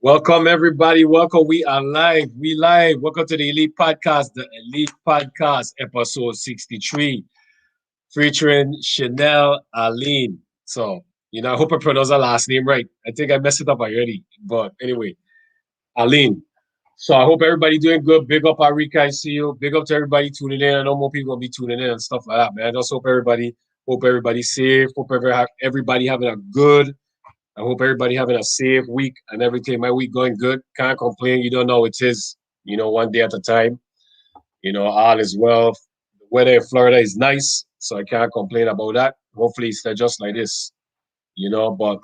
Welcome everybody. Welcome. We are live. We live. Welcome to the Elite Podcast, the Elite Podcast, episode 63, featuring Chanel Alleyne. So, I hope I pronounced her last name right. I think I messed it up already. But anyway, Alleyne. So I hope everybody doing good. Big up Arika, I see you. Big up to everybody tuning in. I know more people will be tuning in and stuff like that, man. Just hope everybody's safe. Hope everybody having a good. I hope everybody having a safe week and everything. My week going good. Can't complain. You don't know it is. One day at a time. All is well. The weather in Florida is nice, so I can't complain about that. Hopefully, it's just like this. But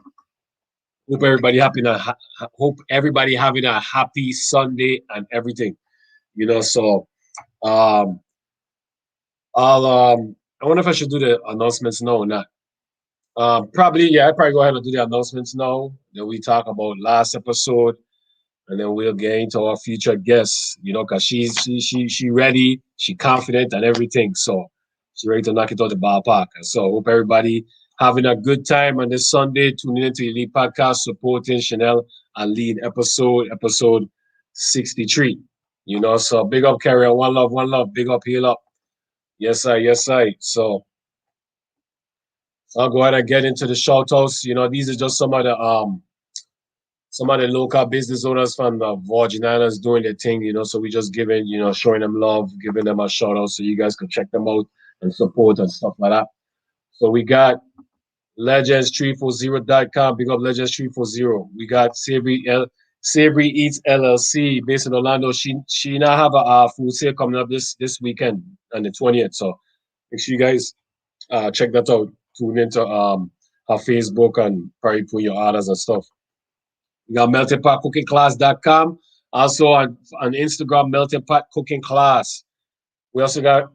hope everybody having a happy Sunday and everything. So um, I wonder if I should do the announcements now or not. Probably, yeah, I probably go ahead and do the announcements now. Then we talk about last episode, and then we'll get into our future guests. Cause she ready, she confident and everything. So she's ready to knock it out the ballpark. So hope everybody having a good time on this Sunday. Tuning into the Elite Podcast, supporting Chanel Alleyne episode 63. So big up, Carrier. One love. Big up, heal up. Yes, I. So I'll go ahead and get into the shout outs. These are just some of the local business owners from the Virgin Islands doing their thing, so we just giving, showing them love, giving them a shout out so you guys can check them out and support and stuff like that. So we got legends340.com, big up legends340. We got Savory Eats LLC based in Orlando. She now have a food sale coming up this weekend on the 20th. So make sure you guys check that out. Tune into her Facebook and probably put your orders and stuff. We got meltingpotcookingclass.com. Also on Instagram, Melting Pot Cooking Class. We also got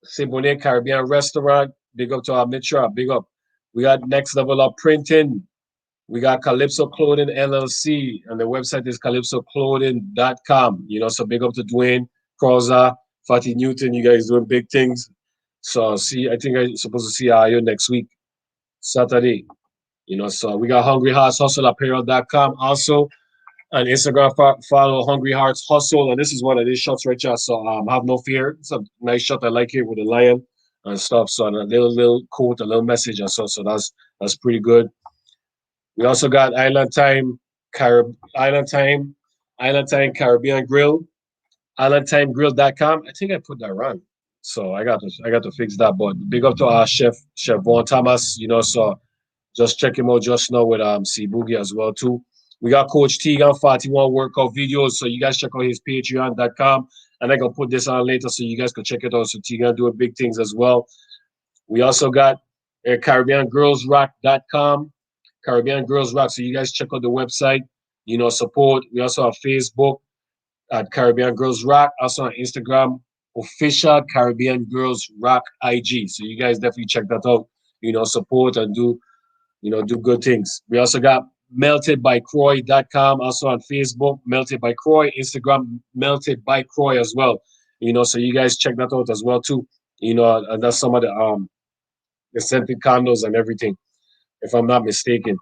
Siboney Caribbean Restaurant. Big up to our Mitra. Big up. We got Next Level Up Printing. We got Calypso Clothing LLC. And the website is calypsoclothing.com. So big up to Dwayne, Crowza, Fatty Newton. You guys doing big things. So I think I'm supposed to see you next week, Saturday. So we got Hungry Hearts Hustle Apparel.com. Also on Instagram, follow Hungry Hearts Hustle. And this is one of these shots right here. So have no fear. It's a nice shot. I like it with a lion and stuff. So and a little quote, a little message and stuff. So that's pretty good. We also got Island Time Caribbean Grill, islandtimegrill.com. I think I put that wrong. So I got to fix that. But big up to our chef Vaughn Thomas, so just check him out just now with C Boogie as well too. We got Coach Tegan 41 workout videos. So you guys check out his patreon.com. And I'm gonna put this on later so you guys can check it out. So Tegan doing big things as well. We also got CaribbeanGirlsRock.com. Caribbean Girls Rock. So you guys check out the website, support. We also have Facebook at Caribbean Girls Rock. Also on Instagram, official Caribbean Girls Rock IG. So you guys definitely check that out. Support and do good things. We also got meltedbycroy.com. Also on Facebook, Melted by Croy. Instagram, Melted by Croy as well. So you guys check that out as well too. And that's some of the scented condos and everything, if I'm not mistaken.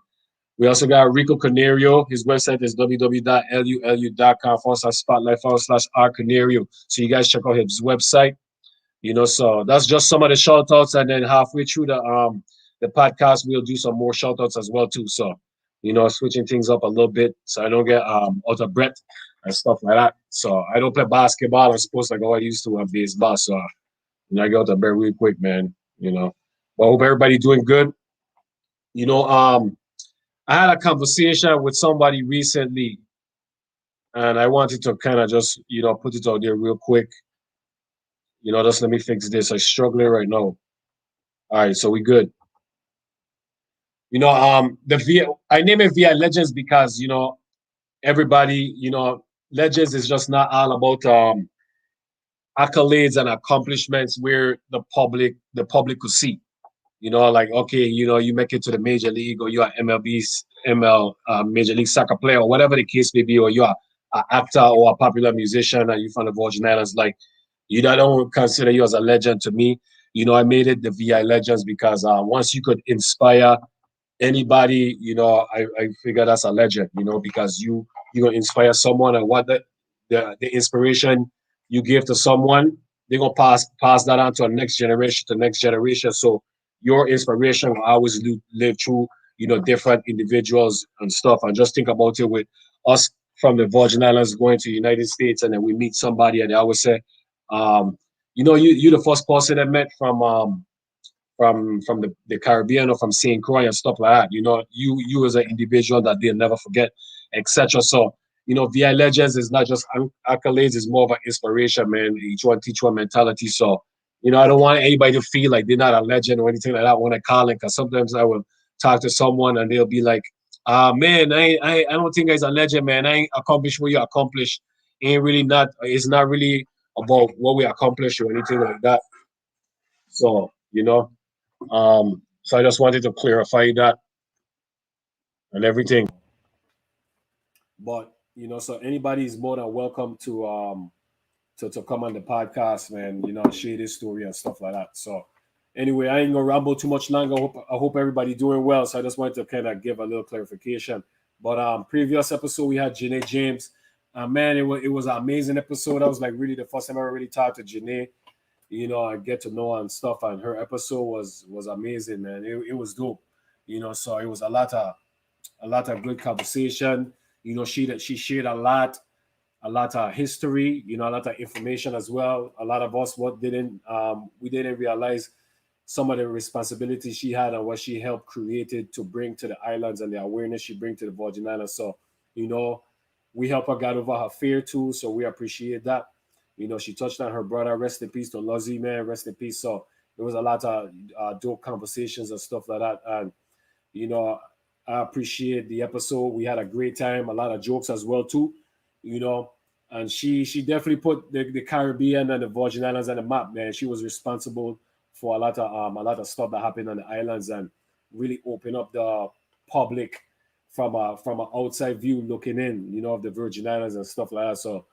We also got Rico Canario. His website is www.lulu.com/spotlight/R Canario. So you guys check out his website. So that's just some of the shout outs. And then halfway through the podcast, we'll do some more shout outs as well too. So, switching things up a little bit so I don't get out of breath and stuff like that. So I don't play basketball or sports like I used to on baseball. So I get out of breath real quick, man. But I hope everybody doing good. I had a conversation with somebody recently, and I wanted to kind of just, put it out there real quick. Just let me fix this. I'm struggling right now. All right, so we good. I name it VI Legends because, everybody, Legends is just not all about accolades and accomplishments where the public could see. Like, okay, you make it to the major league or you're an Major League Soccer player or whatever the case may be, or you're an actor or a popular musician and you're from the Virgin Islands. Like, I don't consider you as a legend to me. I made it the VI Legends because once you could inspire anybody, I figure that's a legend, because you you're gonna inspire someone, and what the inspiration you give to someone, they're gonna pass that on to the next generation, to next generation. So your inspiration will always live through, different individuals and stuff. And just think about it with us from the Virgin Islands going to the United States, and then we meet somebody, and they always say, um, you the first person I met from the Caribbean or from St. Croix and stuff like that. You as an individual that they'll never forget, etc. So, VI Legends is not just accolades, it's more of an inspiration, man. Each one teach one mentality. So, I don't want anybody to feel like they're not a legend or anything like that when I call it, because sometimes I will talk to someone and they'll be like, man, I don't think I'm a legend, man. I ain't accomplished what you accomplished. It's not really about what we accomplished or anything like that. So, so I just wanted to clarify that and everything. But so anybody is more than welcome to come on the podcast, man. Share this story and stuff like that. So anyway, I ain't gonna ramble too much longer. I hope everybody doing well. So I just wanted to kind of give a little clarification. But previous episode we had Janae James. Man, it was an amazing episode. That was like really the first time I ever really talked to Janae. I get to know her and stuff, and her episode was amazing, man. It was dope. So it was a lot of good conversation. She shared a lot of history, a lot of information as well. A lot of us we didn't realize some of the responsibilities she had and what she helped created to bring to the islands and the awareness she bring to the Virgin Islands. So, we help her get over her fear too. So we appreciate that. She touched on her brother, rest in peace to Lozzie, man, rest in peace. So there was a lot of dope conversations and stuff like that. And, you know, I appreciate the episode. We had a great time, a lot of jokes as well too, you know. And she definitely put the Caribbean and the Virgin Islands on the map, man. She was responsible for a lot of stuff that happened on the islands and really open up the public from an outside view looking in, of the Virgin Islands and stuff like that. So,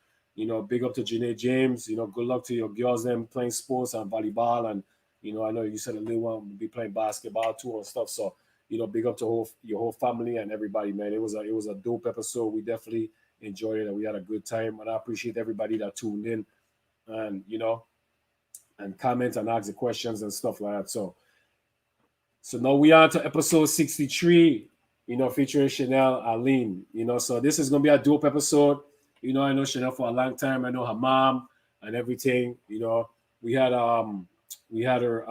big up to Janae James. Good luck to your girls them playing sports and volleyball, and I know you said a little one will be playing basketball too and stuff. So, big up to your whole family and everybody, man. It was a dope episode. We definitely enjoyed it and we had a good time. And I appreciate everybody that tuned in and and comment and ask the questions and stuff like that. So now we are to episode 63, featuring Chanel Alleyne. So this is gonna be a dope episode. I know Chanel for a long time. I know her mom and everything. We had her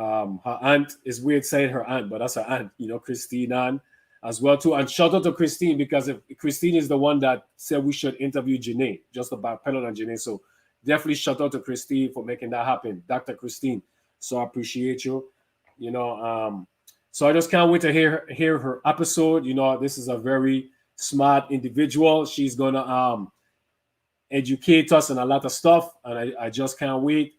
aunt. It's weird saying her aunt, but that's her aunt, Christine Ann as well too. And shout out to Christine, because if Christine is the one that said we should interview Janae, just about pedal on Janae. So definitely shout out to Christine for making that happen, Dr. Christine. So I appreciate you. So I just can't wait to hear her episode. This is a very smart individual. She's gonna educate us on a lot of stuff, and I just can't wait.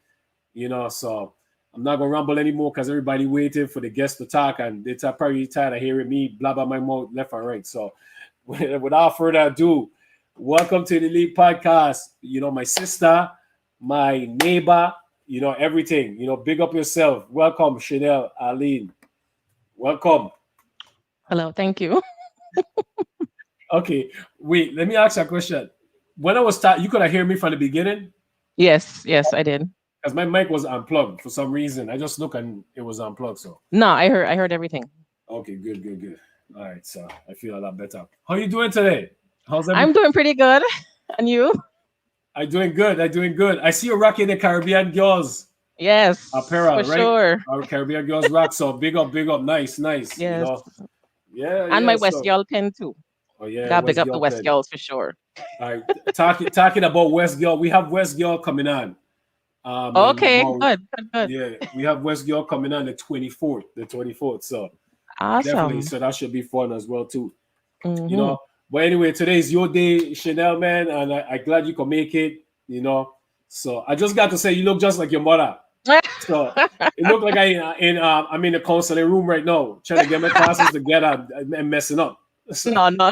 So I'm not gonna ramble anymore because everybody waiting for the guests to talk, and they're probably tired of hearing me blah blah my mouth left and right. So without further ado, welcome to the Elite Podcast. My sister, my neighbor, everything. Big up yourself. Welcome, Chanel Alleyne. Welcome. Hello, thank you. Okay, wait. Let me ask you a question. When I was you could have heard me from the beginning Yes, I did. because my mic was unplugged for some reason. I just looked and it was unplugged. So No, I heard everything. okay, good. All right, so I feel a lot better. How you doing today? How's I'm everything? doing pretty good. And you? I'm doing good. I see you rocking the Caribbean Girls Yes, for apparel, right? sure. Our Caribbean Girls rock. So big up, nice. Yes. Yeah, And yeah. my West So Girl pen too. oh yeah, Gotta big West up the Girl West pen. Girls for sure. All right, talking about West Girl. We have West Girl coming on. In Okay, about good. yeah, we have West Girl coming on the 24th. The 24th. So definitely, Awesome. so that should be fun as well too. You Mm-hmm. know. But anyway, today is your day, Chanel, man, and I'm glad you can make it. So I just got to say, you look just like your mother. So it looked like I'm in the counseling room right now, trying to get my classes together and messing up. So No,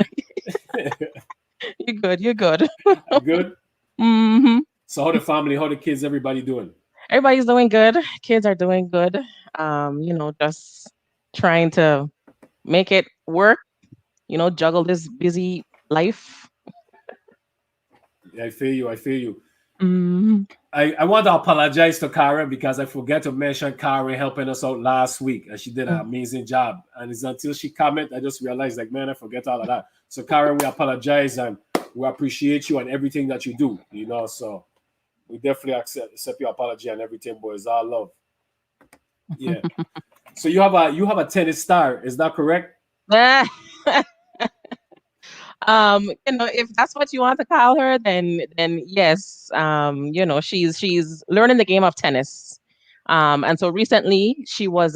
you're good. You're good. I'm good. hmm So how the family, how the kids, everybody doing? Everybody's doing good. Kids are doing good. Just trying to make it work. Juggle this busy life. I feel you. I feel you. Mm. I want to apologize to Karen because I forget to mention Karen helping us out last week, and she did an amazing job. And it's until she comment, I just realized, like, man, I forget all of that. So Karen, we apologize and we appreciate you and everything that you do. So we definitely accept your apology and everything, boys. All love. Yeah. So you have a tennis star, is that correct? If that's what you want to call her, then yes. She's learning the game of tennis. And so recently she was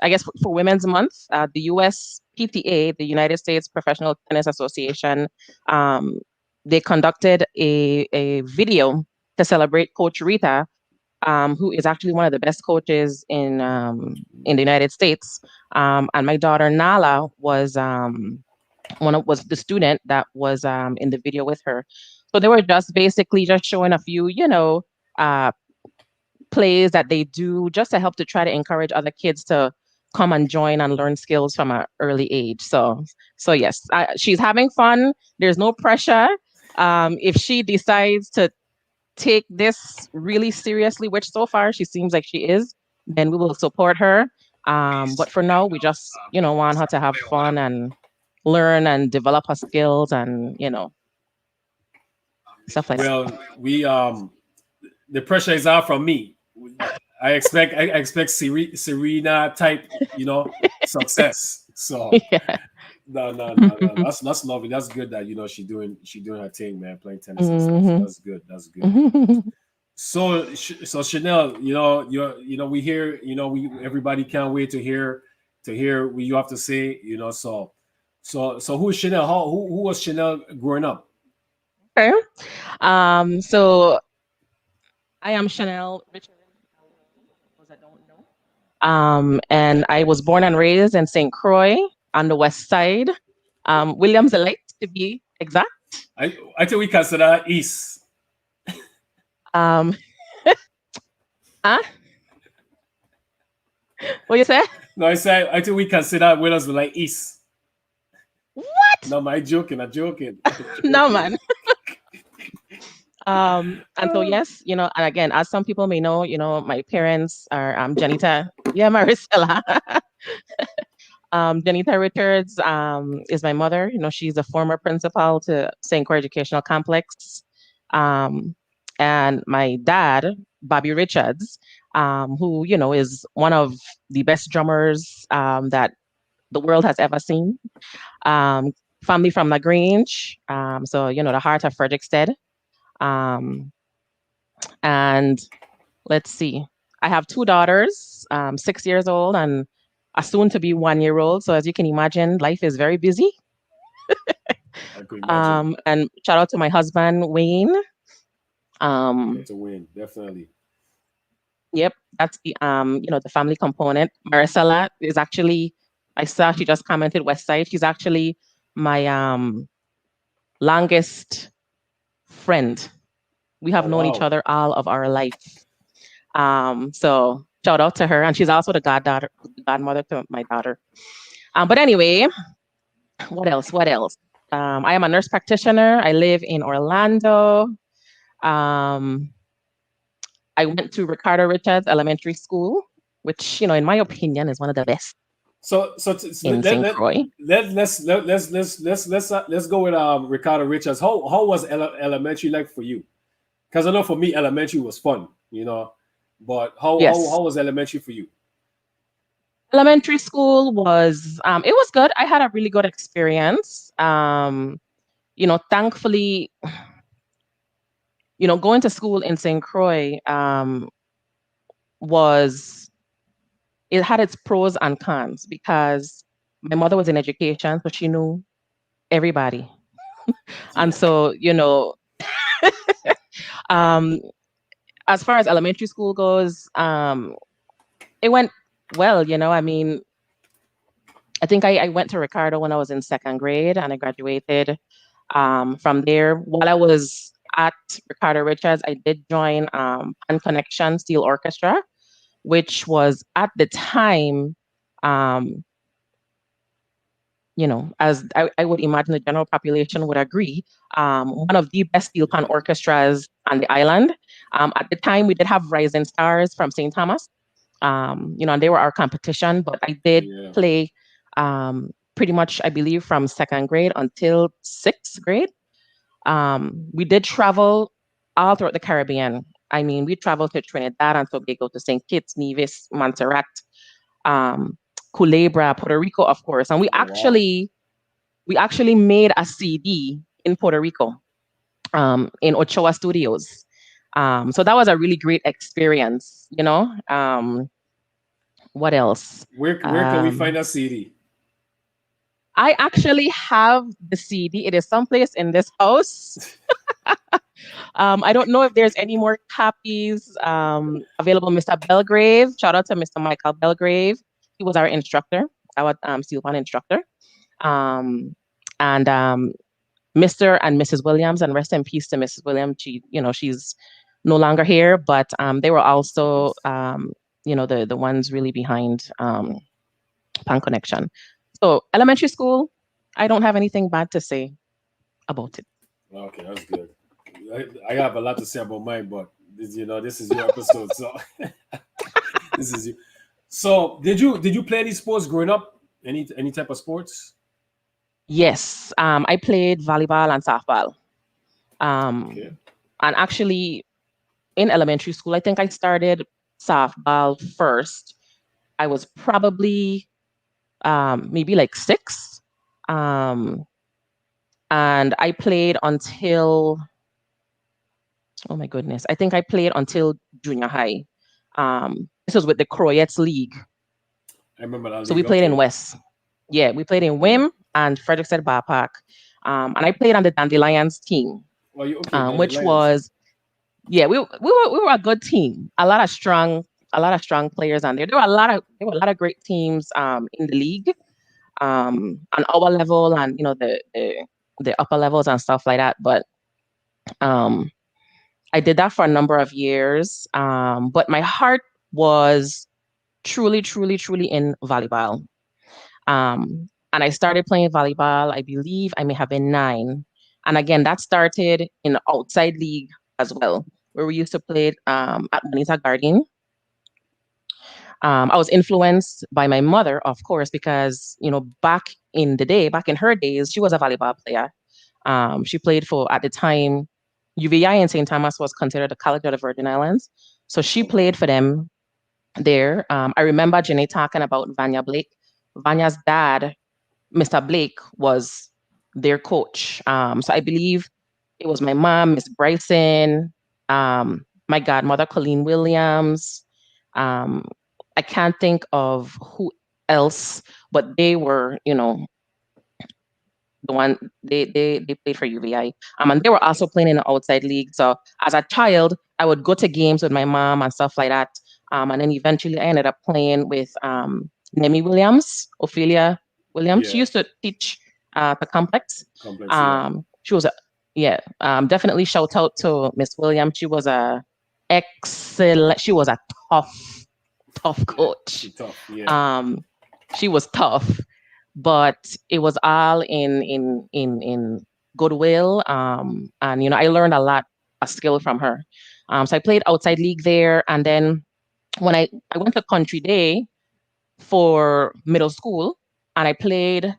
I guess for Women's Month, the US PTA, the United States Professional Tennis Association, um, they conducted a video to celebrate Coach Rita, who is actually one of the best coaches in the United States. And my daughter Nala was the student that was in the video with her. So they were just basically just showing a few, uh, plays that they do just to help to try to encourage other kids to come and join and learn skills from an early age. So yes, she's having fun. There's no pressure. If she decides to take this really seriously, which so far she seems like she is, then we will support her. But for now, we just want her to have fun and learn and develop her skills and stuff like that. Well, we the pressure is out from me. I expect Serena type, success. So Yeah. no, no, no, no. That's lovely. That's good that she doing her thing, man, playing tennis and stuff. So Hmm. that's good. That's good. So Chanel, we hear, we everybody can't wait to hear what you have to say, So who is Chanel? Who was Chanel growing up? Okay. So I am Chanel Richard, for those that don't know. And I was born and raised in St. Croix on the west side, Williams Elite to be exact. I think we consider that East. Um, huh? What you say? No, I think we consider Winners like East. What? No, man, I'm joking. I'm joking. I'm No, joking. man. And so yes, and again, as some people may know, my parents are Janita, yeah, Maricela. Janita Richards is my mother. She's a former principal to St. Croix Educational Complex. Um, and my dad, Bobby Richards, who, is one of the best drummers that the world has ever seen. Um, Family from Lagrange. So, the heart of Frederickstead. Um, and let's see, I have two daughters, 6 years old and a soon to be 1 year old. So as you can imagine, life is very busy. I could imagine. And shout out to my husband, Wayne. Yeah, Um, to win, definitely. yep, that's the family component. Maricela is actually, I saw she just commented West Side. She's actually my longest friend. We have Oh known each wow. other all of our life. So shout out to her. And she's also the godmother to my daughter. But anyway, what else? What else? I am a nurse practitioner. I live in Orlando. Um, I went to Ricardo Richards Elementary School, which, in my opinion, is one of the best So in St. Croix. let's go with Ricardo Richards. How was elementary like for you? Because I know for me elementary was fun, but how Yes. was elementary for you? Elementary school was, it was good. I had a really good experience. Thankfully, going to school in St. Croix was it had its pros and cons because my mother was in education, so she knew everybody. And Yeah. so, um, as far as elementary school goes, it went well. I mean, I think I went to Ricardo when I was in second grade and I graduated. From there, while I was at Ricardo Richards, I did join Pan Connection Steel Orchestra, which was at the time um, as I would imagine the general population would agree, one of the best steel pan orchestras on the island. At the time, we did have Rising Stars from St. Thomas, and they were our competition, but I did Yeah. play pretty much, I believe, from second grade until sixth grade. We did travel all throughout the Caribbean. I mean, we traveled to Trinidad and Tobago, to St. Kitts, Nevis, Montserrat, um, Culebra, Puerto Rico, of course. And we Oh wow. actually made a CD in Puerto Rico, in Ochoa Studios. So that was a really great experience. What else? Where can we find Um, a CD? I actually have the CD. It is someplace in this house. I don't know if there's any more copies available. Mr. Belgrave, shout out to Mr. Michael Belgrave. He was our instructor, our steel pan instructor. Um, and Mr. and Mrs. Williams, and rest in peace to Mrs. Williams. She's no longer here, but they were also, the ones really behind Pan Connection. So elementary school, I don't have anything bad to say about it. Okay, that's good. I have a lot to say about mine, but this is your episode, so this is you. So, did you play any sports growing up? Any type of sports? Yes, I played volleyball and softball. Um, Okay. and actually, in elementary school, I think I started softball first. I was probably maybe like six. Um, and I played until, oh my goodness, I think I played until junior high. This was with the Croyettes League. I remember that So we league. played in Okay. West. Yeah, we played in Yeah. Wim and Frederickson Bar Park. And I played on the Dandelions team, Well, you okay? which Dandelions. was, yeah, we were a good team. A lot of strong players on there. There were a lot of great teams in the league, on our level, and the upper levels and stuff like that. But um I did that for a number of years. But my heart was truly, truly, truly in volleyball. And I started playing volleyball, I believe I may have been 9. And again, that started in the outside league as well, where we used to play at Bonita Garden. I was influenced by my mother, of course, because, back in her days, she was a volleyball player. She played for, at the time, UVI in St. Thomas was considered a college of the Virgin Islands. So she Okay. played for them there. I remember Jenny talking about Vanya Blake. Vanya's dad, Mr. Blake, was their coach. So I believe it was my mom, Miss Bryson, my godmother, Colleen Williams. Um, I can't think of who else, but they were, the one they played for UVI. And they were also playing in the outside league. So as a child, I would go to games with my mom and stuff like that. And then eventually I ended up playing with Nemi Williams, Ophelia Williams. She Yeah. used to teach the complex. Complex. Yeah. She was a yeah, definitely shout out to Miss Williams. She was a excellent, she was a tough, tough Yeah. coach. She tough. Yeah. Um, she was tough, but it was all in goodwill. And I learned a skill from her. So I played outside league there, and then when I went to Country Day for middle school, and I played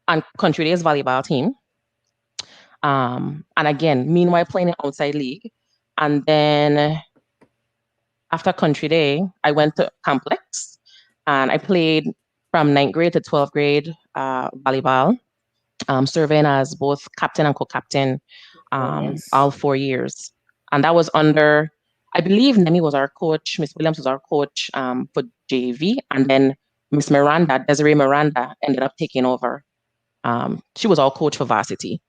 on Country Day's volleyball team. And again, meanwhile playing in outside league, and then after Country Day, I went to Complex, and I played from ninth grade to 12th grade volleyball, serving as both captain and co-captain Oh, nice. all 4 years. And that was under, I believe Nemi was our coach, Miss Williams was our coach for JV, and then Miss Miranda, Desiree Miranda, ended up taking over. She was our coach for varsity,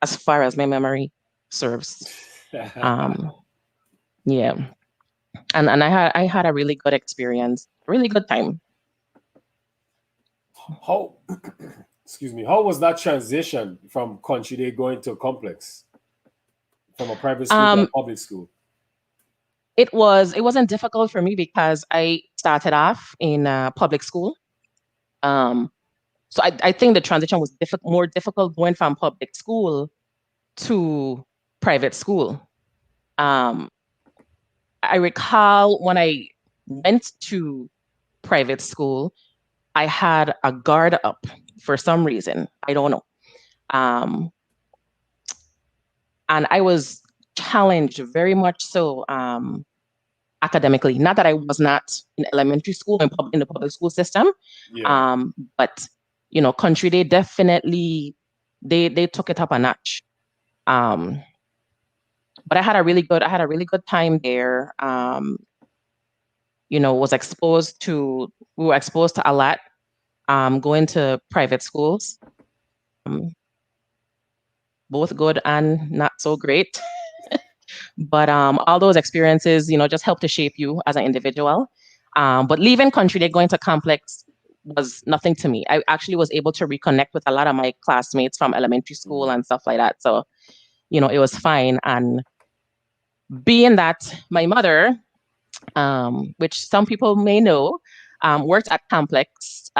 as far as my memory serves. Um, yeah, and I had a really good experience, really good time. How excuse me, how was that transition from country day going to complex, from a private school to a Um, public school? it wasn't difficult for me because I started off in public school. Um, So I think the transition was more difficult going from public school to private school. Um, I recall when I went to private school, I had a guard up for some reason. I don't know. Um, and I was challenged very much so academically. Not that I was not in elementary school and in the public school system, Yeah. but country, they definitely they took it up a notch. Um, but I had a really good time there. Was exposed to we were exposed to a lot. Going to private schools, um, both good and not so great. But all those experiences, just help to shape you as an individual. But leaving country, they going to complex was nothing to me. I actually was able to reconnect with a lot of my classmates from elementary school Mm. and stuff like that. So, it was fine. And being that my mother, which some people may know, worked at Complex.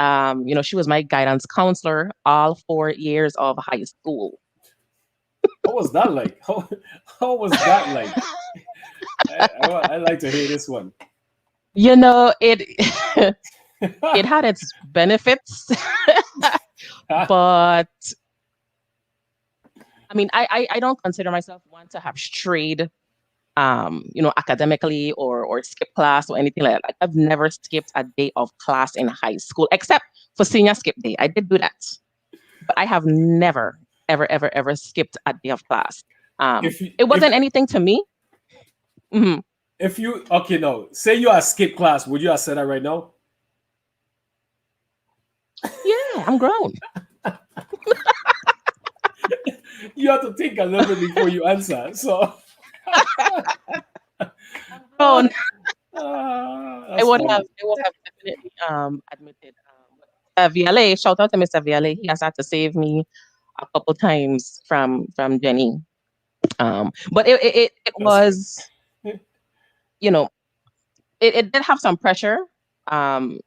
She was my guidance counselor all 4 years of high school. What was that like? How was that like? I like to hear this one. It it had its benefits, but I mean, I don't consider myself one to have strayed, academically or skip class or anything like that. Like, I've never skipped a day of class in high school, except for senior skip day. I did do that, but I have never, ever, ever, ever skipped a day of class. if you, It if wasn't anything to me. hmm if you okay, no, say you are skip class, would you have said that right now? Yeah, I'm grown. You have to think a little bit before you answer. So Grown. that's funny. I would have definitely admitted. Viale, shout out to Mr. Viale. He has had to save me a couple times from Jenny. But it That's good. was, you know, it did have some pressure. Um,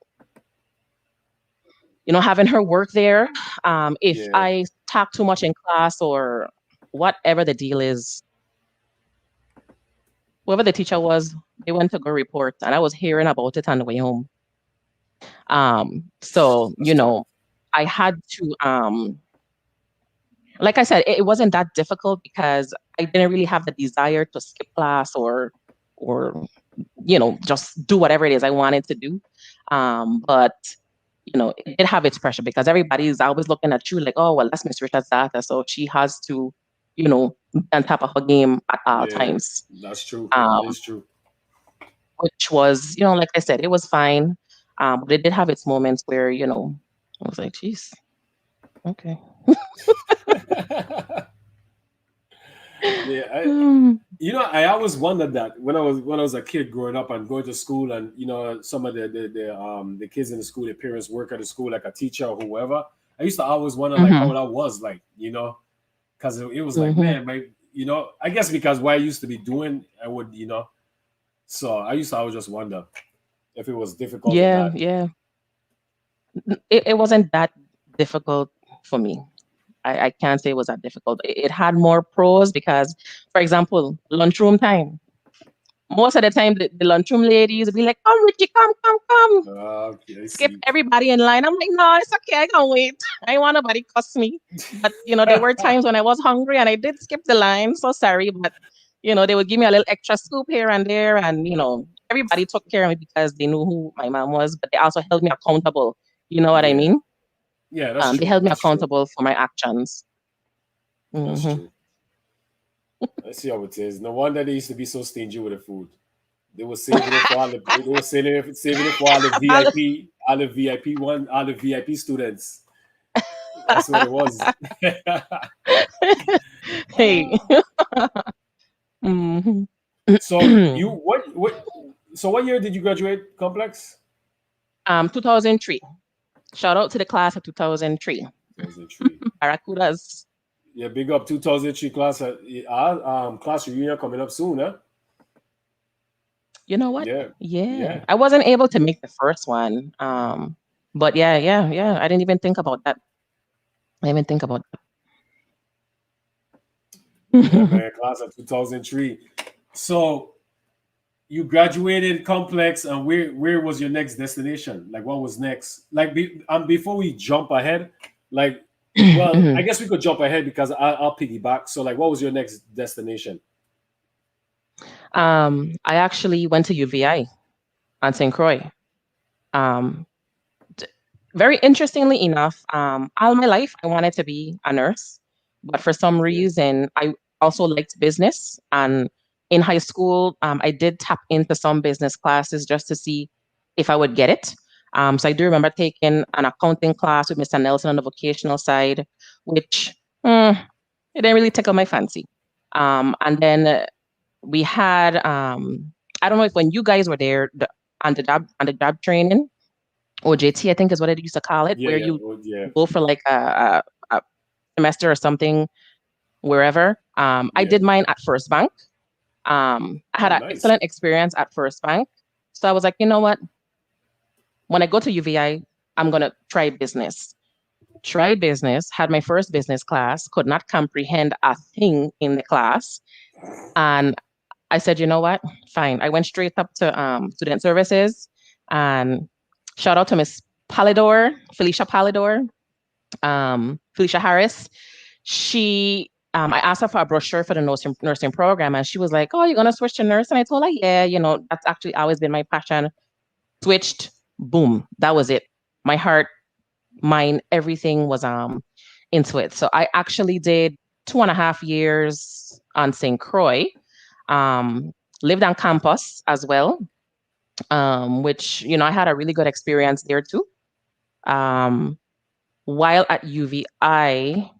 having her work there. If Yeah, I talk too much in class or whatever the deal is, whoever the teacher was, they went to go report, and I was hearing about it on the way home. So that's tough. I had to like I said, it wasn't that difficult because I didn't really have the desire to skip class or just do whatever it is I wanted to do. But it did have its pressure because everybody's always looking at you like, oh well, that's Miss Richard's daughter, so she has to, be on top of her game at all Yeah, times. that's true. That Um, is true. which was, like I said, it was fine. But it did have its moments where, I was like, geez, okay. Yeah, Hmm. I always wondered that when I was a kid growing up and going to school, and some of the kids in the school, their parents work at the school like a teacher or whoever. I used to always wonder like how hmm that was like, because it was like, hmm man, I guess because what I used to be doing, I would, so I used to always just wonder if it was difficult or Yeah, not. yeah. It wasn't that difficult for me. I can't say it was that difficult. It had more pros because, for example, lunchroom time. Most of the time, the lunchroom ladies would be like, "Come, Richie, come, come, come." Okay, I Skip see. everybody in line. I'm like, "No, it's okay. I can wait. I ain't want nobody cuss me." But there were times when I was hungry and I did skip the line. So sorry, but they would give me a little extra scoop here and there, and everybody took care of me because they knew who my mom was, but they also held me accountable. You know what I Yeah, mean? yeah, that's They true. held me That's true. accountable for my actions. That's hmm true. I see how it is. No wonder they used to be so stingy with the food. They were saving it for all the they were saving it for all the all the VIP students. That's what it was. Hey. hmm So you what so what year did you graduate complex? 2003. Shout out to the class of 2003. 2003. Barracudas. Yeah, big up 2003 class class reunion coming up soon, huh? You know what? Yeah. Yeah. Yeah. I wasn't able to make the first one. But yeah. I didn't even think about that. I didn't even think about Yeah, that. man, class of 2003. So you graduated complex, and where was your next destination? Like, what was next? Like, before we jump ahead, like, well, I Mhm. guess we could jump ahead because I'll piggyback. So, like, what was your next destination? I actually went to UVI on St. Croix. Um, d- Very interestingly enough, all my life I wanted to be a nurse, but for some Okay. reason I also liked business. And in high school, I did tap into some business classes just to see if I would get it. So I do remember taking an accounting class with Mr. Nelson on the vocational side, which it didn't really tickle my fancy. And then we had I don't know if when you guys were there on the job training, or JT, I think is what I used to call it, Yeah, where yeah, you well, yeah, go for like a semester or something wherever. I yeah. did mine at First Bank. I Oh, had an nice. excellent experience at First Bank. So I was like, you know what? When I go to UVI, I'm gonna try business. Tried business, had my first business class, could not comprehend a thing in the class. And I said, you know what? Fine. I went straight up to student services, and shout out to Miss Felicia Palidor, Felicia Harris. I asked her for a brochure for the nursing program, and she was like, "Oh, you're gonna switch to nurse?" And I told her, "Yeah, that's actually always been my passion." Switched, boom, that was it. My heart, mind, everything was into it. So I actually did 2.5 years on St. Croix. Um, Lived on campus as well, which I had a really good experience there too. Um, while at UVI,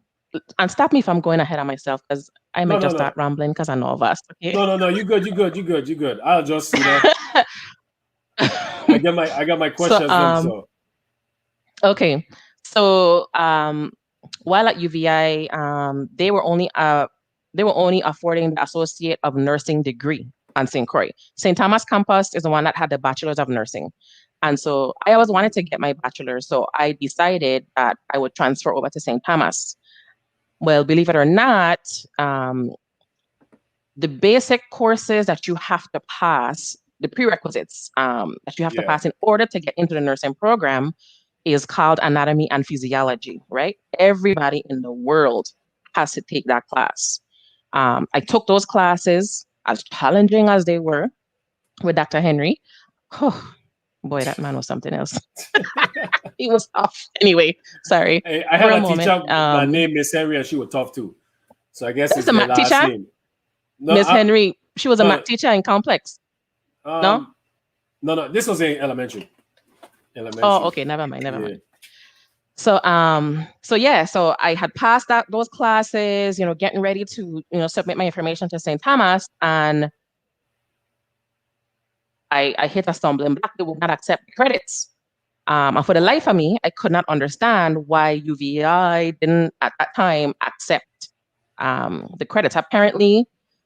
and stop me if I'm going ahead of myself because I No, might no, just start no, rambling because I know of us. Okay. no, no, no. You good? You good? You good? You good? I'll just, I got my so questions ready. So okay. So while at UVI, they were only affording the Associate of Nursing degree on St. Croix. St. Thomas campus is the one that had the Bachelor's of Nursing. And so I always wanted to get my bachelor's. So I decided that I would transfer over to St. Thomas. Well, believe it or not, um, the basic courses that you have to pass, the prerequisites that you have to yeah, pass in order to get into the nursing program is called anatomy and physiology, right? Everybody in the world has to take that class. I took those classes, as challenging as they were, with Dr. Henry. Oh, boy, that man was something else. He was tough. Anyway, sorry hey, I for had a a moment. teacher by name Miss Henry, and she was tough too. So I guess That's it's a their math last teacher, name. No, Miss Henry. She was a math no, teacher in complex. No? um, no. This was in elementary. Oh, Elementary. okay. Never mind. Never Yeah. mind. So yeah, so I had passed those classes, getting ready to, submit my information to St. Thomas, and I hit a stumbling block. They would not accept credits. And for the life of me, I could not understand why UVI didn't at that time accept the credits. Apparently,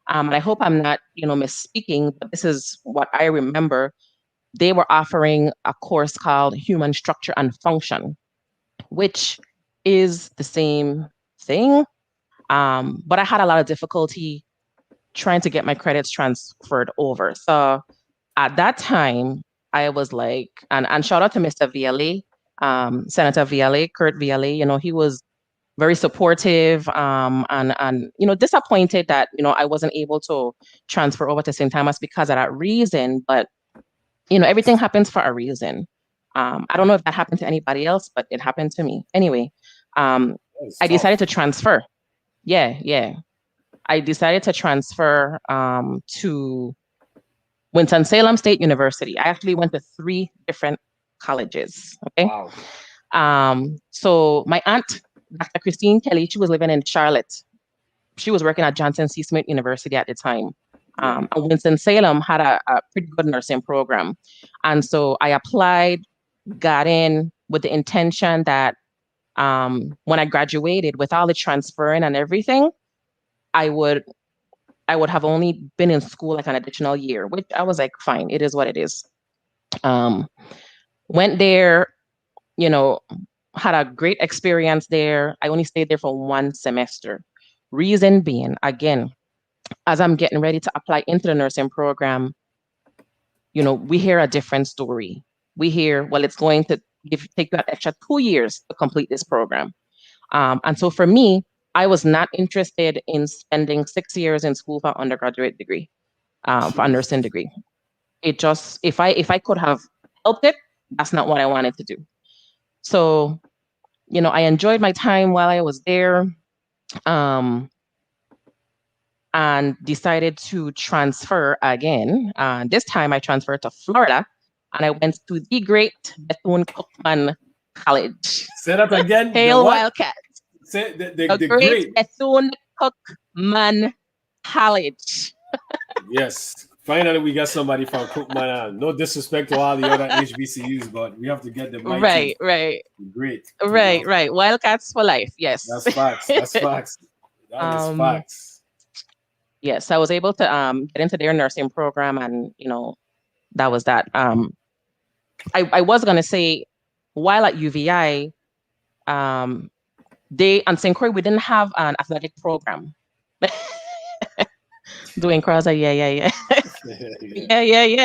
and I hope I'm not, misspeaking, but this is what I remember. They were offering a course called Human Structure and Function, which is the same thing. But I had a lot of difficulty trying to get my credits transferred over. So at that time, I was like, and shout out to Mr. VLA, Senator VLA, Kurt VLA. He was very supportive, and disappointed that I wasn't able to transfer over to St. Thomas because of that reason. But everything happens for a reason. I don't know if that happened to anybody else, but it happened to me. Anyway, um, That's I decided tough. to transfer. Yeah, yeah. I decided to transfer to Winston-Salem State University. I actually went to three different colleges. Okay. Wow. So my aunt, Dr. Christine Kelly, she was living in Charlotte. She was working at Johnson C. Smith University at the time. Yeah. And Winston-Salem had a pretty good nursing program. And so I applied, got in with the intention that when I graduated, with all the transferring and everything, I would I would have only been in school like an additional year, which I was like, fine, it is what it is. Um, Went there, you know, had a great experience there. I only stayed there for 1 semester. Reason being, again, as I'm getting ready to apply into the nursing program, we hear a different story. We hear, well, it's going to take you an extra 2 years to complete this program. And so for me, I was not interested in spending 6 years in school for undergraduate degree, for a nursing Jesus. degree. It just, if I could have helped it, that's not what I wanted to do. So, I enjoyed my time while I was there, um, and decided to transfer again. This time I transferred to Florida, and I went to the great Bethune-Cookman College. Say that again. The Hail what? Wildcat! Say The the great great. Bethune-Cookman College. Yes. Finally, we got somebody from Cookman. No disrespect to all the other HBCUs, but we have to get the mighty Right, right, great. right. Wildcats for life. Yes. That's facts. That's facts. That is um, facts. yes, I was able to get into their nursing program, and that was that. I was gonna say, while at UVI, um, they on St. Croix, we didn't have an athletic program. Doing crosser, yeah. Yeah,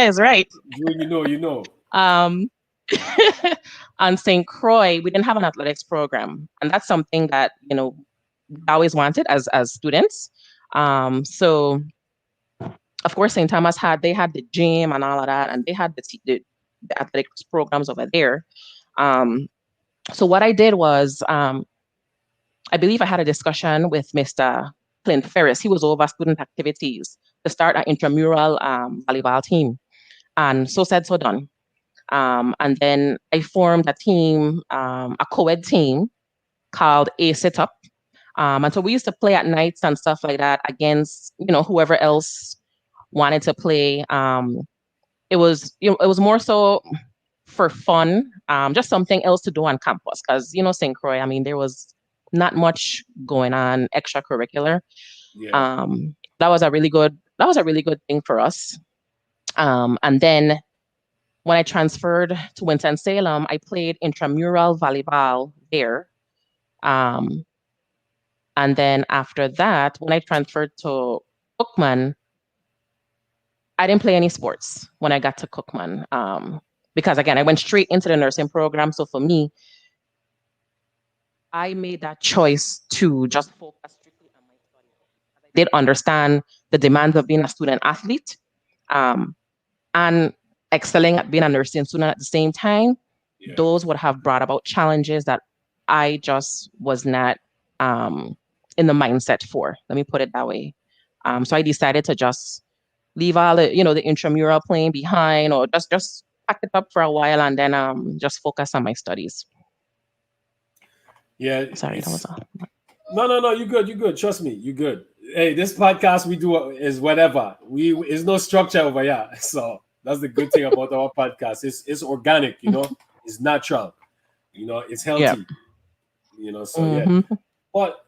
it's right. You know. Um, on St. Croix, we didn't have an athletics program, and that's something that we always wanted as students. So of course, St. Thomas had the gym and all of that, and they had the athletics programs over there. Um, so what I did was, I believe I had a discussion with Mr. Clint Ferris. He was over student activities to start an intramural volleyball team. And so said, so done. And then I formed a team, a co-ed team called Ace It Up. And so we used to play at nights and stuff like that against, whoever else wanted to play. It was more so for fun, just something else to do on campus. Because, St. Croix, I mean, there was not much going on extracurricular. Yeah. That was a really good thing for us. And then when I transferred to Winston-Salem, I played intramural volleyball there. Um, and then after that, when I transferred to Cookman, I didn't play any sports when I got to Cookman. Because again, I went straight into the nursing program. So for me, I made that choice to just focus strictly on my studies. I did understand the demands of being a student athlete, and excelling at being a nursing student at the same time. Yeah. Those would have brought about challenges that I just was not in the mindset for. Let me put it that way. So I decided to just leave all the intramural playing behind, or just pack it up for a while, and then just focus on my studies. Yeah. Sorry, that was all. No. You good. You good. Trust me. You good. Hey, this podcast we do is whatever. It's no structure over here. So that's the good thing about our podcast. It's organic. It's natural. It's Yeah. healthy. So yeah. Mm-hmm. But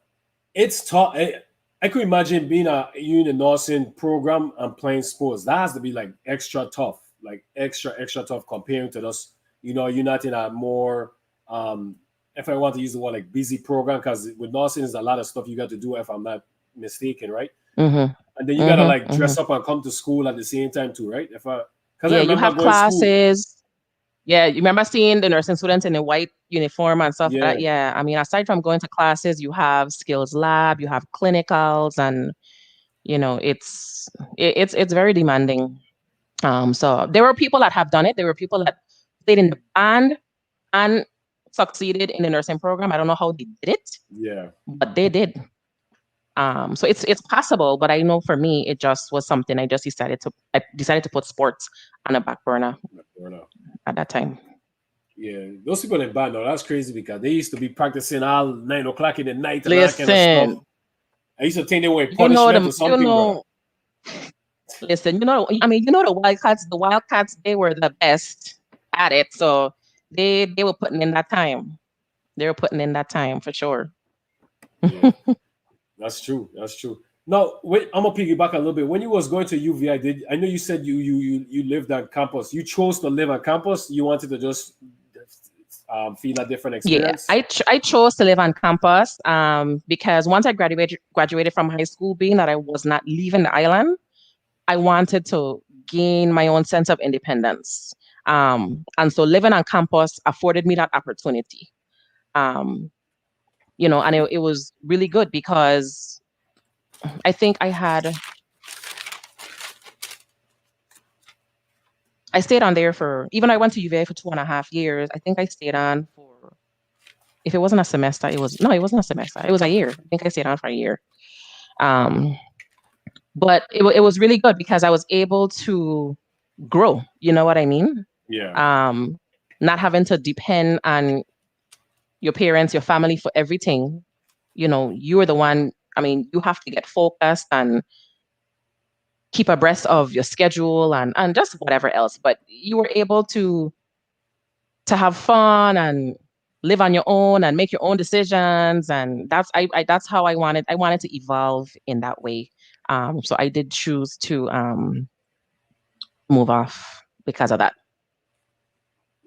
it's tough. I could imagine being you in a nursing program and playing sports. That has to be like extra tough, like extra tough comparing to those. You're not in a more if I want to use the word like busy program, because with nursing is a lot of stuff you got to do if I'm not mistaken, right? Mm-hmm. And then you gotta like Mm-hmm. dress up and come to school at the same time too, right? Because I Yeah, you remember have going to school. classes. Yeah, you remember seeing the nursing students in a white uniform and stuff like Yeah, that? Yeah, I mean, aside from going to classes, you have skills lab, you have clinicals, and it's very demanding. So there were people that have done it. There were people that stayed in the band and succeeded in the nursing program. I don't know how they did it, yeah. but they did. So it's possible, but I know for me, it just was something I decided to put sports on a back burner Fair enough. at that time. Yeah, those people in band, though, that's crazy because they used to be practicing all 9 o'clock in the night and all that kind of stuff. Listen, I used to think they were a you know punishment or them, something, brother. listen, I mean, the Wildcats, they were the best at it. So they were putting in that time. They were putting in that time for sure. Yeah, that's true. That's true. Now, wait, I'm gonna piggyback a little bit. When you was going to UVI, I know you said you lived on campus. You chose to live on campus. You wanted to just feel a different Yeah, experience? I chose to live on campus because once I graduated from high school, being that I was not leaving the island, I wanted to gain my own sense of independence. And so living on campus afforded me that opportunity. Um, and it was really good because I think I stayed on there for, even I went to UVA for 2.5 years. I think I stayed on for, if it wasn't a semester, no, it wasn't a semester. It was a year. I think I stayed on for a year. Um, but it was really good because I was able to grow. You know what I mean? Yeah. Um, Not having to depend on your parents, your family for everything. You're the one. I mean, you have to get focused and keep abreast of your schedule and just whatever else. But you were able to have fun and live on your own and make your own decisions. And that's how I wanted to evolve in that way. So I did choose to move off because of that.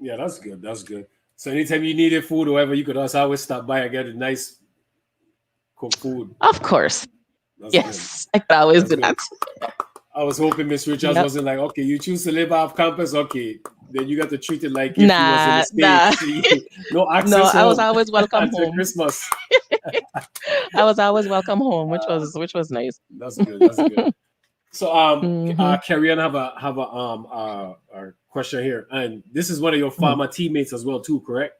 Yeah, that's good. That's good. So anytime you needed food or whatever, you could also always stop by and get a nice cooked food. Of course. That's good. Yes, I could always That's do good. that. I was hoping Miss Richards Yep. wasn't like, okay, you choose to live off campus, okay. Then you got to treat it like if you was in the Nah, nah. States. No No, access I was home always welcome until home. Christmas. I was always welcome home, which Uh, was nice. that's good. That's good. So Hmm. Carrie Ann a question here. And this is one of your Hmm. former teammates as well, too, correct?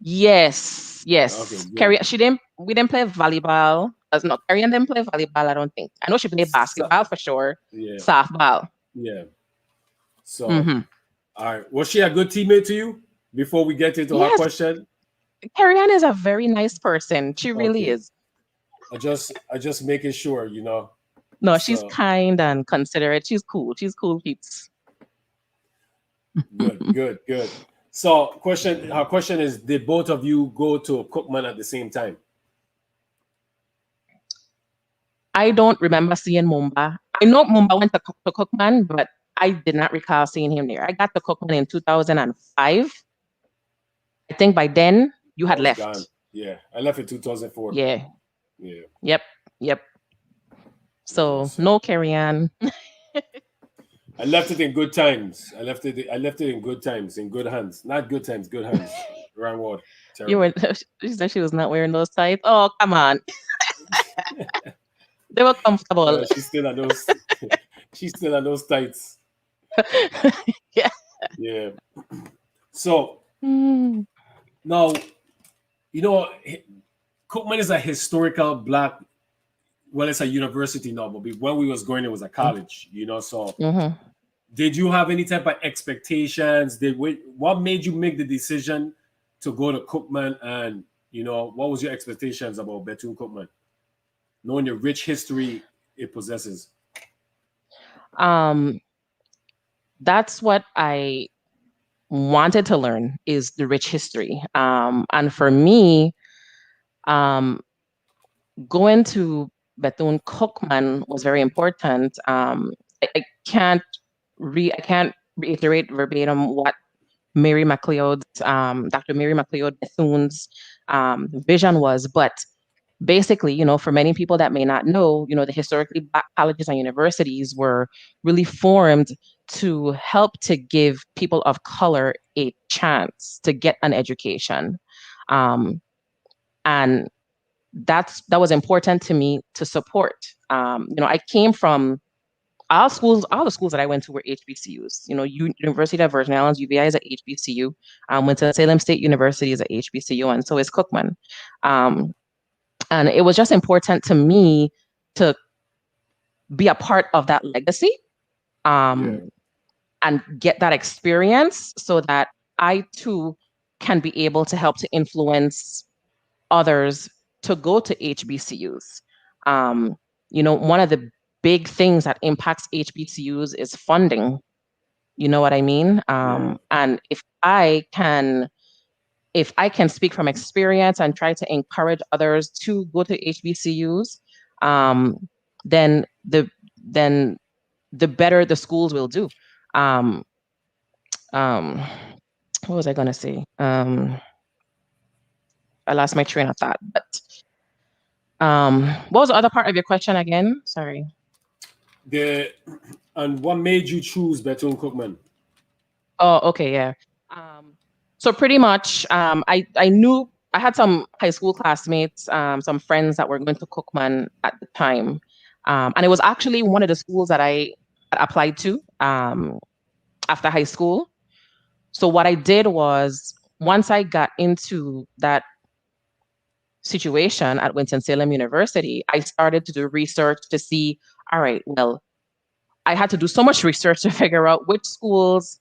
Yes, Okay, yes. good. Carrie, we didn't play volleyball. No, Carrie didn't play volleyball, I don't think. I know she played So, basketball for sure. yeah, Softball. yeah. So Hmm. all right. Was she a good teammate to you before we get into her Yes, question? Carrie Ann is a very nice person. She really Okay. is. I just making sure, No, she's So kind and considerate. She's cool. She's cool peeps. good, good, good. So her question is, did both of you go to Cookman at the same time? I don't remember seeing Mumba. I know Mumba went to Cookman, but I did not recall seeing him there. I got to Cookman in 2005. I think by then you I had was gone. left. Yeah. I left in 2004. Yeah. Yeah. Yep. Yep. Yeah. So So no Carrie Ann. I left it in good times. I left it in good times, in good hands. Not good times, good hands. Wrong word. You Terrible. were she said she was not wearing those tights. Oh, come on. They were comfortable. No, she's still on those tights. Yeah. Yeah. So Mm. now, Cookman is a historical black, well, it's a university now, but when we was going, it was a college. So Mm-hmm. did you have any type of expectations? What made you make the decision to go to Cookman, and what was your expectations about Bethune Cookman, knowing the rich history it possesses? Um, that's what I wanted to learn is the rich history. And for me, um, going to Bethune Cookman was very important. I can't reiterate verbatim what Dr. Mary McLeod Bethune's vision was, but basically, for many people that may not know, the historically black colleges and universities were really formed to help to give people of color a chance to get an education. Um, and that was important to me to support. I came from all the schools that I went to were HBCUs. University of Virgin Islands, UVI is a HBCU. Went to Salem State University is a HBCU, and so is Cookman. Um, and it was just important to me to be a part of that legacy, Yeah, um, and get that experience so that I too can be able to help to influence others to go to HBCUs. Um, one of the big things that impacts HBCUs is funding. You know what I mean? yeah, And if I can speak from experience and try to encourage others to go to HBCUs, um, then then the better the schools will do. Um, um, what was I gonna say? I lost my train of thought. But what was the other part of your question again? Sorry. The and what made you choose Bethune Cookman? Oh, okay, yeah. Um, so pretty much, I knew I had some high school classmates, some friends that were going to Cookman at the time, and it was actually one of the schools that I applied to after high school. So what I did was once I got into that situation at Winston-Salem University, I started to do research to see, all right, well, I had to do so much research to figure out which schools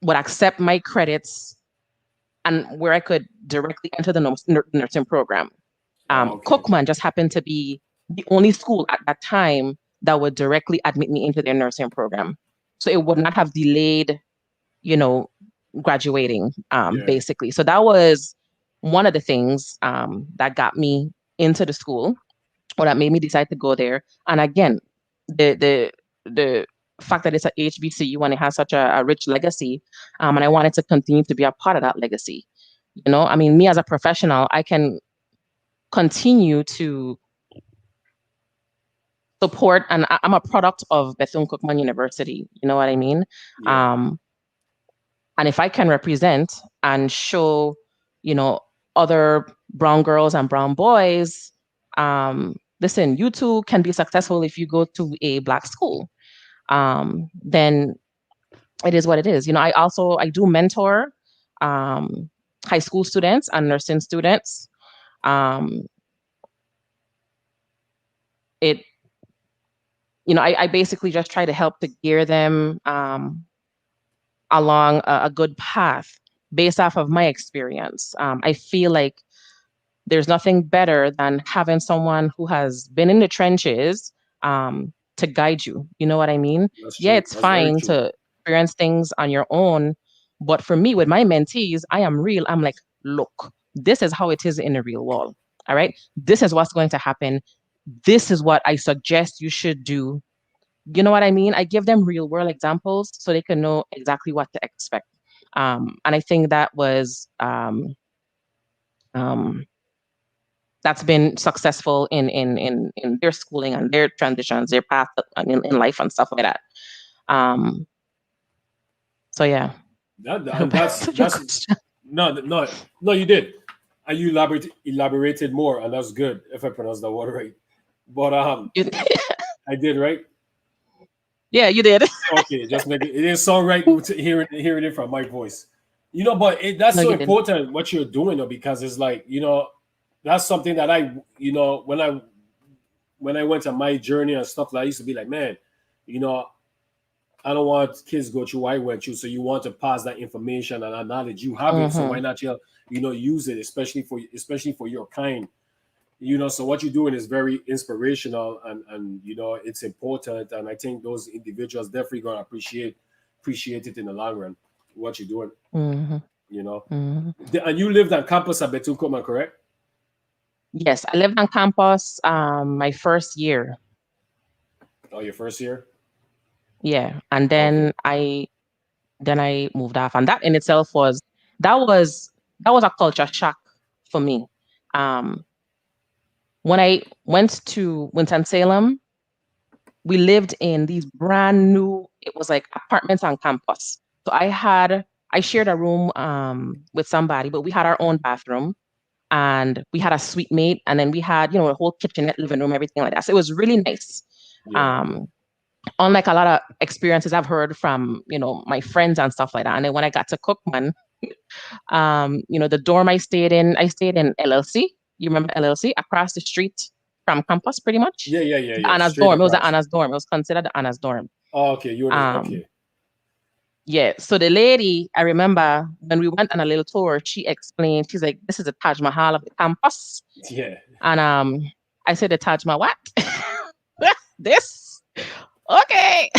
would accept my credits and where I could directly enter the nursing program. Oh, okay. Cookman just happened to be the only school at that time that would directly admit me into their nursing program. So it would not have delayed, you know, graduating, Yeah. basically. So that was one of the things that got me into the school or that made me decide to go there. And again, the fact that it's a HBCU and it has such a rich legacy, and I wanted to continue to be a part of that legacy. You know, I mean, me as a professional, I can continue to support, and I'm a product of Bethune-Cookman University. You know what I mean? Yeah. Um, and if I can represent and show, you know, other brown girls and brown boys, listen, you too can be successful if you go to a Black school. Then it is what it is. You know, I do mentor um, high school students and nursing students. Um, it I basically just try to help to gear them along a good path based off of my experience. I feel like there's nothing better than having someone who has been in the trenches to guide you. You know what I mean? That's Yeah, true. it's That's very fine true. to experience things on your own. But for me, with my mentees, I am real. I'm like, look, this is how it is in the real world. All right. This is what's going to happen. This is what I suggest you should do. You know what I mean? I give them real world examples so they can know exactly what to expect. And I think that was um, that's been successful in their schooling and their transitions, their path in life and stuff like that. Um, so yeah, That I hope and I that's answered your that's question. no, you did, and you elaborated more, and that's good if I pronounced that word right. But You- I did right. yeah, you did. Okay, just make it. It didn't sound right to hearing it from my voice. But that's No, so you did. important what you're doing though, because it's like that's something that when I went on my journey and stuff like I used to be like, man, you know, I don't want kids go through what I went through. So you want to pass that information and that knowledge you have it. So why Hmm. not use it, especially for your kind. So what you're doing is very inspirational and it's important. And I think those individuals definitely gonna appreciate it in the long run, what you're doing, Hmm. you know. Hmm. And you lived on campus at Bethune Cookman, correct? Yes, I lived on campus my first year. Oh, your first year? Yeah, and Okay. then I moved off, and that in itself that was that was a culture shock for me. Um, when I went to Winston-Salem, we lived in these brand new, it was like apartments on campus. So I shared a room with somebody, but we had our own bathroom and we had a suite mate, and then we had, a whole kitchenette, living room, everything like that. So it was really nice. Yeah. Um, Unlike a lot of experiences I've heard from, my friends and stuff like that. And then when I got to Cookman, the dorm I stayed in LLC. You remember LLC across the street from campus, pretty much. Yeah, yeah, yeah, The yeah. Anna's Straight dorm. It was the across. Anna's dorm. It was considered the Anna's dorm. Oh, okay. You were Um, okay. yeah. So the lady, I remember when we went on a little tour, she explained, she's like, this is the Taj Mahal of the campus. Yeah. And I said, the Taj Mahal, what? This? Okay.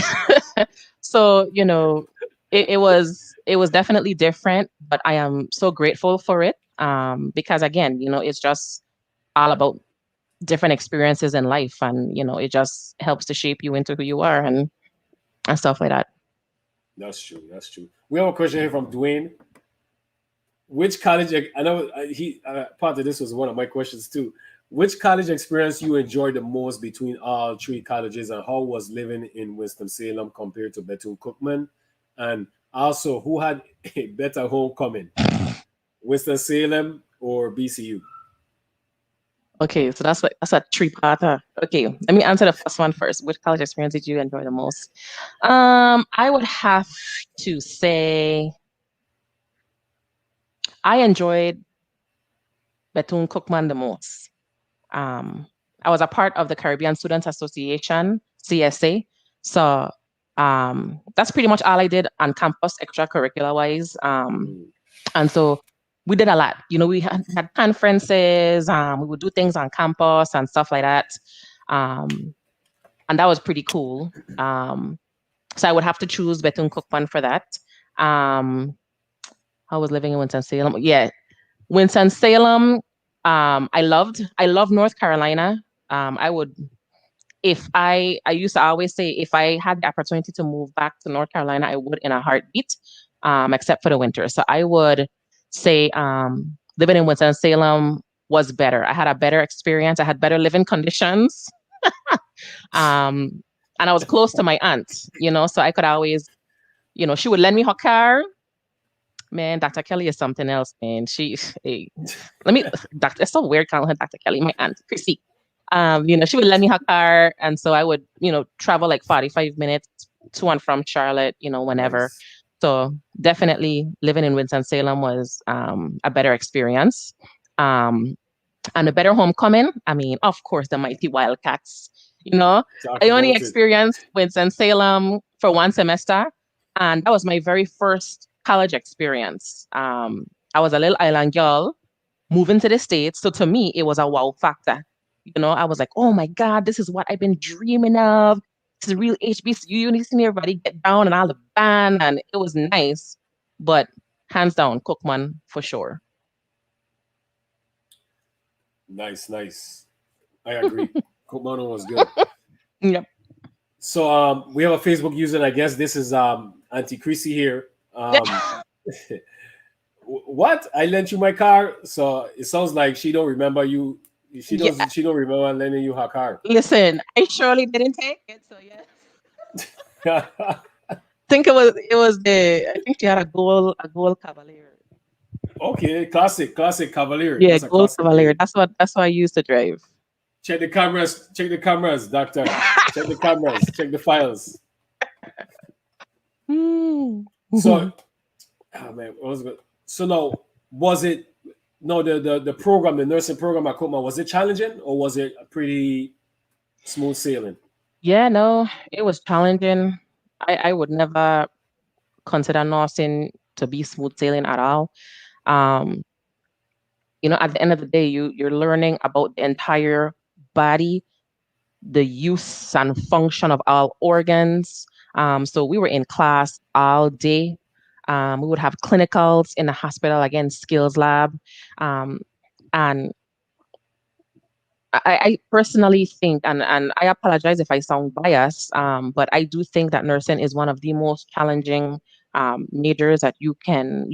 So, it was definitely different, but I am so grateful for it. Because again, it's just all about different experiences in life, and it just helps to shape you into who you are and stuff like that. That's true. That's true. We have a question here from Dwayne. which college? I know he part of this was one of my questions too. Which college experience you enjoyed the most between all three colleges, and how was living in Winston Salem compared to Bethune Cookman? And also, who had a better homecoming, Winston Salem or BCU? Okay, so that's a three-parter. Okay, let me answer the first one first. Which college experience did you enjoy the most? I would have to say I enjoyed Bethune Cookman the most. Um, I was a part of the Caribbean Students Association, CSA. So that's pretty much all I did on campus, extracurricular wise. Mm, And so we did a lot. We had conferences, we would do things on campus and stuff like that. Um, and that was pretty cool. So I would have to choose Bethune Cookman for that. Um, I was living in Winston-Salem. Yeah, Winston-Salem. I love North Carolina. I would if I used to always say if I had the opportunity to move back to North Carolina, I would in a heartbeat, except for the winter. So I would say living in Winston-Salem was better. I had a better experience. I had better living conditions. Um, and I was close to my aunt, so I could always, she would lend me her car. Man, Dr. Kelly is something else, man. Hey, let me, Doctor, it's so weird calling her Dr. Kelly, my aunt, Chrissy. She would lend me her car. And so I would, travel like 45 minutes to and from Charlotte, whenever. nice. So definitely living in Winston-Salem was a better experience. Um, and a better homecoming. I mean, of course, the mighty Wildcats. You know, Talk I only about it. experienced Winston-Salem for one semester, and that was my very first college experience. I was a little island girl moving to the States, so to me, it was a wow factor. I was like, oh my God, this is what I've been dreaming of. It's a real HBCU. You see everybody get down and all the band, and it was nice. But hands down, Cookman for sure. Nice, nice. I agree. Komodo was good. Yep. So we have a Facebook user, and I guess this is Auntie Chrissy here. What? I lent you my car, so it sounds like she don't remember you. She Yeah. doesn't. She don't remember lending you her car. Listen, I surely didn't take it, so yeah. Think I think she had a gold Cavalier. Okay, classic, classic Cavalier. Yeah, That's a gold classic Cavalier. thing. That's what I used to drive. Check the cameras. Check the cameras, doctor. Check the cameras. Check the files. Hmm. So, oh man, what was good? So now, was it no the program, the nursing program at Kuma, was it challenging or was it a pretty smooth sailing? Yeah, no, it was challenging. I would never consider nursing to be smooth sailing at all. Um, at the end of the day, you're learning about the entire body, the use and function of all organs. So we were in class all day. We would have clinicals in the hospital, again, skills lab. Um, and I personally think, and I apologize if I sound biased, but I do think that nursing is one of the most challenging majors that you can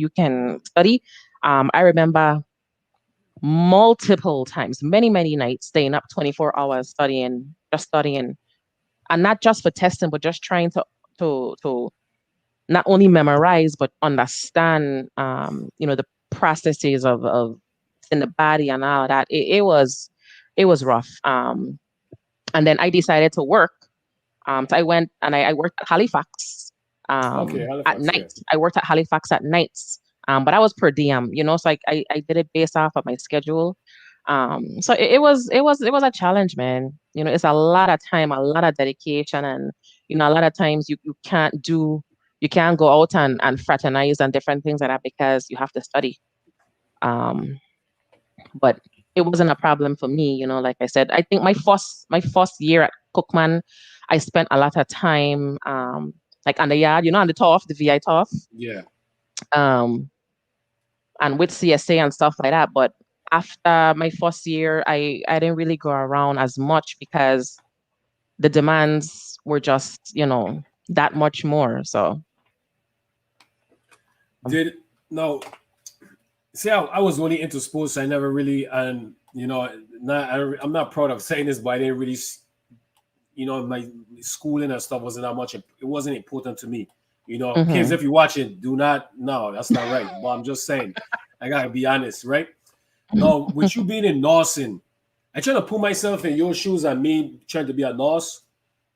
study. I remember multiple times, many, many nights, staying up 24 hours studying, just studying, and not just for testing, but just trying to not only memorize but understand, the processes of in the body and all of that. It was rough. And then I decided to work. So I went and I worked at Halifax Okay, at Halifax, yeah. night. I worked at Halifax at nights, but I was per diem, so I did it based off of my schedule. So it was a challenge, man. It's a lot of time, a lot of dedication, and a lot of times you can't go out and fraternize and different things like that because you have to study. Um, but it wasn't a problem for me, like I said. I think my first year at Cookman, I spent a lot of time like on the yard, on the turf, the VI turf, Yeah. um, and with CSA and stuff like that. But after my first year, I didn't really go around as much because the demands were just, that much more. So Did now See, I was only into sports. I never really, and I'm not proud of saying this, but I didn't really, my schooling and stuff wasn't that much. It wasn't important to me. Kids, Mm-hmm. if you watch it, do not. No, that's not right. But I'm just saying, I gotta be honest, right? Now, with you being in nursing, I try to put myself in your shoes and me trying to be a nurse.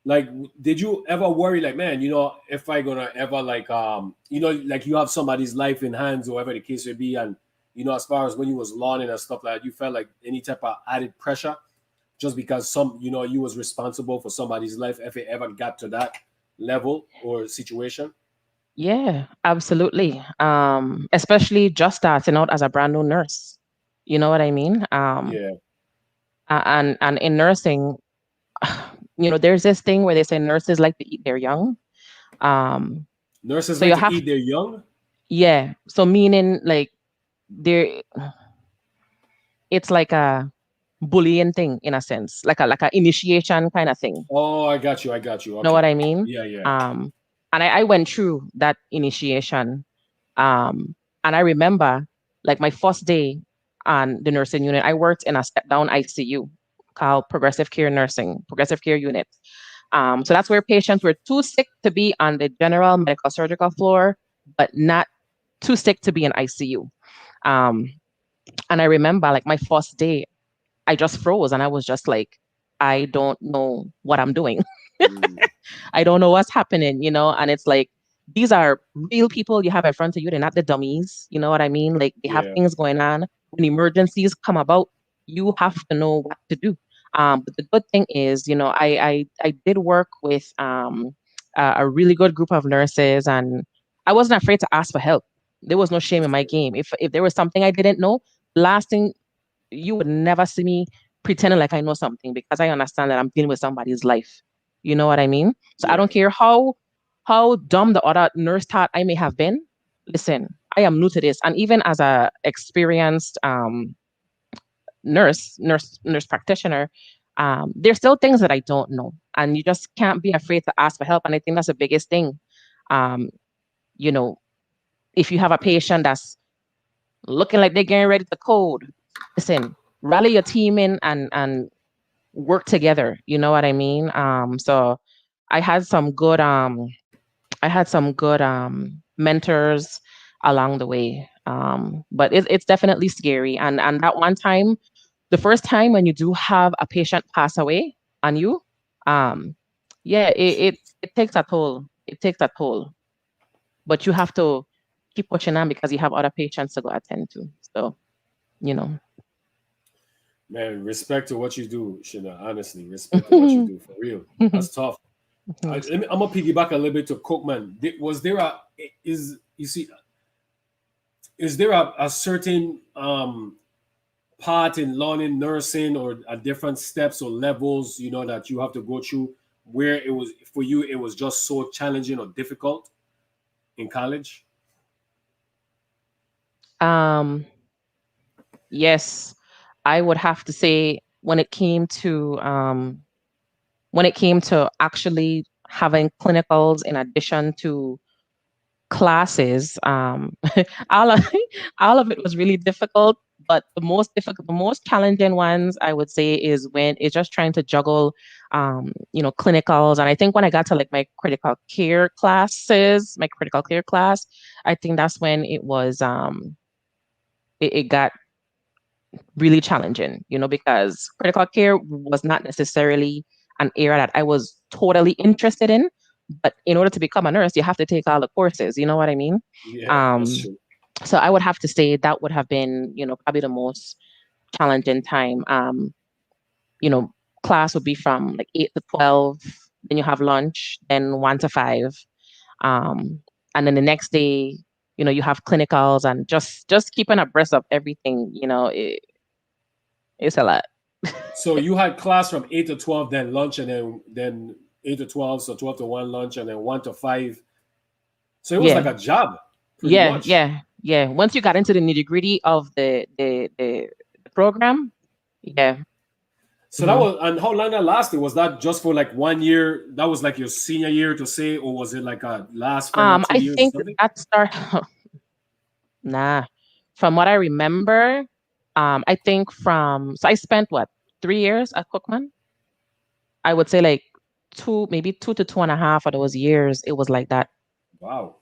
Like, did you ever worry, like, man, if I gonna ever like, like you have somebody's life in hands or whatever the case may be, and as far as when you was learning and stuff like that, you felt like any type of added pressure just because you was responsible for somebody's life if it ever got to that level or situation. Yeah, absolutely. Especially just starting out as a brand new nurse. You know what I mean? Yeah, And in nursing, there's this thing where they say nurses like to eat their young. Um, nurses so like you to have, eat their young. yeah. So meaning like there, it's like a bullying thing in a sense, like a initiation kind of thing. Oh, I got you. I got you. Know what Okay. I mean? Yeah, yeah. Um, and I went through that initiation. Um, and I remember like my first day on the nursing unit, I worked in a step down ICU called progressive care unit. So that's where patients were too sick to be on the general medical surgical floor, but not too sick to be in ICU. Um, and I remember like my first day, I just froze and I was just like, I don't know what I'm doing. Mm, I don't know what's happening. And it's like, these are real people you have in front of you. They're not the dummies. You know what I mean? Like they have yeah. things going on. When emergencies come about, you have to know what to do. But the good thing is, I did work with a really good group of nurses, and I wasn't afraid to ask for help. There was no shame in That's my good. game. If there was something I didn't know, last thing you would never see me pretending like I know something because I understand that I'm dealing with somebody's life. You know what I mean? So I Yeah. don't care how dumb the other nurse thought I may have been. Listen, I am new to this, and even as a experienced nurse practitioner, there's still things that I don't know, and you just can't be afraid to ask for help. And I think that's the biggest thing. Um, you know, if you have a patient that's looking like they're getting ready to code, listen, rally your team in and work together. You know what I mean? So I had some good mentors along the way. But it's definitely scary. And that one time, the first time when you do have a patient pass away on you, um, yeah, it takes a toll. It takes a toll. But you have to keep pushing on because you have other patients to go attend to. So, you know. Man, respect to what you do, Shina. Honestly, respect to what you do for real. That's tough. I'm gonna piggyback a little bit to Cookman. Was there a is you see is there a certain part in learning nursing or different steps or levels that you have to go through where it was for you it was just so challenging or difficult in college? um, yes, I would have to say when it came to actually having clinicals in addition to classes, all of all of it was really difficult. But the most challenging ones I would say is when it's just trying to juggle, clinicals. And I think when I got to like my critical care class, I think that's when it got really challenging, because critical care was not necessarily an area that I was totally interested in. But in order to become a nurse, you have to take all the courses. You know what I mean? Yeah, that's Um, true. so I would have to say that would have been, probably the most challenging time. You know, Class would be from like 8 to 12, then you have lunch, then 1 to 5. Um, and then the next day, you have clinicals and just keeping abreast of everything, it's a lot. So you had class from 8 to 12, then lunch, and then 8 to 12, so 12 to 1 lunch, and then 1 to 5. So it was like Yeah, a job pretty yeah, much. yeah, yeah. Once you got into the nitty-gritty of the program, yeah. So that hmm was, and how long that lasted? Was that just for like 1 year? That was like your senior year to say, or was it like a last final two I years or think something? that start nah. From what I remember, I think so I spent what, 3 years at Cookman. I would say like maybe 2 to 2.5 of those years, it was like that. Wow.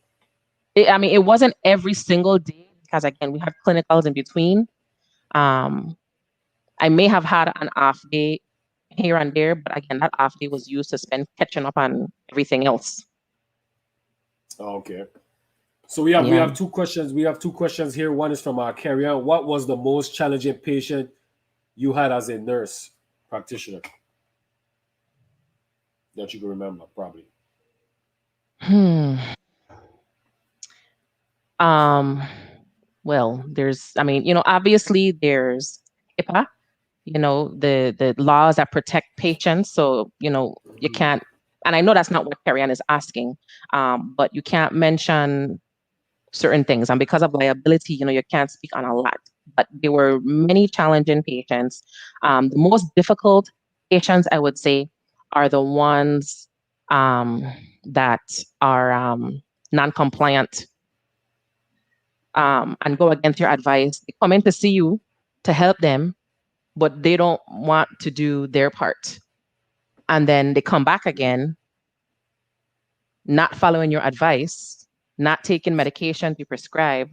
I mean, it wasn't every single day because again, we had clinicals in between. Um, I may have had an off day here and there, but again, that off day was used to spend catching up on everything else. Okay. So we have Yeah. two questions. We have two questions here. One is from our carrier. What was the most challenging patient you had as a nurse practitioner that you can remember? Probably. Hmm. Um, well, I mean, obviously there's HIPAA, the laws that protect patients. So, you Mhm. can't, and I know that's not what Carrie Ann is asking, but you can't mention certain things. And because of liability, you can't speak on a lot. But there were many challenging patients. The most difficult patients, I would say, are the ones um, that are non-compliant and go against your advice. They come in to see you to help them, but they don't want to do their part. And then they come back again, not following your advice, not taking medication you prescribe,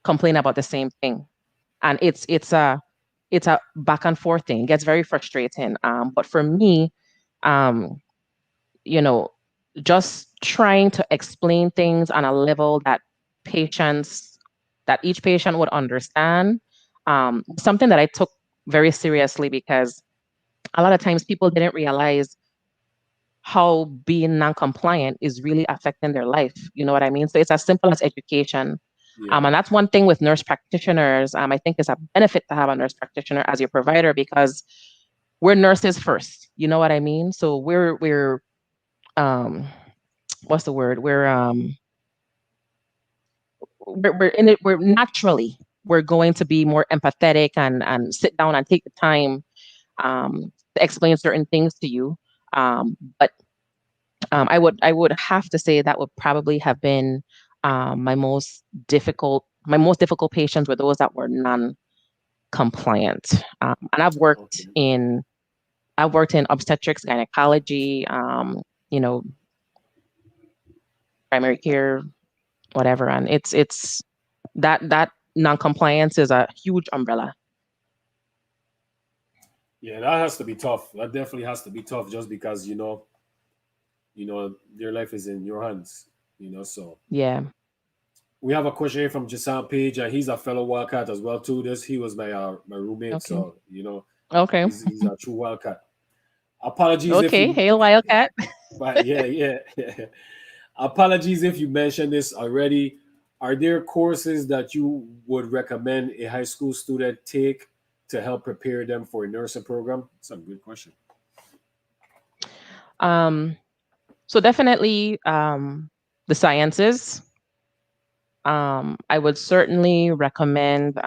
complain about the same thing. And it's a back and forth thing. It gets very frustrating. But for me, um, you know, just trying to explain things on a level patients that each patient would understand, something that I took very seriously because a lot of times people didn't realize how being non-compliant is really affecting their life. You know what I mean? So it's as simple as education. Yeah. And that's one thing with nurse practitioners. I think it's a benefit to have a nurse practitioner as your provider because we're nurses first. You know what I mean? So we're um what's the word? We're in it. We're naturally we're going to be more empathetic and sit down and take the time to explain certain things to you. But I would have to say that would probably have been my most difficult patients were those that were non-compliant. And Okay. I've worked in obstetrics, gynecology, you know, primary care, whatever, and it's that non-compliance is a huge umbrella. Yeah, that has to be tough. That definitely has to be tough, just because their life is in your hands. So Yeah. we have a question here from Jason Page, and he's a fellow Wildcat as well too. He was my roommate, Okay. so Okay. he's a true Wildcat. Apologies if Okay. you, Hail Wildcat. but yeah, yeah. Apologies if you mentioned this already. Are there courses that you would recommend a high school student take to help prepare them for a nursing program? That's a good question. Um, so definitely the sciences. I would certainly recommend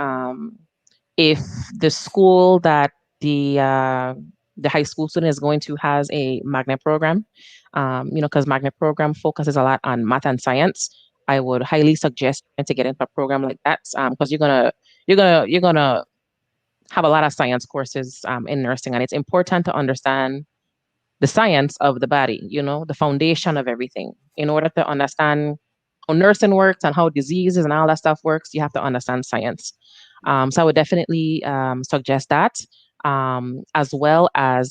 if the school that the uh, the high school student is going to has a magnet program, because magnet program focuses a lot on math and science. I would highly suggest trying to get into a program like that because you're gonna have a lot of science courses in nursing, and it's important to understand the science of the body, the foundation of everything. In order to understand how nursing works and how diseases and all that stuff works, you have to understand science. So I would definitely suggest that, as well as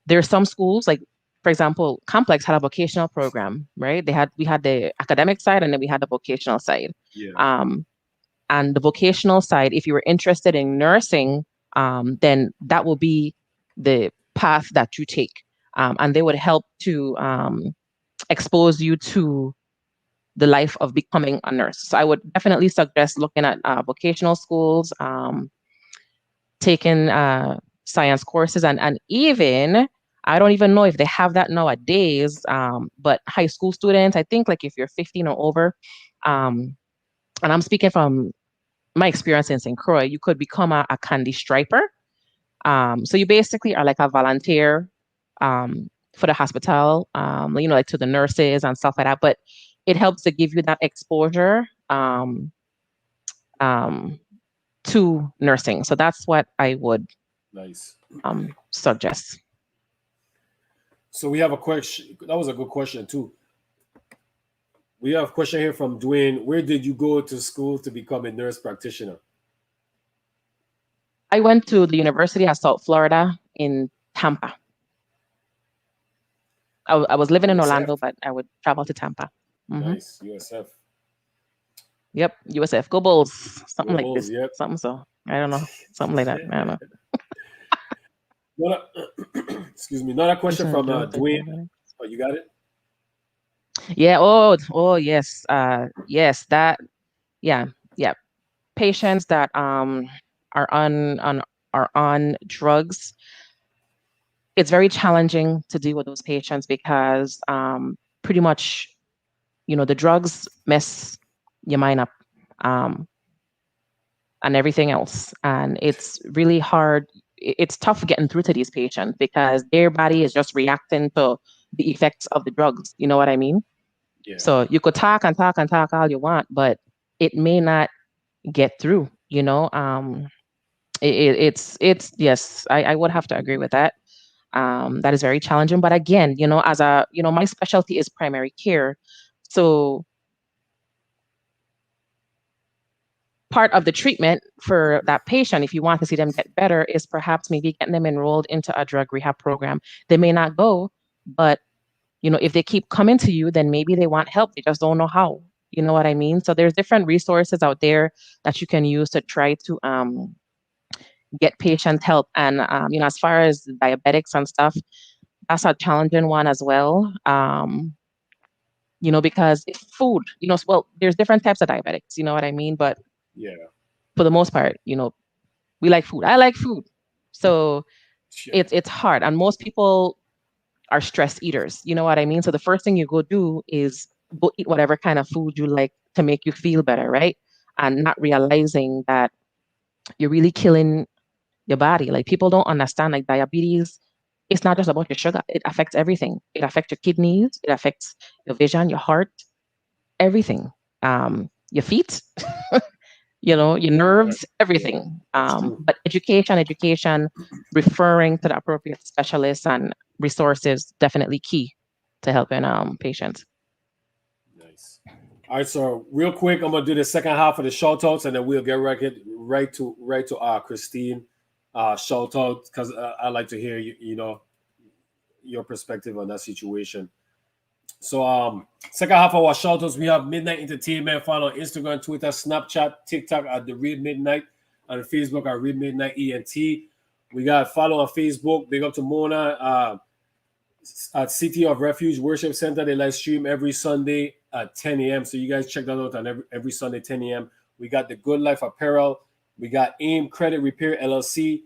there are some schools, like, for example, Complex had a vocational program, right? We had the academic side and then we had the vocational side. Yeah. Um, and the vocational side, if you were interested in nursing, then that will be the path that you take. And they would help to expose you to the life of becoming a nurse. So I would definitely suggest looking at vocational schools, taking science courses, and even, I don't even know if they have that nowadays, but high school students, I think like if you're 15 or over, um, and I'm speaking from my experience in St. Croix, you could become a candy striper. So you basically are like a volunteer for the hospital, like to the nurses and stuff like that. But it helps to give you that exposure um, to nursing. So that's what I would Nice. suggest. So we have a question. That was a good question too. We have a question here from Dwayne. Where did you go to school to become a nurse practitioner? I went to the University of South Florida in Tampa. I was living in USF. Orlando, but I would travel to Tampa. Hmm. Nice. USF. Yep, USF. Go Bulls. Something Go like Bulls. this. Yep. Something so. I don't know. Something like that. I don't know. Another, excuse me. Another question from Dwayne. Oh, you got it? Yeah. Oh, yes. Yes. That. Yeah. Yeah. Patients that are on drugs. It's very challenging to deal with those patients because pretty much, the drugs mess your mind up. Um, and everything else. And it's really hard. It's tough getting through to these patients because their body is just reacting to the effects of the drugs. You know what I mean? Yeah. So you could talk and talk and talk all you want, but it may not get through. It's yes, I would have to agree with that. That is very challenging. But again, my specialty is primary care. So part of the treatment for that patient, if you want to see them get better, is perhaps maybe getting them enrolled into a drug rehab program. They may not go, but if they keep coming to you, then maybe they want help. They just don't know how. You know what I mean? So there's different resources out there that you can use to try to get patients help. And as far as diabetics and stuff, that's a challenging one as well. Because it's food, well, there's different types of diabetics, you know what I mean? But Yeah. for the most part, we like food. I like food. So Yeah. it's hard. And most people are stress eaters. You know what I mean? So the first thing you go do is go eat whatever kind of food you like to make you feel better, right? And not realizing that you're really killing your body. Like people don't understand like diabetes, it's not just about your sugar. It affects everything. It affects your kidneys, it affects your vision, your heart, everything. Your feet, your Right. nerves, Yeah. everything. That's true. But education, referring to the appropriate specialists and resources definitely key to helping patients. Nice. All right, so real quick, I'm gonna do the second half of the shout outs and then we'll get right to Christine shout out because I like to hear your perspective on that situation. So second half of our shout outs, we have Midnight Entertainment. Follow on Instagram, Twitter, Snapchat, TikTok at the Real Midnight, and Facebook at Real Midnight ENT. We got follow on Facebook. Big up to Mona at City of Refuge Worship Center. They live stream every Sunday at 10 a.m. So you guys check that out on every Sunday 10 a.m. We got the Good Life Apparel. We got AIM Credit Repair LLC.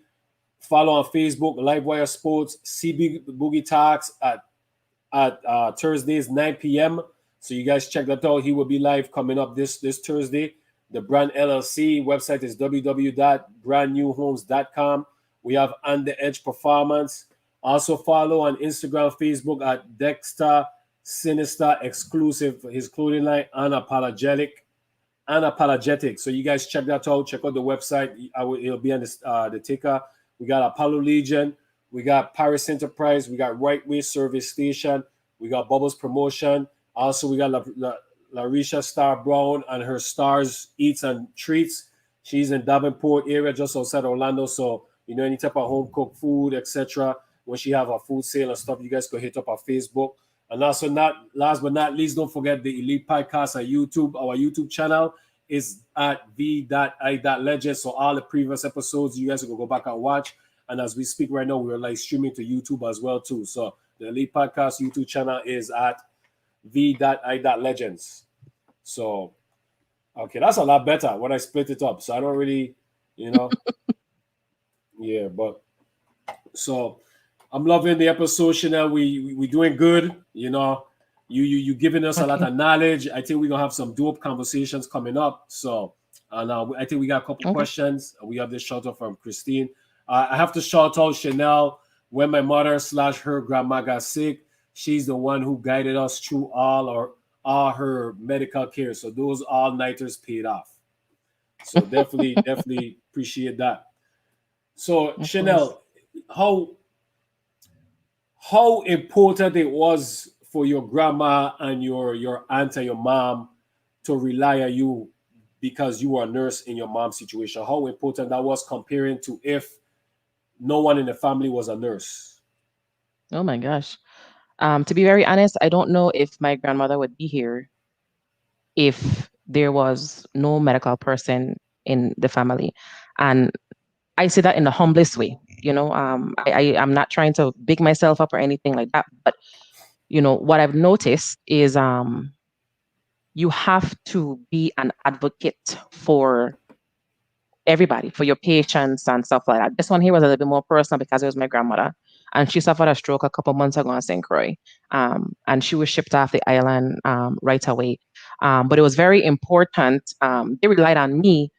Follow on Facebook, Livewire Sports, CB Boogie Talks at Thursdays 9 p.m. So you guys check that out. He will be live coming up this Thursday. The Brand LLC website is www.brandnewhomes.com. We have On the Edge Performance. Also follow on Instagram, Facebook at Dexter Sinister Exclusive, his clothing line, Unapologetic. So you guys check that out. Check out the website. It'll be on the ticker. We got Apollo Legion. We got Paris Enterprise. We got Right Way Service Station. We got Bubbles Promotion. Also, we got Larisha Star Brown and her Stars Eats and Treats. She's in Davenport area, just outside Orlando. So, any type of home cooked food, etc. When she have a food sale and stuff, you guys can hit up our Facebook. And also, not last but not least, don't forget the Elite Podcast on YouTube. Our YouTube channel is at v.i.legend. So all the previous episodes, you guys can go back and watch. And as we speak right now, we're like streaming to YouTube as well too. So the Elite Podcast YouTube channel is at v.i.legends. So, okay, that's a lot better when I split it up. So I don't really, yeah, but so I'm loving the episode, Chanel. We doing good, You giving us a lot Okay. of knowledge. I think we're gonna have some dope conversations coming up. So, and I think we got a couple Okay. questions. We have this shout out from Christine. I have to shout out Chanel. When my mother/her grandma got sick, she's the one who guided us through all her medical care. So those all nighters paid off. So definitely appreciate that. So Of course. Chanel, how how important it was for your grandma and your aunt and your mom to rely on you because you were a nurse in your mom's situation. How important that was comparing to if no one in the family was a nurse. Oh my gosh. To be very honest, I don't know if my grandmother would be here if there was no medical person in the family. And I say that in the humblest way. I'm not trying to big myself up or anything like that. But what I've noticed is you have to be an advocate for everybody, for your patients and stuff like that. This one here was a little bit more personal because it was my grandmother, and she suffered a stroke a couple months ago in St. Croix, and she was shipped off the island right away. But it was very important. They relied on me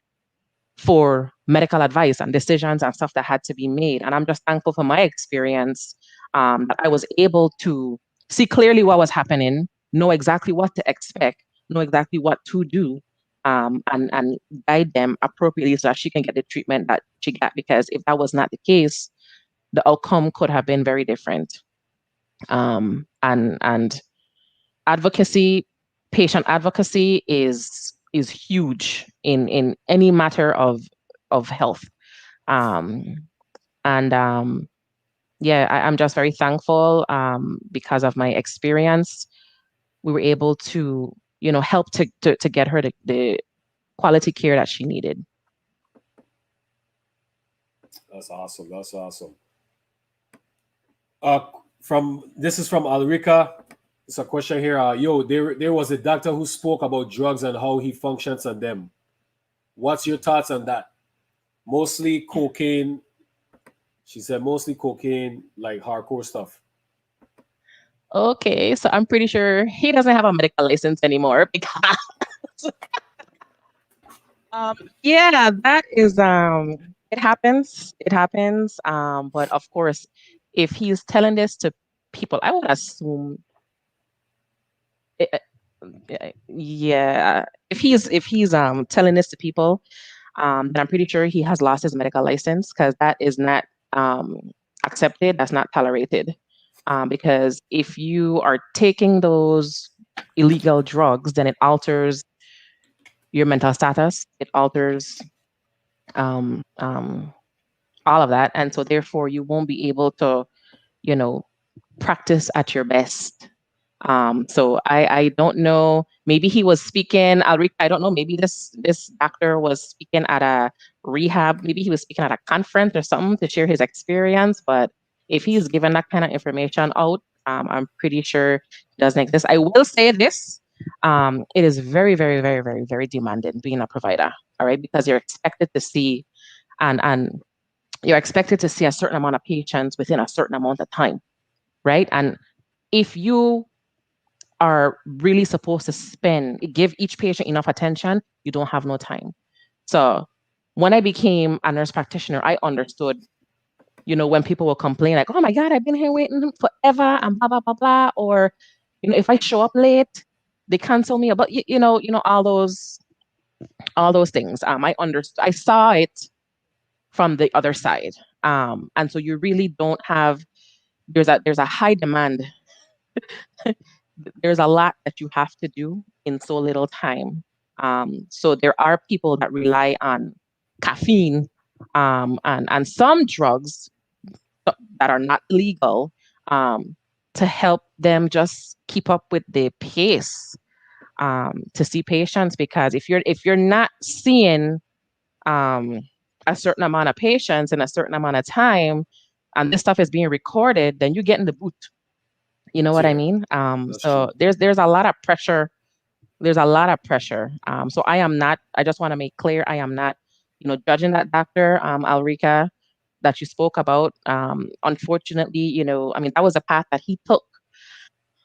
for medical advice and decisions and stuff that had to be made. And I'm just thankful for my experience, that I was able to see clearly what was happening, know exactly what to expect, know exactly what to do, and guide them appropriately so that she can get the treatment that she got. Because if that was not the case, the outcome could have been very different. And advocacy, patient advocacy is huge in any matter of health. Um, and Yeah, I'm just very thankful, because of my experience. We were able to, help to get her the quality care that she needed. That's awesome. That's awesome. Uh, from this is from Alrica. It's a question here. Yo, there was a doctor who spoke about drugs and how he functions on them. What's your thoughts on that? Mostly cocaine. She said mostly cocaine, like hardcore stuff. Okay, so I'm pretty sure he doesn't have a medical license anymore because um yeah, that is it happens. It happens. But of course, if he's telling this to people, I would assume it, yeah, if he's telling this to people, then I'm pretty sure he has lost his medical license because that is not um accepted. That's not tolerated. Because if you are taking those illegal drugs, then it alters your mental status. It alters um, um, all of that, and so therefore you won't be able to, you know, practice at your best. So I don't know. Maybe he was speaking. I don't know. Maybe this doctor was speaking at a rehab. Maybe he was speaking at a conference or something to share his experience. But if he's given that kind of information out, I'm pretty sure it doesn't exist. I will say this. It is very, very, very, very, very demanding being a provider. All right, because you're expected to see and you're expected to see a certain amount of patients within a certain amount of time, right? And if you are really supposed to give each patient enough attention, you don't have no time. So when I became a nurse practitioner, I understood, when people will complain like, oh my God, I've been here waiting forever and blah, blah, blah, blah. Or, if I show up late, they cancel me about, all those things. I saw it from the other side. And so you really don't have, there's a high demand. There's a lot that you have to do in so little time. So there are people that rely on caffeine, and some drugs that are not legal, um, to help them just keep up with the pace, to see patients. Because if you're not seeing um, a certain amount of patients in a certain amount of time, and this stuff is being recorded, then you get in the boot. You know what I Yeah, mean? that's So true. there's a lot of pressure. There's a lot of pressure. So I am not. I just want to make clear, I am not, judging that doctor, Alrika, that you spoke about. Unfortunately, I mean, that was a path that he took.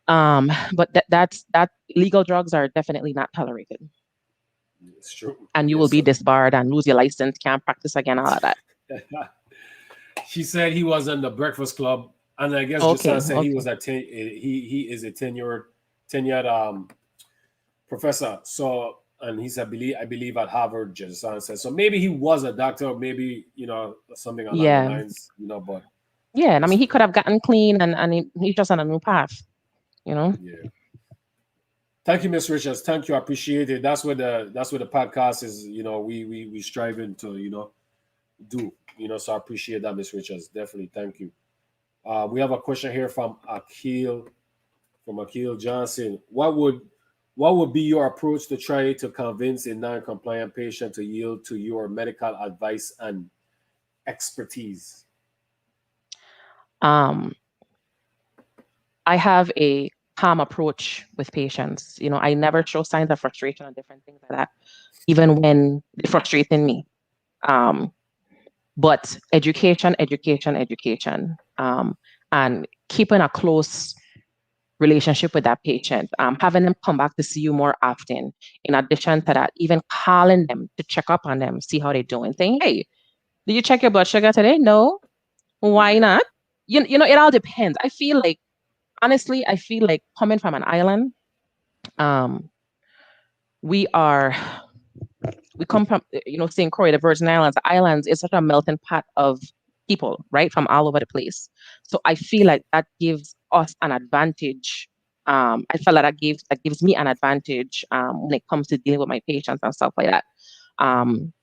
But that illegal drugs are definitely not tolerated, It's true. and you will Yes, be sir. disbarred and lose your license, can't practice again, all of that. She said he was in the Breakfast Club, and I guess Justin Okay, said he okay. was at he is a tenured professor. So and he's I believe at Harvard. Jason said so. Maybe he was a doctor, or maybe something along the Yeah. lines. But Yeah. And I yes, mean, he could have gotten clean and he's just on a new path, you know? yeah. Thank you, Miss Richards. Thank you. I appreciate it. That's what the podcast is. We striving to do. So I appreciate that, Miss Richards. Definitely. Thank you. We have a question here from Akil Johnson. What would be your approach to try to convince a non-compliant patient to yield to your medical advice and expertise? Um, I have a calm approach with patients. I never show signs of frustration or different things like that, even when they're frustrating me. Um, but education, education, education, and keeping a close relationship with that patient, having them come back to see you more often. In addition to that, even calling them to check up on them, see how they're doing, saying, hey, did you check your blood sugar today? No. Why not? It all depends. Honestly, I feel like coming from an island, um, we are we come from St. Croix, the Virgin Islands. The islands is such a melting pot of people, right, from all over the place. So I feel like that gives us an advantage. I feel like that gives me an advantage when it comes to dealing with my patients and stuff like that. Um,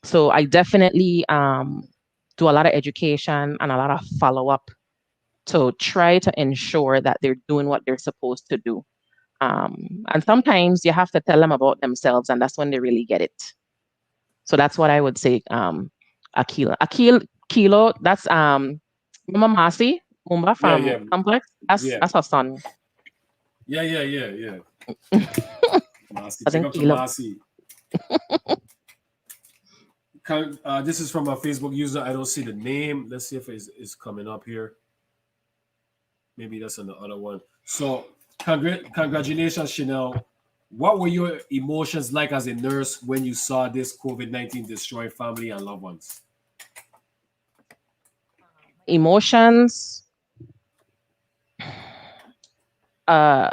so I definitely do a lot of education and a lot of follow up to try to ensure that they're doing what they're supposed to do. And sometimes you have to tell them about themselves, and that's when they really get it. So that's what I would say. Kilo. That's Mama Masi Mumba Yeah, from yeah, Complex. That's yeah, that's her son. yeah, yeah, yeah, yeah. Marcy, big Cousin up to Kilo. Marcy. This is from a Facebook user. I don't see the name. Let's see if it's coming up here. Maybe that's on the other one. So, congratulations, Chanel. What were your emotions like as a nurse when you saw this COVID-19 destroy family and loved ones? Emotions. Uh,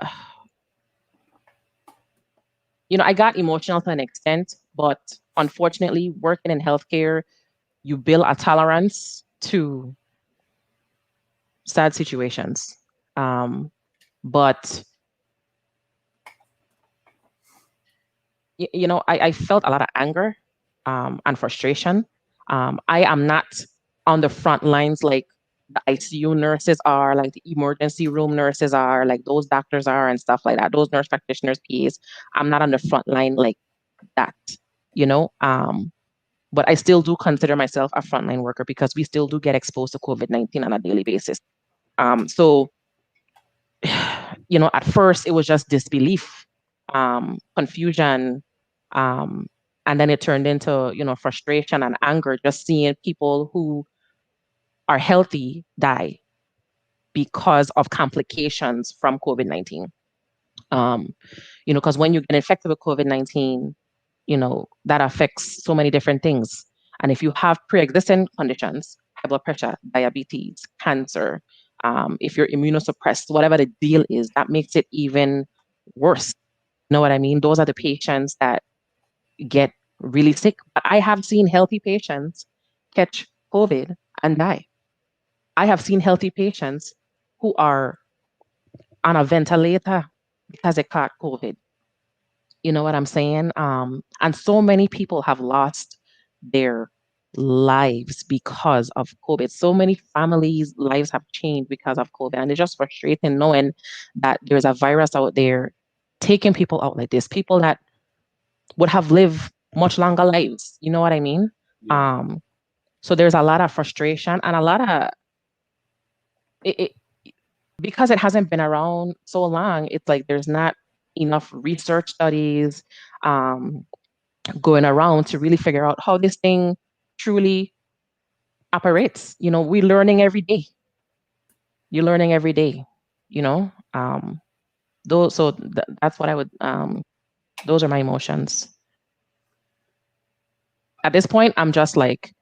I got emotional to an extent, but unfortunately, working in healthcare, you build a tolerance to sad situations. But I felt a lot of anger and frustration. I am not on the front lines like the ICU nurses are, like the emergency room nurses are, like those doctors are, and stuff like that. Those nurse practitioners, PAs. I'm not on the front line like that, you know. But I still do consider myself a frontline worker because we still do get exposed to COVID-19 on a daily basis. So at first it was just disbelief, confusion, um, and then it turned into, frustration and anger, just seeing people who are healthy die because of complications from COVID-19. Um, because when you get infected with COVID-19, that affects so many different things. And if you have pre-existing conditions, high blood pressure, diabetes, cancer, if you're immunosuppressed, whatever the deal is, that makes it even worse. You know what I mean? Those are the patients that get really sick. But I have seen healthy patients catch COVID and die. I have seen healthy patients who are on a ventilator because they caught COVID. You know what I'm saying? And so many people have lost their lives because of COVID. So many families' lives have changed because of COVID. And it's just frustrating knowing that there's a virus out there taking people out like this, people that would have lived much longer lives. You know what I mean? Yeah, Um, so there's a lot of frustration and a lot of it, because it hasn't been around so long. It's like there's not enough research studies um, going around to really figure out how this thing truly operates. We're learning every day. You're learning every day. You know, those. So that's what I would. Those are my emotions. At this point, I'm just like,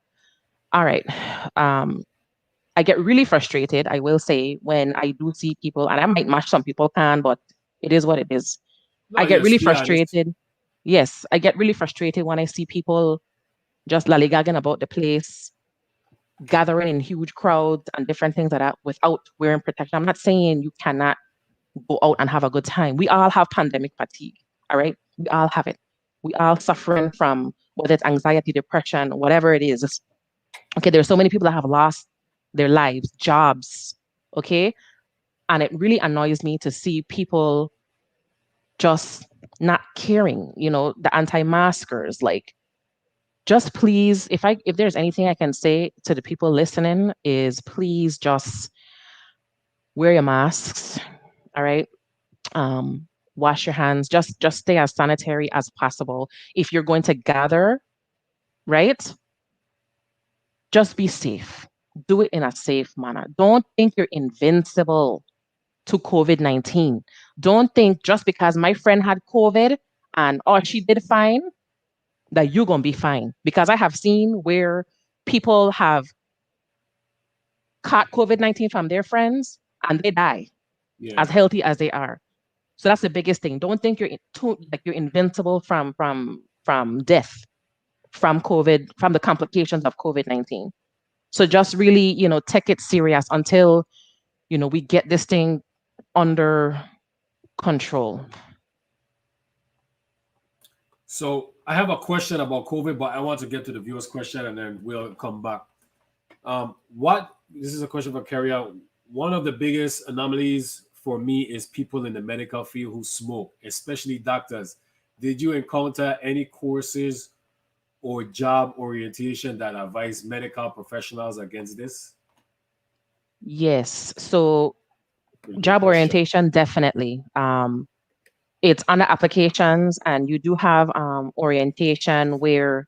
all right. Um, I get really frustrated, I will say, when I do see people, and I might match some people can, but it is what it is. no, I get yes, really be honest. frustrated. yes, I get really frustrated when I see people just lollygagging about the place, gathering in huge crowds and different things like that without wearing protection. I'm not saying you cannot go out and have a good time. We all have pandemic fatigue, all right? We all have it. We all suffering from whether it's anxiety, depression, whatever it is. Okay, there's so many people that have lost their lives, jobs, okay? And it really annoys me to see people just not caring, the anti-maskers. Like, just please, if there's anything I can say to the people listening, is please just wear your masks, all right? Um, wash your hands, just stay as sanitary as possible. If you're going to gather, right? Just be safe. Do it in a safe manner. Don't think you're invincible to COVID-19. Don't think just because my friend had COVID and oh, she did fine, that you're going to be fine. Because I have seen where people have caught COVID-19 from their friends and they die Yeah. as healthy as they are. So that's the biggest thing. Don't think like you're invincible from death, from COVID, from the complications of COVID-19. So just really, take it serious until, we get this thing under control. So I have a question about COVID, but I want to get to the viewers' question and then we'll come back. What this is a question for Carrie out. One of the biggest anomalies for me is people in the medical field who smoke, especially doctors. Did you encounter any courses or job orientation that advise medical professionals against this? Yes. So Pretty good job question. orientation, definitely. It's under applications, and you do have orientation where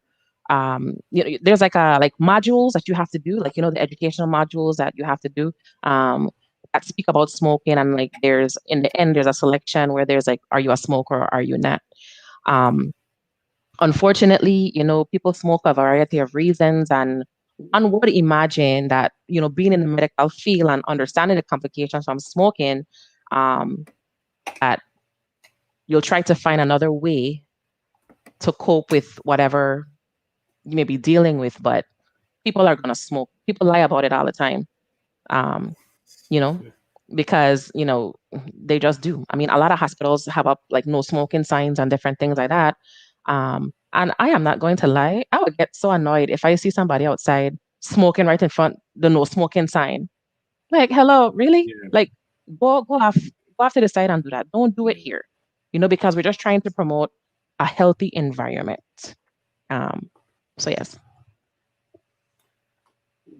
there's like modules that you have to do, like the educational modules that you have to do um, that speak about smoking, and like there's in the end there's a selection where there's like, are you a smoker or are you not? Um, Unfortunately, people smoke for a variety of reasons, and one would imagine that being in the medical field and understanding the complications from smoking, um, that you'll try to find another way to cope with whatever you may be dealing with, but people are going to smoke. People lie about it all the time, um, you know, because, they just do. I mean, a lot of hospitals have up like no smoking signs and different things like that. And I am not going to lie, I would get so annoyed if I see somebody outside smoking right in front the no smoking sign. Like, hello, really? Yeah. Like, go off to the side and do that. Don't do it here, because we're just trying to promote a healthy environment. Um, so yes.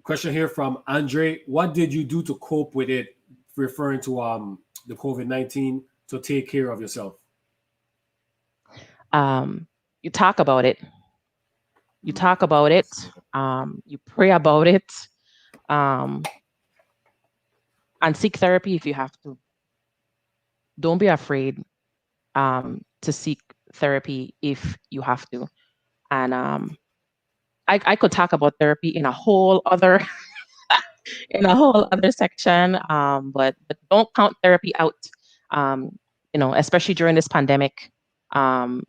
Question here from Andre. What did you do to cope with it? Referring to the COVID-19 to take care of yourself. You talk about it. You Mm, talk about it. okay. You pray about it. Um, and seek therapy if you have to. Don't be afraid to seek therapy if you have to. And I could talk about therapy in a whole other section. But don't count therapy out. Especially during this pandemic.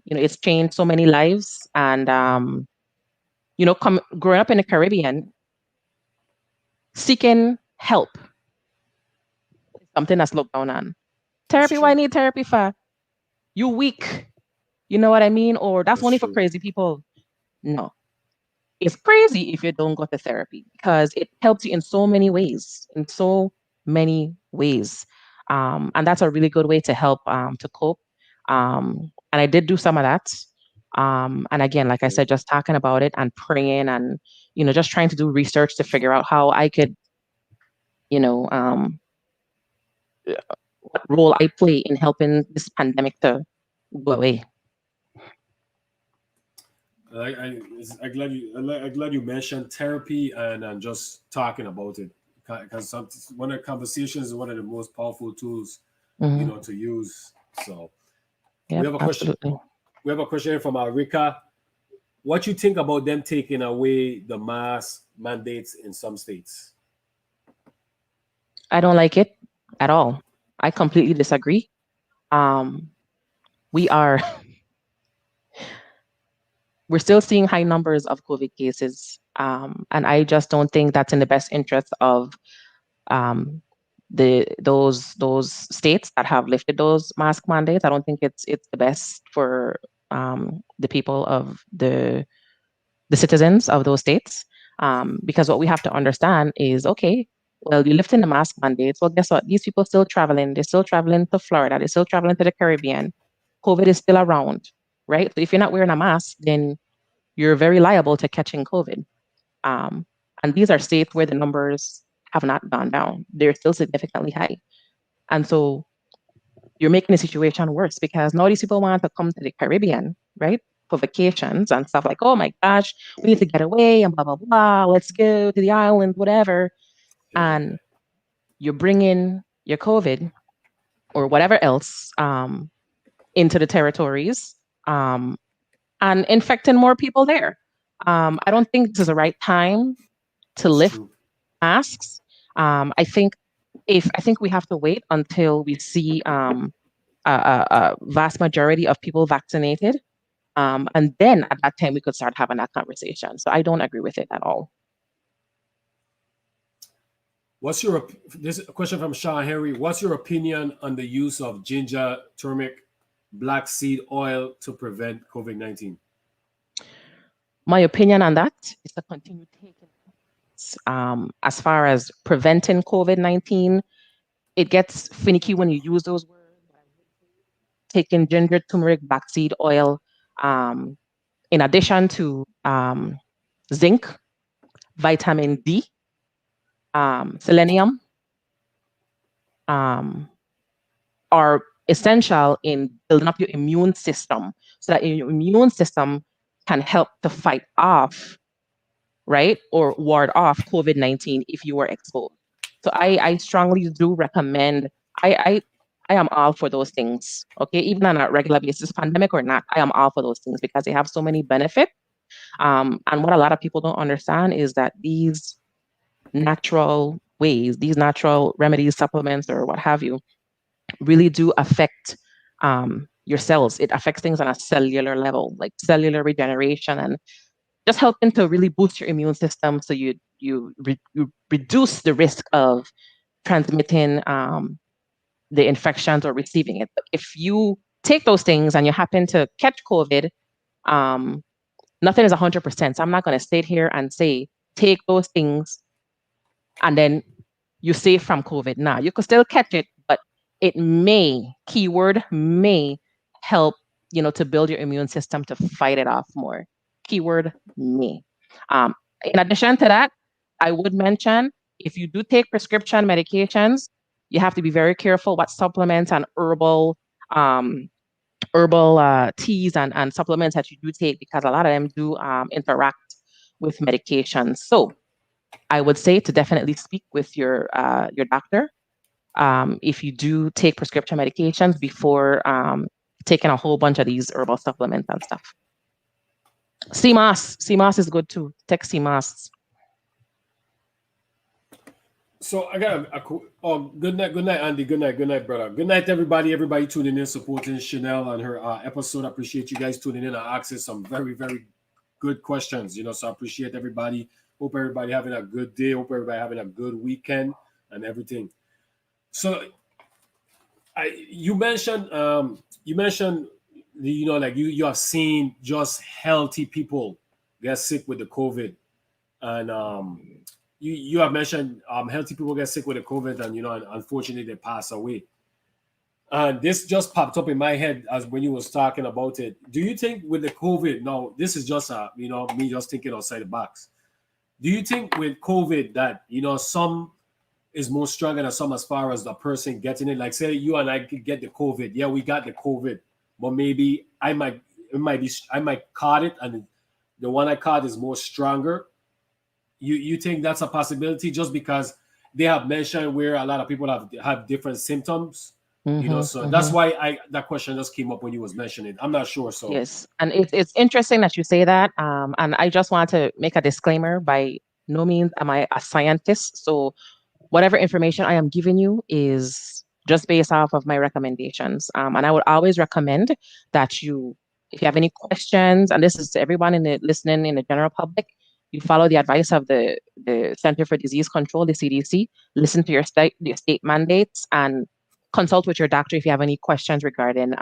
It's changed so many lives, and growing up in the Caribbean, seeking help is something that's looked down on. That's Therapy, why true. need therapy for? You weak. You know what I mean? Or that's That's only for true. crazy people. No. It's crazy if you don't go to therapy because it helps you in so many ways, in so many ways. And that's a really good way to help to cope. And I did do some of that. And again, like I Okay. said, just talking about it and praying and, just trying to do research to figure out how I could, you know, um, what role I play in helping this pandemic to go away. I glad I'm glad you mentioned therapy and just talking about it because one of the conversations is one of the most powerful tools Hmm. to use. So we Yep, have a question. absolutely. We have a question here from Rika. What you think about them taking away the mask mandates in some states? I don't like it at all. I completely disagree. Um, we are we're still seeing high numbers of COVID cases. And I just don't think that's in the best interest of um, those states that have lifted those mask mandates. I don't think it's the best for the people of the citizens of those states. Because what we have to understand is, okay, well, you're lifting the mask mandates. Well, guess what? These people still traveling. They're still traveling to Florida. They're still traveling to the Caribbean. COVID is still around, right? So if you're not wearing a mask, then you're very liable to catching COVID. Um, and these are states where the numbers have not gone down. They're still significantly high. And so you're making the situation worse because now these people want to come to the Caribbean, right? For vacations and stuff like, oh my gosh, we need to get away and blah, blah, blah. Let's go to the island, whatever. And you're bringing your COVID or whatever else into the territories um, and infecting more people there. I don't think this is the right time to That's lift true. masks. I think we have to wait until we see a vast majority of people vaccinated. And then at that time, we could start having that conversation. So I don't agree with it at all. What's your this is a question from Sean Henry? What's your opinion on the use of ginger, turmeric, black seed oil to prevent COVID-19? My opinion on that is to continue taking as far as preventing COVID-19. It gets finicky when you use those words. Taking ginger, turmeric, black seed oil, um, in addition to zinc, vitamin D, selenium, um, are essential in building up your immune system so that your immune system can help to fight off, right, or ward off COVID-19 if you were exposed. So I strongly do recommend, I, I, I am all for those things, okay, even on a regular basis, pandemic or not, I am all for those things because they have so many benefits. And what a lot of people don't understand is that these natural ways, these natural remedies, supplements, or what have you, really do affect your cells. It affects things on a cellular level, like cellular regeneration, and just helping to really boost your immune system so you reduce the risk of transmitting the infections or receiving it. But if you take those things and you happen to catch COVID, um, nothing is 100%. So I'm not going to sit here and say, take those things and then you're safe from COVID. Now, you could still catch it, but it may, keyword, may help, to build your immune system to fight it off more. Keyword, may. Um, in addition to that, I would mention if you do take prescription medications, you have to be very careful what supplements and um, herbal teas and supplements that you do take because a lot of them do interact with medications. So I would say to definitely speak with your doctor if you do take prescription medications before taking a whole bunch of these herbal supplements and stuff. CMOS is good too. Take CMOS. So I got oh, good night, Andy. Good night, brother. Good night, everybody. Everybody tuning in, supporting Chanel on her episode. I appreciate you guys tuning in. I asked some very, very good questions. So I appreciate everybody. Hope everybody having a good day. Hope everybody having a good weekend and everything. So you mentioned like you have seen just healthy people get sick with the COVID, and you have mentioned healthy people get sick with the COVID, and and unfortunately they pass away. And this just popped up in my head as when you was talking about it. Do you think with the COVID? Now this is just me just thinking outside the box. Do you think with COVID that some is more stronger than some as far as the person getting it? Like say you and I could get the COVID. Yeah, we got the COVID, but maybe I might caught it, and the one I caught is more stronger. You think that's a possibility just because they have mentioned where a lot of people have different symptoms, Mm-hmm, so that's mm-hmm. why I that question just came up when you was mentioning it. I'm not sure, so Yes, and it's interesting that you say that. And I just want to make a disclaimer. By no means am I a scientist, so whatever information I am giving you is just based off of my recommendations. And I would always recommend that you If you have any questions, and this is to everyone in the listening in the general public, you follow the advice of the Center for Disease Control, the CDC. Listen to your state mandates and consult with your doctor if you have any questions regarding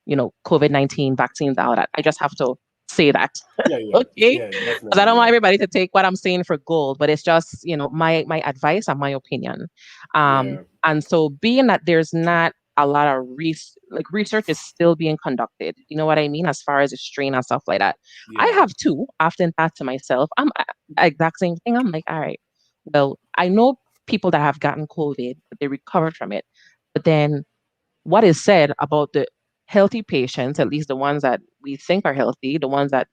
COVID-19 vaccines, all that. I just have to say that. Yeah, yeah, Okay. yeah, Because I definitely, don't want yeah, everybody to take what I'm saying for gold, but it's just, my advice and my opinion. yeah, And so being that there's not a lot of research is still being conducted. You know what I mean? As far as the strain and stuff like that. I yeah. have too often thought to myself, exact same thing. I'm like, all right, well, I know people that have gotten COVID, but they recovered from it. But then what is said about the healthy patients, at least the ones that we think are healthy, the ones that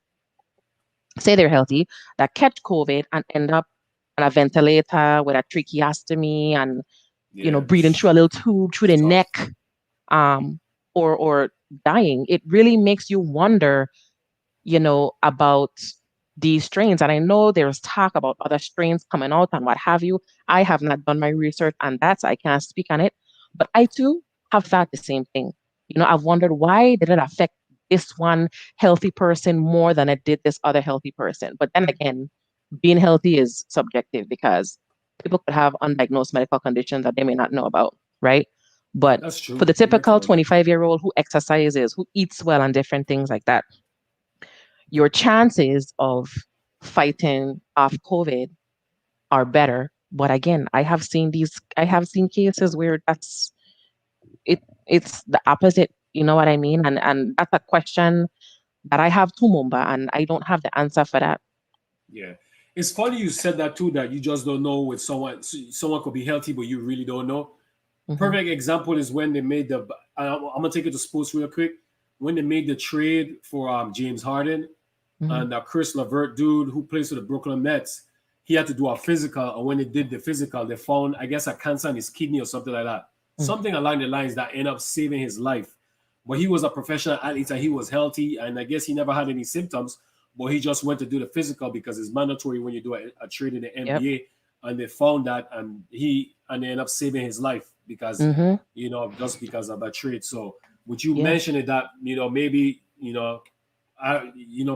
say they're healthy, that catch COVID and end up on a ventilator with a tracheostomy and, Yeah, breathing through a little tube through it's the tough. neck, or dying. It really makes you wonder, about these strains. And I know there's talk about other strains coming out and what have you. I have not done my research on that, so I can't speak on it. But I too have thought the same thing. I've wondered, why did it affect this one healthy person more than it did this other healthy person? But then again, being healthy is subjective because people could have undiagnosed medical conditions that they may not know about, right? But That's for true. the It makes a typical lot of sense. 25-year-old who exercises, who eats well, and different things like that, your chances of fighting off COVID are better. But again, I have seen cases where it's the opposite. You know what I mean? And that's a question that I have too, Mumba, and I don't have the answer for that. Yeah, it's funny you said that too. That you just don't know with someone. Someone could be healthy, but you really don't know. Hmm. Perfect example is when they made the. I'm gonna take it to sports real quick. When they made the trade for James Harden Hmm. and Chris Levert dude who plays for the Brooklyn Nets, he had to do a physical, and when they did the physical, they found I guess a cancer in his kidney or something like that. Something along the lines that ended up saving his life. But he was a professional athlete and he was healthy, and I guess he never had any symptoms. But he just went to do the physical because it's mandatory when you do a trade in the Yep. NBA, and they found that, and they ended up saving his life because Hmm. just because of a trade. So would you Yeah. mention it that maybe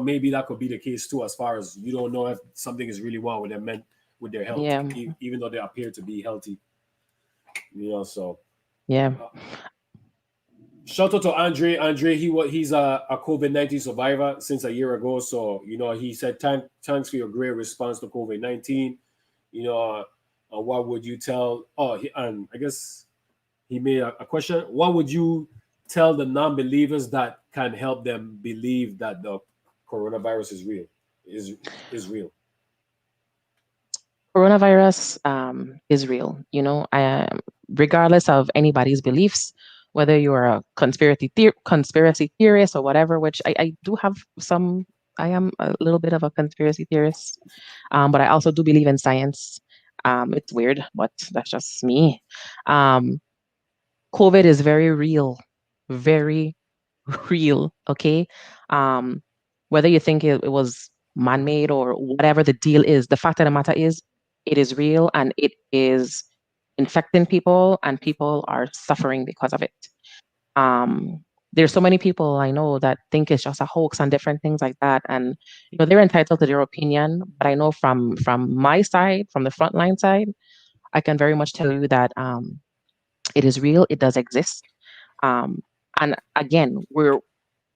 maybe that could be the case too, as far as you don't know if something is really wrong with them men with their health, Yeah. even though they appear to be healthy. So Yeah. uh, shout out to Andre. Andre, he's a COVID-19 survivor since a year ago. So he said, Thanks for your great response to COVID-19. You know, what would you tell? Oh, and I guess he made a question. What would you tell the non-believers that can help them believe that the coronavirus is real? Is real? Coronavirus is real. Regardless of anybody's beliefs, whether you're a conspiracy theorist or whatever, which I do have some. I am a little bit of a conspiracy theorist, but I also do believe in science. It's weird, but that's just me. Um, COVID is very real, very real. Okay. Um, Whether you think it was man-made or whatever the deal is, the fact of the matter is it is real and it is infecting people and people are suffering because of it. Um, there's so many people I know that think it's just a hoax and different things like that. And they're entitled to their opinion. But I know from my side, from the frontline side, I can very much tell you that it is real, it does exist. Um, and again,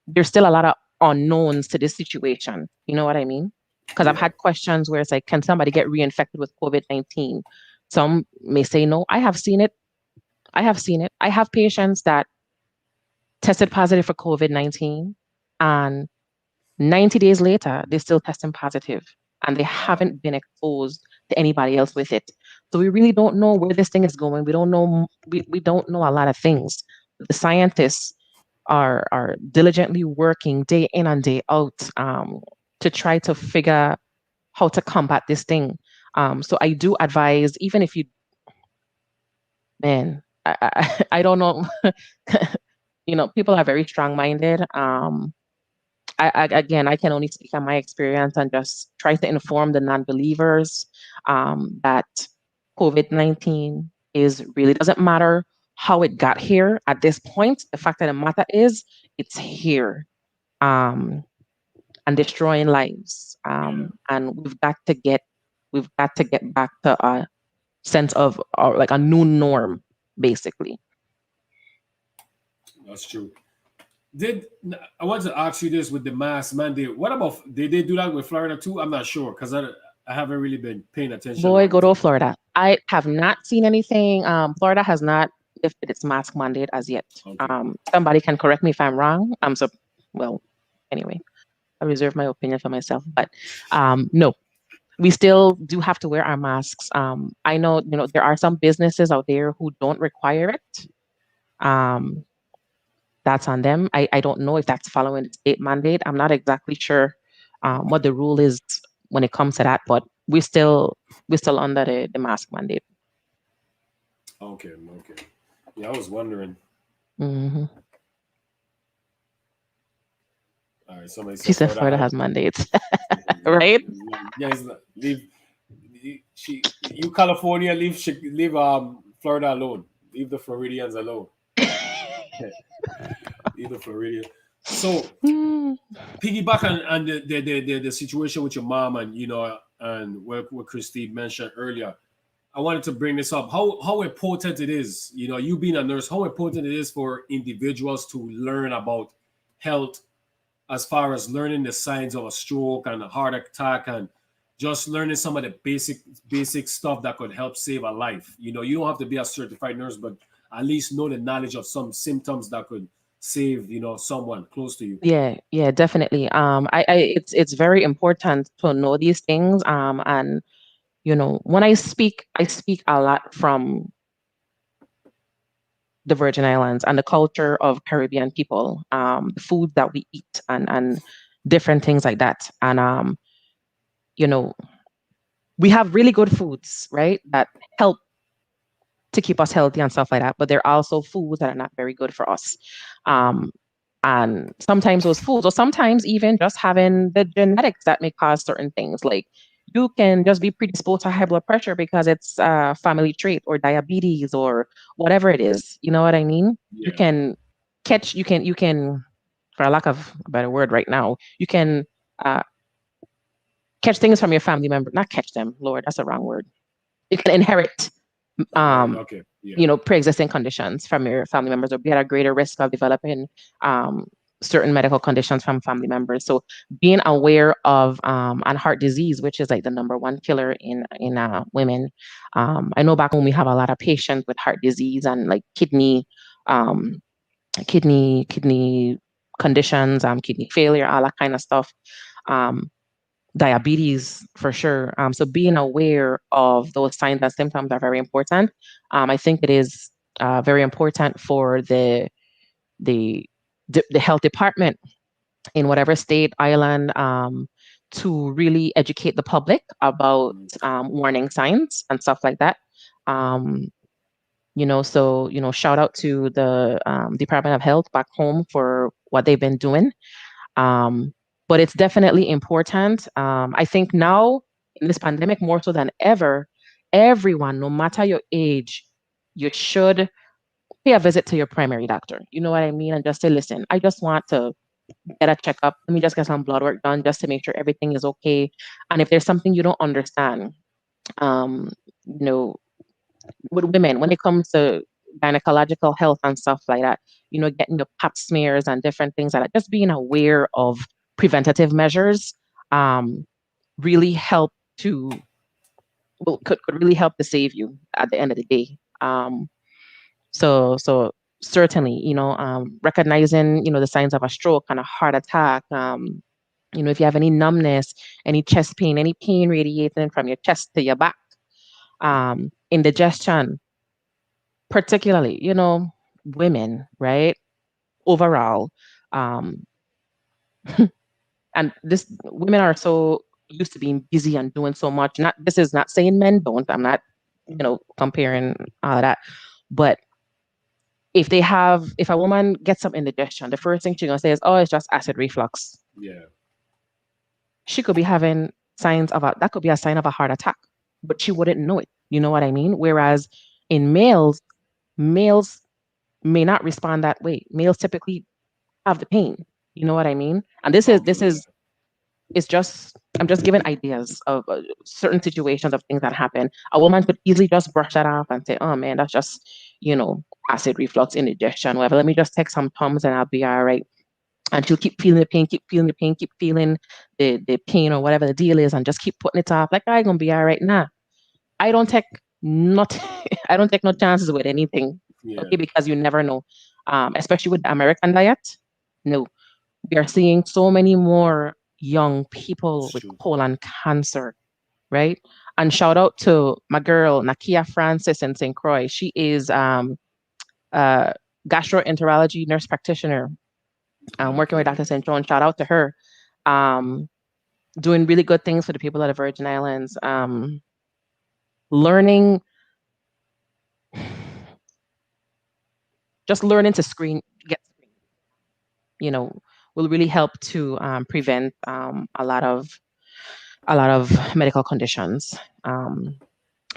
there's still a lot of unknowns to this situation. You know what I mean? Because I've Yeah. had questions where it's like, can somebody get reinfected with COVID-19? Some may say no. I have seen it. I have seen it. I have patients that tested positive for COVID-19 and 90 days later, they're still testing positive and they Wow. haven't been exposed to anybody else with it. So we really don't know where this thing is going. We don't know. We don't know a lot of things. The scientists are diligently working day in and day out to try to figure how to combat this thing. So I do advise, even if you, man, I don't know. People are very strong-minded. Again, I can only speak on my experience and just try to inform the non-believers that COVID-19 is really doesn't matter how it got here at this point. The fact of the matter is it's here. um, and destroying lives. Yeah, And we've got to get back to a sense of like a new norm, basically. that's true. Did I want to ask you this with the mask mandate? What about did they do that with Florida too? I'm not sure because I haven't really been paying attention Boy, on go to to it. Florida. I have not seen anything. Florida has not lifted its mask mandate as yet. Okay. Somebody can correct me if I'm wrong. Well, anyway, I reserve my opinion for myself. But no, we still do have to wear our masks. I know, there are some businesses out there who don't require it. Um, that's on them. I don't know if that's following the state mandate. I'm not exactly sure what Okay. the rule is when it comes to that, but we're still under the mask mandate. Okay. Okay. Yeah, I was wondering. Hmm. All right. Somebody She said said Florida Florida has. has mandates, right? Yeah, it's not, you California leave Florida alone. Leave the Floridians alone. Leave the Floridian. So Mm. piggyback on the situation with your mom and and what Christine mentioned earlier. I wanted to bring this up. How important it is, you being a nurse, how important it is for individuals to learn about health as far as learning the signs of a stroke and a heart attack and just learning some of the basic stuff that could help save a life. You don't have to be a certified nurse, but at least know the knowledge of some symptoms that could save, someone close to you. Yeah, yeah, definitely. It's very important to know these things. And when I speak a lot from the Virgin Islands and the culture of Caribbean people, the food that we eat and different things like that. And you know, we have really good foods, right? That help to keep us healthy and stuff like that. But there are also foods that are not very good for us. Um, and sometimes those foods, or sometimes even just having the genetics that may cause certain things, like you can just be predisposed to high blood pressure because it's a family trait or diabetes or whatever it is. You know what I mean? You Yeah. can you can, for a lack of a better word right now, you can uh, catch things from your family member. Not catch them, Lord, that's the wrong word. You can inherit Inherit. um, Okay. Yeah. pre-existing conditions from your family members or be at a greater risk of developing um, certain medical conditions from family members. So being aware of and heart disease, which is like the number one killer in women. I know back when we have a lot of patients with heart disease and like um, kidney conditions, kidney failure, all that kind of stuff. Um, Diabetes for sure. So being aware of those signs and symptoms are very important. I think it is very important for the the health department in whatever state, island, to really educate the public about Mm. warning signs and stuff like that. Um, so shout out to the Department of Health back home for what they've been doing. um, but it's definitely important. I think now in this pandemic, more so than ever, everyone, no matter your age, you should pay a visit to your primary doctor. You know what I mean? And just say, listen, I just want to get a checkup. Let me just get some blood work done just to make sure everything is okay. And if there's something you don't understand, um, you know, with women, when it comes to gynecological health and stuff like that, getting your pap smears and different things like that, just being aware of preventative measures um, really help to, well, could really help to save you at the end of the day. So certainly, recognizing, the signs of a stroke and a heart attack, if you have any numbness, any chest pain, any pain radiating from your chest to your back, indigestion, particularly, women, right? Overall. Um, and this women are so used to being busy and doing so much. Not this is not saying men don't. I'm not, comparing all of that. But if a woman gets some indigestion, the first thing she's gonna say is, "Oh, it's just acid reflux." Yeah. She could be having that could be a sign of a heart attack, but she wouldn't know it. You know what I mean? Whereas in males may not respond that way. Males typically have the pain. You know what I mean? And this is Okay. it's just I'm just giving ideas of certain situations of things that happen. A woman could easily just brush that off and say, "Oh man, that's just acid reflux, indigestion, whatever. Let me just take some Tums and I'll be all right." And she'll keep feeling the pain, keep feeling the pain, keep feeling the pain or whatever the deal is, and just keep putting it off. Like I gonna be all right now. I don't take not I don't take no chances with anything. Yeah, Okay, because you never know. Especially with the American diet. No, we are seeing so many more young people it's with true. colon cancer, right? And shout out to my girl Nakia Francis in St. Croix. She is a gastroenterology nurse practitioner, working with Okay. Dr. St. John. Shout out to her. Um, Doing really good things for the people of the Virgin Islands. Learning, just learning to get screened, you know, will really help to prevent a lot of medical conditions. Um,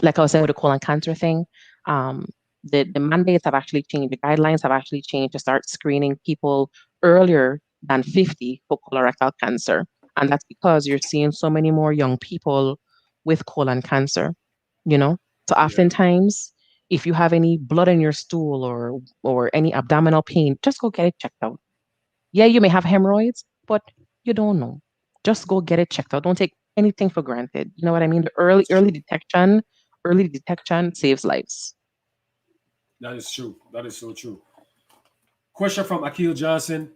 like I was saying with the colon cancer thing, um, the mandates have actually changed. The guidelines have actually changed to start screening people earlier than 50 for colorectal cancer. And that's because you're seeing so many more young people with colon cancer, you know? So Yeah. oftentimes, if you have any blood in your stool or any abdominal pain, just go get it checked out. Yeah, you may have hemorrhoids, but you don't know. Just go get it checked out. Don't take anything for granted. You know what I mean? The early It's early true. detection, early detection saves lives. That is true. That is so true. Question from Akil Johnson.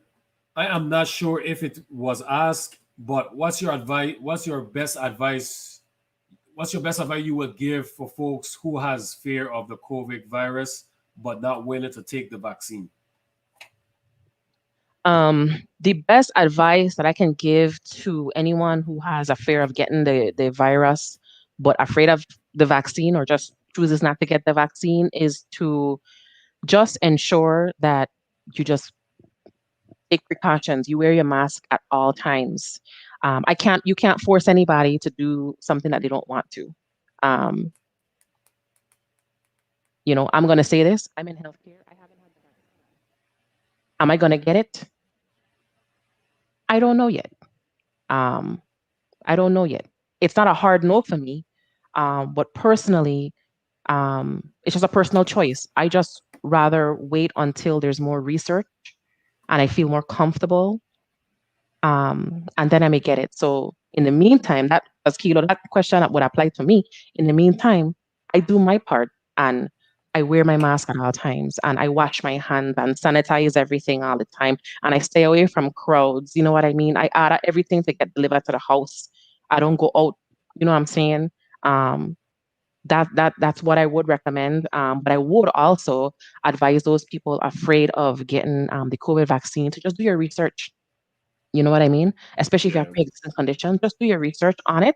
I am not sure if it was asked, but what's your advice? What's your best advice you would give for folks who has fear of the COVID virus but not willing to take the vaccine? The best advice that I can give to anyone who has a fear of getting the virus but afraid of the vaccine or just chooses not to get the vaccine is to just ensure that you just take precautions. You wear your mask at all times. You can't force anybody to do something that they don't want to. Um, I'm going to say this. I'm in healthcare. I haven't had the vaccine. Am I going to get it? I don't know yet. Um, I don't know yet. It's not a hard no for me. But personally, it's just a personal choice. I just rather wait until there's more research and I feel more comfortable, and then I may get it. So in the meantime, that as Kilo, that question that would apply to me. In the meantime, I do my part and I wear my mask at all times and I wash my hands and sanitize everything all the time and I stay away from crowds. You know what I mean? I order everything to get delivered to the house. I don't go out. You know what I'm saying? Um, that's what I would recommend. But I would also advise those people afraid of getting the COVID vaccine to just do your research. You know what I mean? Especially if you have Yeah. pre-existing conditions, just do your research on it.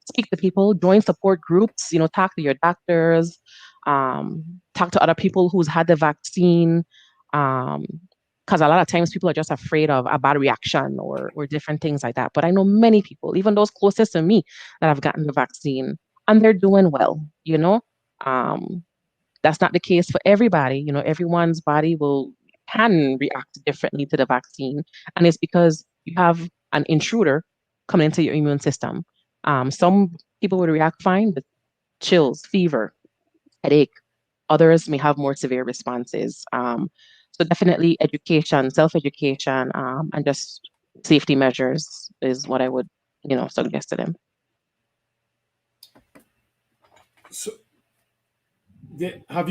Speak to people, join support groups, talk to your doctors, talk to other people who's had the vaccine. Um, because a lot of times people are just afraid of a bad reaction or different things like that. But I know many people, even those closest to me, that have gotten the vaccine and they're doing well. Um, that's not the case for everybody. Everyone's body will can react differently to the vaccine, and it's because you have an intruder coming into your immune system. Some people would react fine, but chills, fever, headache. Others may have more severe responses. So definitely education, self-education, and just safety measures is what I would, suggest to them. So, have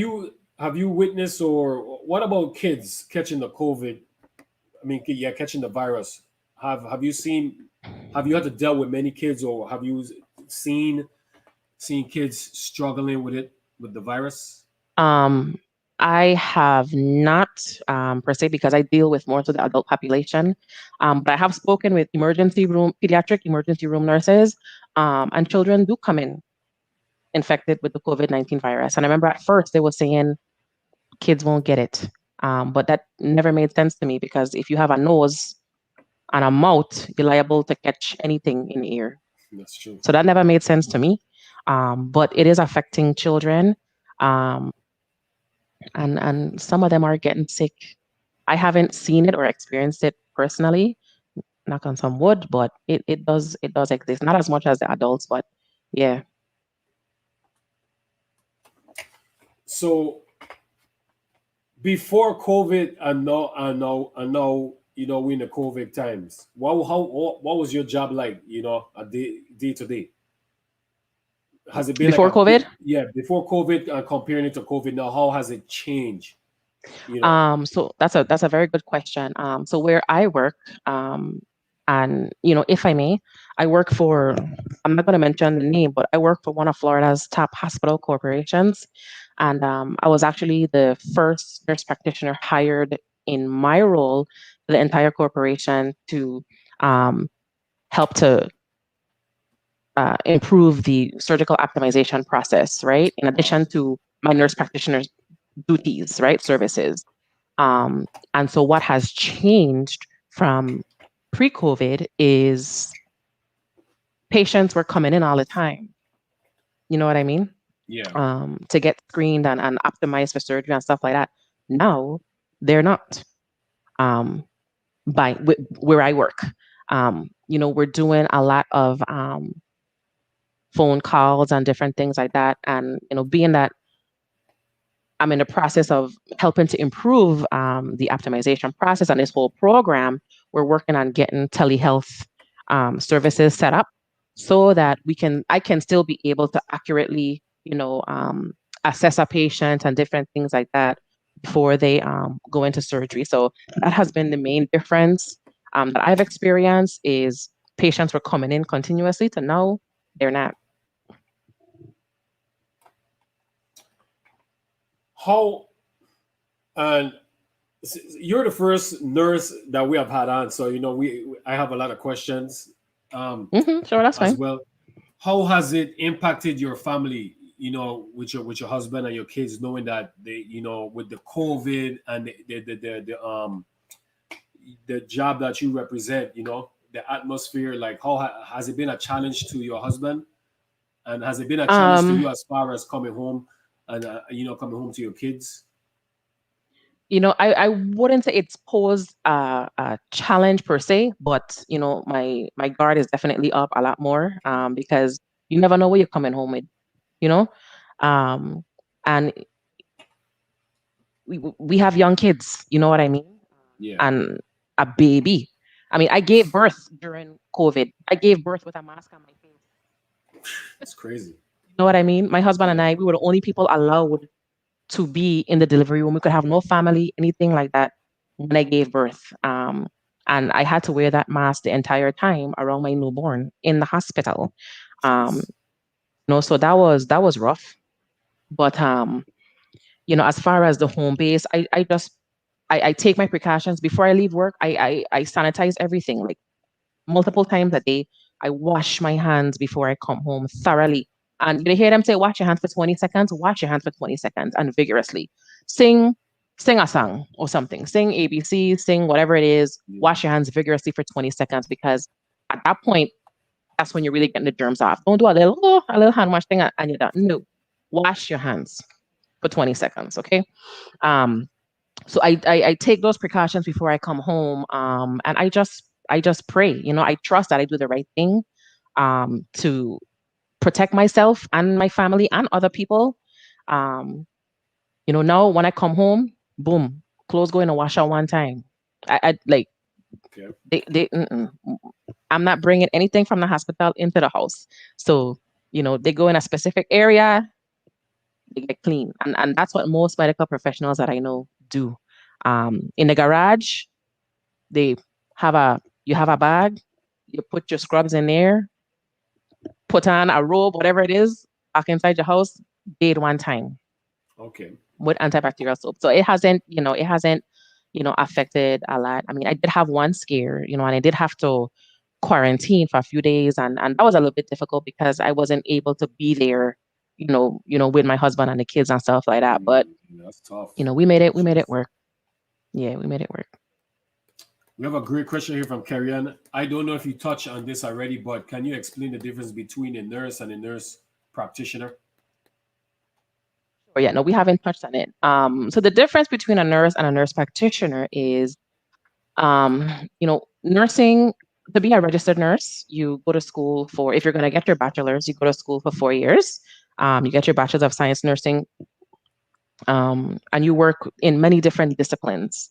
you witnessed or what about kids catching the COVID? I mean, yeah, catching the virus. Have you seen? Have you had to deal with many kids, or have you seen seen kids struggling with it with the virus? Um, I have not, per se, because I deal with more to the adult population. But I have spoken with pediatric emergency room nurses, and children do come in infected with the COVID-19 virus. And I remember at first they were saying kids won't get it. But that never made sense to me because if you have a nose and a mouth, you're liable to catch anything in the ear. That's true. So that never made sense to me. But it is affecting children. Um, and some of them are getting sick. I haven't seen it or experienced it personally. Knock on some wood, but it does exist. Not as much as the adults, but yeah. So before COVID and now, we're in the COVID times. What was your job like? A day to day. Has it been like Before a bit? COVID, Yeah, before COVID and comparing it to COVID now, how has it changed? You know. so that's a very good question. So where I work, um, and if I may, I work for. I'm not going to mention the name, but I work for one of Florida's top hospital corporations, and I was actually the first nurse practitioner hired in my role for the entire corporation to um, help to improve the surgical optimization process, right? In Wow. addition to my nurse practitioner's duties, right? Services. And so what has changed from pre-COVID is patients were coming in all the time. You know what I mean? Yeah. To get screened and optimized for surgery and stuff like that. Now they're not. Um, where I work, we're doing a lot of phone calls and different things like that. And being that I'm in the process of helping to improve the optimization process and this whole program. We're working on getting telehealth services set up so that I can still be able to accurately, assess a patient and different things like that before they go into surgery. So that has been the main difference that I've experienced is patients were coming in continuously to now they're not. How and you're the first nurse that we have had on, so I have a lot of questions Sure, that's as fine. well. How has it impacted your family? With your husband and your kids, knowing that with the COVID and the job that you represent, the atmosphere. Like, how has it been a challenge to your husband, and has it been a challenge to Um, you as far as coming home and coming home to your kids? I wouldn't say it's posed a challenge per se, but my guard is definitely up a lot more because you never know what you're coming home with, you know, um, and we have young kids, you know what I mean, Yeah, and a baby. I mean, I gave birth during COVID. I gave birth with a mask on my face. it's crazy. You know what I mean? My husband and Yeah. I, we were the only people allowed to be in the delivery room. We could have no family, anything like that when I gave birth. And I had to wear that mask the entire time around my newborn in the hospital. Um, Jeez. so that was rough. But as far as the home base, I take my precautions before I leave work. I sanitize everything like multiple times a day. I wash my hands before I come home thoroughly. And you hear them say, wash your hands for 20 seconds, wash your hands for 20 seconds and vigorously. Sing, sing a song or something. Sing ABC, sing whatever it is, Yeah. wash your hands vigorously for 20 seconds because at that point, that's when you're really getting the germs off. Don't do a little hand wash thing and you're done. No. Wash your hands for 20 seconds, okay? Um, so I take those precautions before I come home, and I just pray. I trust that I do the right thing, to protect myself and my family and other people. Um, now when I come home, boom, clothes go in a washer one time. I like Okay. they. I'm not bringing anything from the hospital into the house. So they go in a specific area, they get clean, and that's what most medical professionals that I know do. In the garage, they you have a bag, you put your scrubs in there, put on a robe, whatever it is, back inside your house, bathe one time Okay. with antibacterial soap. So it hasn't affected a lot. I mean, I did have one scare, and I did have to quarantine for a few days, and that was a little bit difficult because I wasn't able to be there, with my husband and the kids and stuff like that. But That's tough. we made it work. Yeah, we made it work. We have a great question here from Carrie. I don't know if you touched on this already, but can you explain the difference between a nurse and a nurse practitioner? Or yeah, no, we haven't touched on it. So the difference between a nurse and a nurse practitioner is Nursing, to be a registered nurse, you go to school for, if you're going to get your bachelor's, you go to school for 4 years. You get your bachelor's of science nursing, and you work in many different disciplines.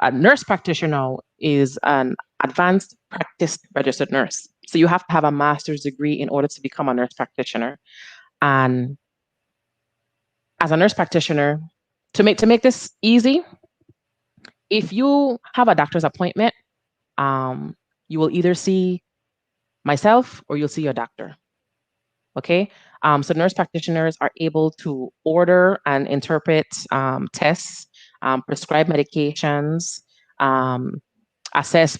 A nurse practitioner now is an advanced practice registered nurse. So you have to have a master's degree in order to become a nurse practitioner. And as a nurse practitioner, to make this easy, if you have a doctor's appointment, um, you will either see myself or you'll see your doctor. Okay. So nurse practitioners are able to order and interpret tests, prescribe medications, um,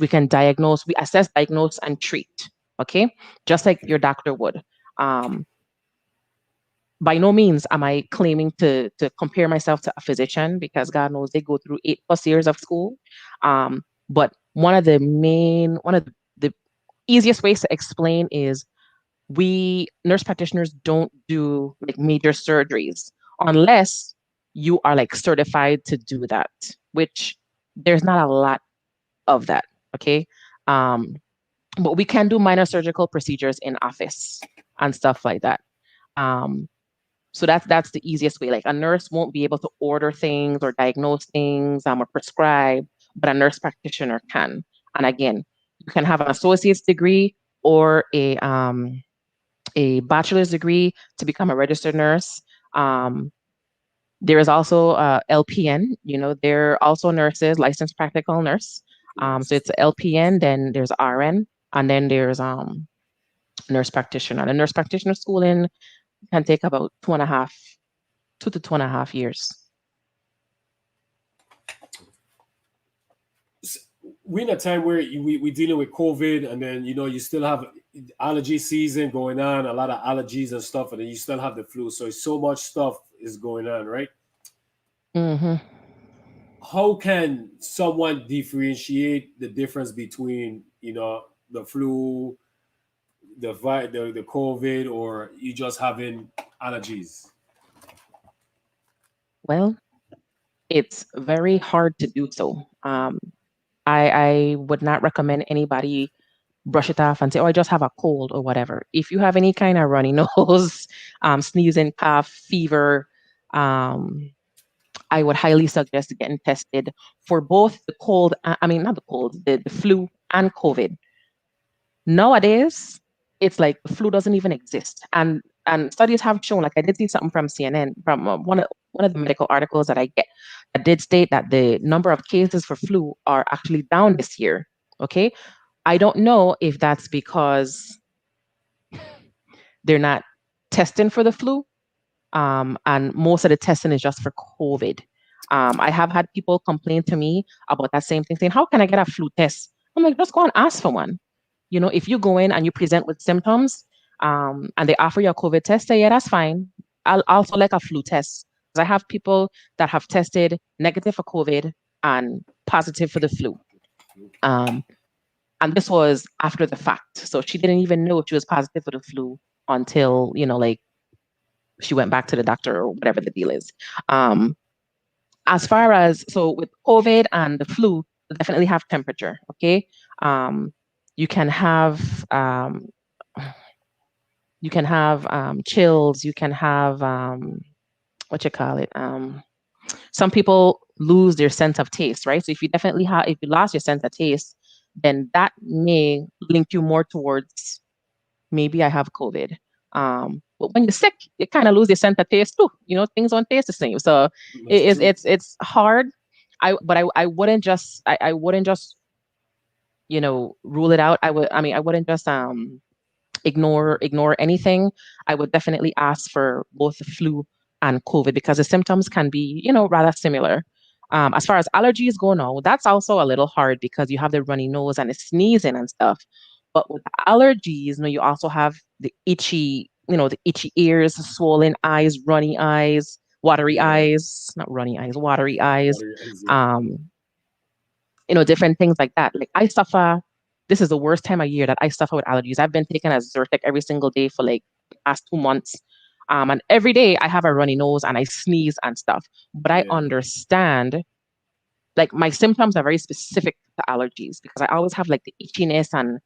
we can diagnose, we assess, diagnose, and treat. Okay. Just like your doctor would. Um, by no means am I claiming to compare myself to a physician, because God knows they go through 8+ years of school. But one of the easiest ways to explain is, we nurse practitioners don't do like major surgeries unless you are like certified to do that, which there's not a lot of that. Okay. Um, but we can do minor surgical procedures in office and stuff like that. Um, so that's the easiest way. Like a nurse won't be able to order things or diagnose things, or prescribe, but a nurse practitioner can. And again, you can have an associate's degree or a bachelor's degree to become a registered nurse. There is also LPN. They're also nurses, licensed practical nurse. So Yes. it's LPN, then there's RN, and then there's nurse practitioner. The nurse practitioner schooling can take about 2 to 2.5 years. We're in a time where we dealing with COVID, and then you still have allergy season going on, a lot of allergies and stuff, and then you still have the flu. So much stuff is going on, right? Hmm. How can someone differentiate the difference between the flu, the COVID, or you just having allergies? Well, it's very hard to do so. I would not recommend anybody brush it off and say, "Oh, I just have a cold," or whatever. If you have any kind of runny nose, sneezing, cough, fever, um, I would highly suggest getting tested for both the cold. I mean, not the cold, the flu and COVID. Nowadays, it's like the flu doesn't even exist, and studies have shown. Like I did see something from CNN, from one of the medical articles that I get, that did state that the number of cases for flu are actually down this year. Okay, I don't know if that's because they're not testing for the flu, and most of the testing is just for COVID. I have had people complain to me about that same thing, saying, "How can I get a flu test?" I'm like, just go and ask for one. If you go in and you present with symptoms, and they offer you a COVID test, say, yeah, that's fine. I'll also like a flu test, because I have people that have tested negative for COVID and positive for the flu. Um, and this was after the fact. So she didn't even know she was positive for the flu until, like she went back to the doctor or whatever the deal is. Um, as far as, so with COVID and the flu, you definitely have temperature. Okay. Um, you can have, chills. You can have, what you call it? Some people lose their sense of taste, right? So if you lost your sense of taste, then that may link you more towards, maybe I have COVID. But when you're sick, you kind of lose your sense of taste too. Things don't taste the same. So That's true. it's hard. I wouldn't just I wouldn't just rule it out. I wouldn't just ignore anything. I would definitely ask for both the flu and COVID, because the symptoms can be, rather similar. As far as allergies go now, that's also a little hard, because you have the runny nose and the sneezing and stuff. But with allergies, you also have the itchy ears, swollen eyes, runny eyes, watery Yeah. eyes, not runny eyes, watery eyes. Water is, yeah. Um, different things like that. Like I suffer, this is the worst time of year that I suffer with allergies. I've been taking a Zyrtec every single day for like the past 2 months. And every day I have a runny nose and I sneeze and stuff. But I Yeah. understand like my symptoms are very specific to allergies because I always have like the itchiness, and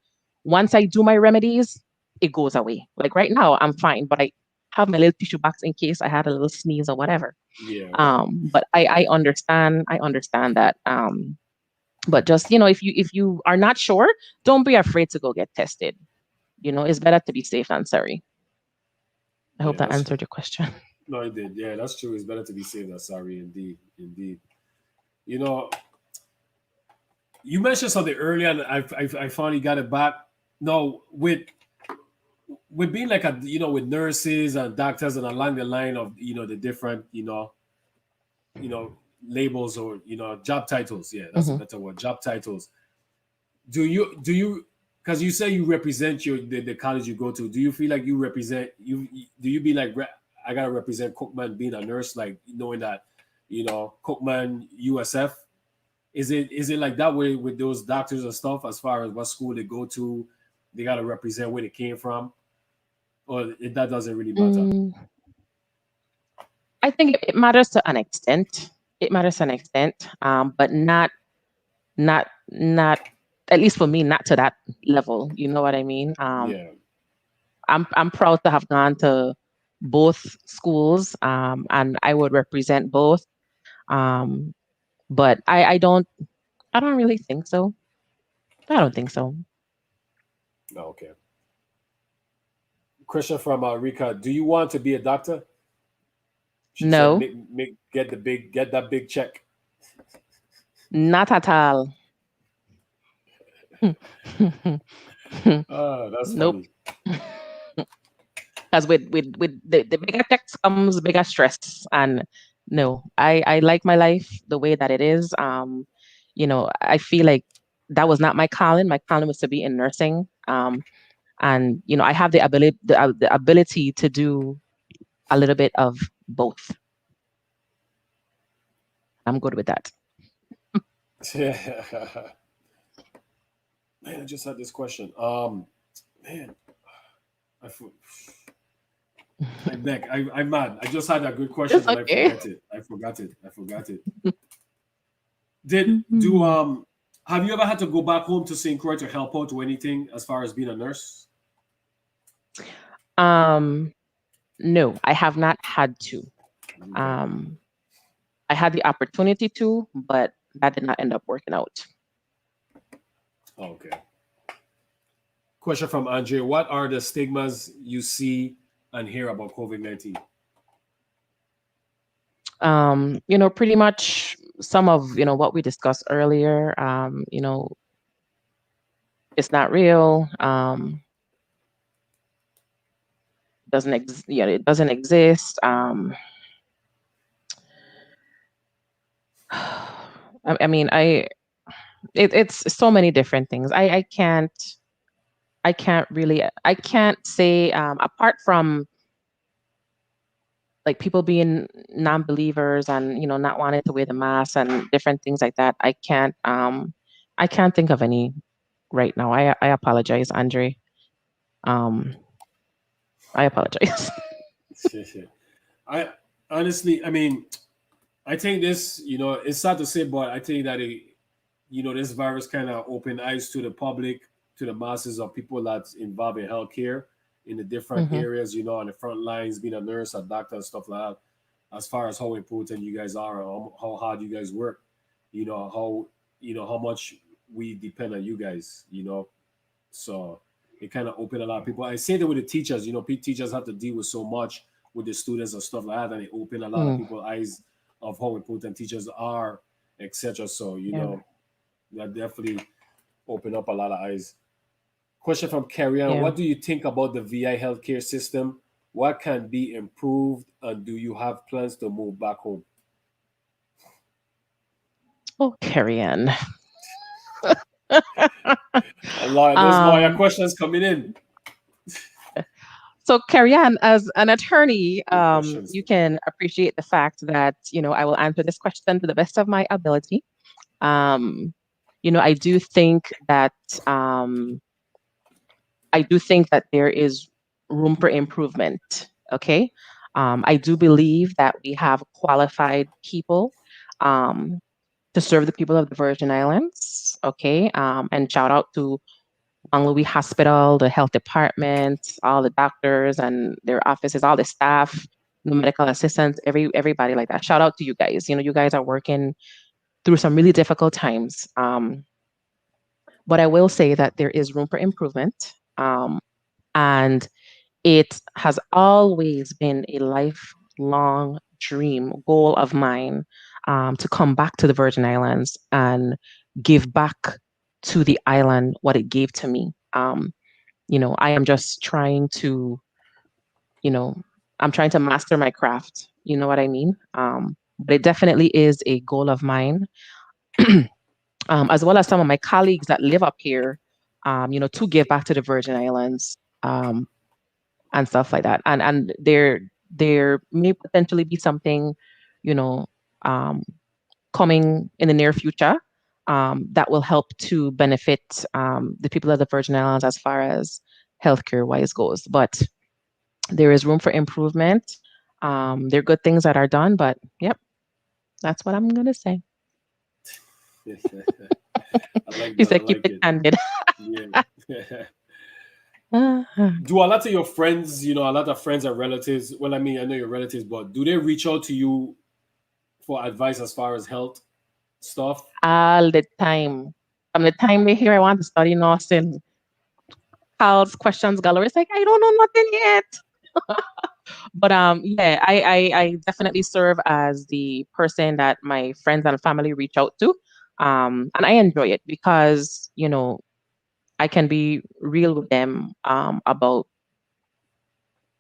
once I do my remedies, it goes away. Like right now, I'm fine, but I have my little tissue box in case I had a little sneeze or whatever. Yeah. But I understand, that. But just, if you are not sure, don't be afraid to go get tested. It's better to be safe than sorry. I Yeah, hope that that's answered your question. no, it did. Yeah, that's true. It's better to be safe than sorry. Indeed, indeed. You know, you mentioned something earlier, and I finally got it back. No, with being like with nurses and doctors and along the line of the different you know labels or job titles. Yeah, that's a Hmm. better word. Job titles. Do you because you say you represent the college you go to? Do you feel like you represent do you be like I gotta represent Cookman being a nurse, like knowing that Cookman USF? Is it like that way with those doctors and stuff, as far as what school they go to, they gotta represent where they came from, or that doesn't really matter? Mm, I think it matters to an extent. It matters to an extent, but not at least for me, not to that level. You know what I mean? Yeah. I'm proud to have gone to both schools, and I would represent both. Um, but I don't really think so. I don't think so. Oh, okay. Question from Rika: do you want to be a doctor? She said, No, make get that big check. not at all. Ah, that's Nope. funny. Because with the bigger checks comes bigger stress. And no, I like my life the way that it is. I feel like that was not my calling. My calling was to be in nursing. And I have the ability to do a little bit of both. I'm good with that. Man, I just had this question. Man, I for- I'm back. I'm mad. I just had a good question It's and I okay. forgot it. I forgot it. I forgot it. Did do Have you ever had to go back home to St. Croix to help out with anything as far as being a nurse? um, no, I have not had to. Okay. Um, I had the opportunity to, but that did not end up working out. Okay. Question from Andre: what are the stigmas you see and hear about COVID-19? Pretty much some of what we discussed earlier. It's not real. It doesn't exist. I mean, it's so many different things. I can't say, apart from like people being non-believers and not wanting to wear the mask and different things like that. I can't think of any right now. I apologize, Andre. Um, I apologize. I honestly, I mean, I think this, it's sad to say, but I think that this virus kind of opened eyes to the public, to the masses of people that's involved in healthcare in the different Hmm. areas, on the front lines, being a nurse, a doctor, and stuff like that. As far as how important you guys are, how hard you guys work, how much we depend on you guys, So it kind of opened a lot of people. I say that with the teachers, teachers have to deal with so much with the students and stuff like that, and it opened a lot of Mm, people's eyes of how important teachers are, etc. So yeah, that definitely opened up a lot of eyes. Question from Carrie Ann: yeah. what do you think about the VI healthcare system? What can be improved, and do you have plans to move back home? Oh, Carrie Ann. There's lawyer um, questions coming in. so Carrie Ann, as an attorney, Good questions. you can appreciate the fact that I will answer this question to the best of my ability. Um, I do think that um, there is room for improvement. Okay. I do believe that we have qualified people. Um, to serve the people of the Virgin Islands. Okay. And shout out to Long Louis Hospital, the health department, all the doctors and their offices, all the staff, the medical assistants, everybody like that. Shout out to you guys. You guys are working through some really difficult times. But I will say that there is room for improvement. And it has always been a lifelong dream, goal of mine, to come back to the Virgin Islands and give back to the island what it gave to me. I am just trying to, you know, I'm trying to master my craft. You know what I mean? But it definitely is a goal of mine, as well as some of my colleagues that live up here, to give back to the Virgin Islands, and stuff like that. And there may potentially be something, you know, um, coming in the near future, that will help to benefit, the people of the Virgin Islands as far as healthcare wise goes. But there is room for improvement. There are good things that are done, but yep, that's what I'm gonna say. I like He that. I said, keep like it it. candid. Yeah. Do a lot of your friends, a lot of friends and relatives, well, I mean, I know your relatives, but do they reach out to you for advice as far as health stuff? All the time. From the time they hear I want to study nursing, calls, questions galore. It's like I don't know nothing yet. But yeah, I definitely serve as the person that my friends and family reach out to. And I enjoy it because, I can be real with them, about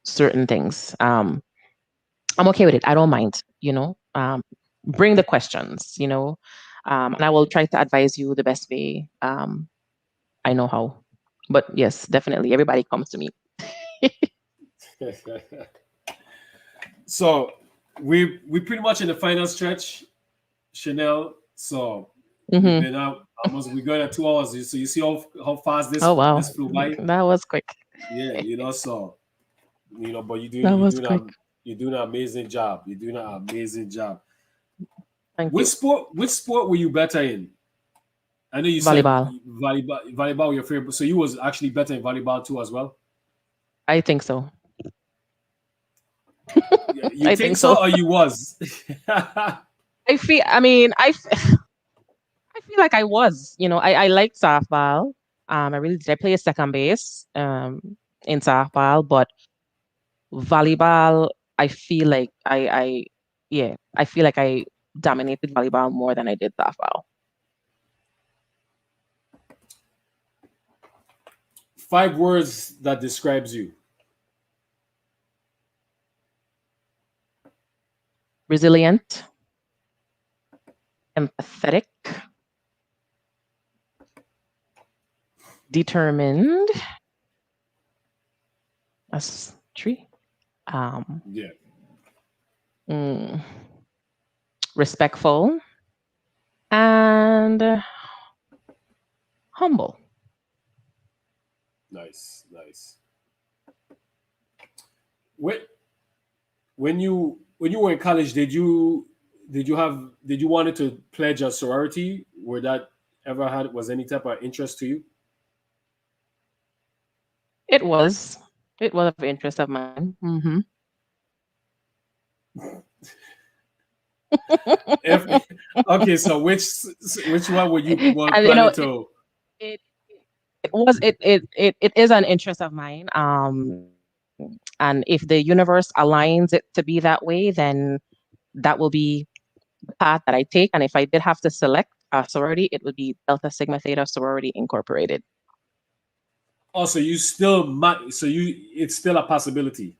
certain things. I'm okay with it. I don't mind, bring the questions, and I will try to advise you the best way, I know how. But yes, definitely everybody comes to me. So we pretty much in the final stretch, Chanel. So we've Hmm. been out almost, we got at 2 hours. So you see how fast Oh wow, this flew by? that was quick. Yeah, so but That was quick. you're doing an amazing job. You're doing an amazing job. Thank you. Which sport were you better in? I know you said Volleyball. volleyball was your favorite, so you was actually better in volleyball too as well. I think so. Yeah, you I think think so. so, or you was? I feel like I was. I liked softball. I really did. I played second base, in softball, but volleyball, I feel like yeah, I feel like I dominated volleyball more than I did softball. 5 words that describes you. Resilient, empathetic, determined. That's three. Um, Yeah, mm, Respectful and humble. nice. When when you were in college, did you wanted to pledge a sorority? Were that ever had was any type of interest to you? It was. It was of interest of mine. If okay, so which one would you were And planning to? it it is an interest of mine. And if the universe aligns it to be that way, then that will be the path that I take. And if I did have to select a sorority, it would be Delta Sigma Theta Sorority Incorporated. Also, you still might. So it's still a possibility.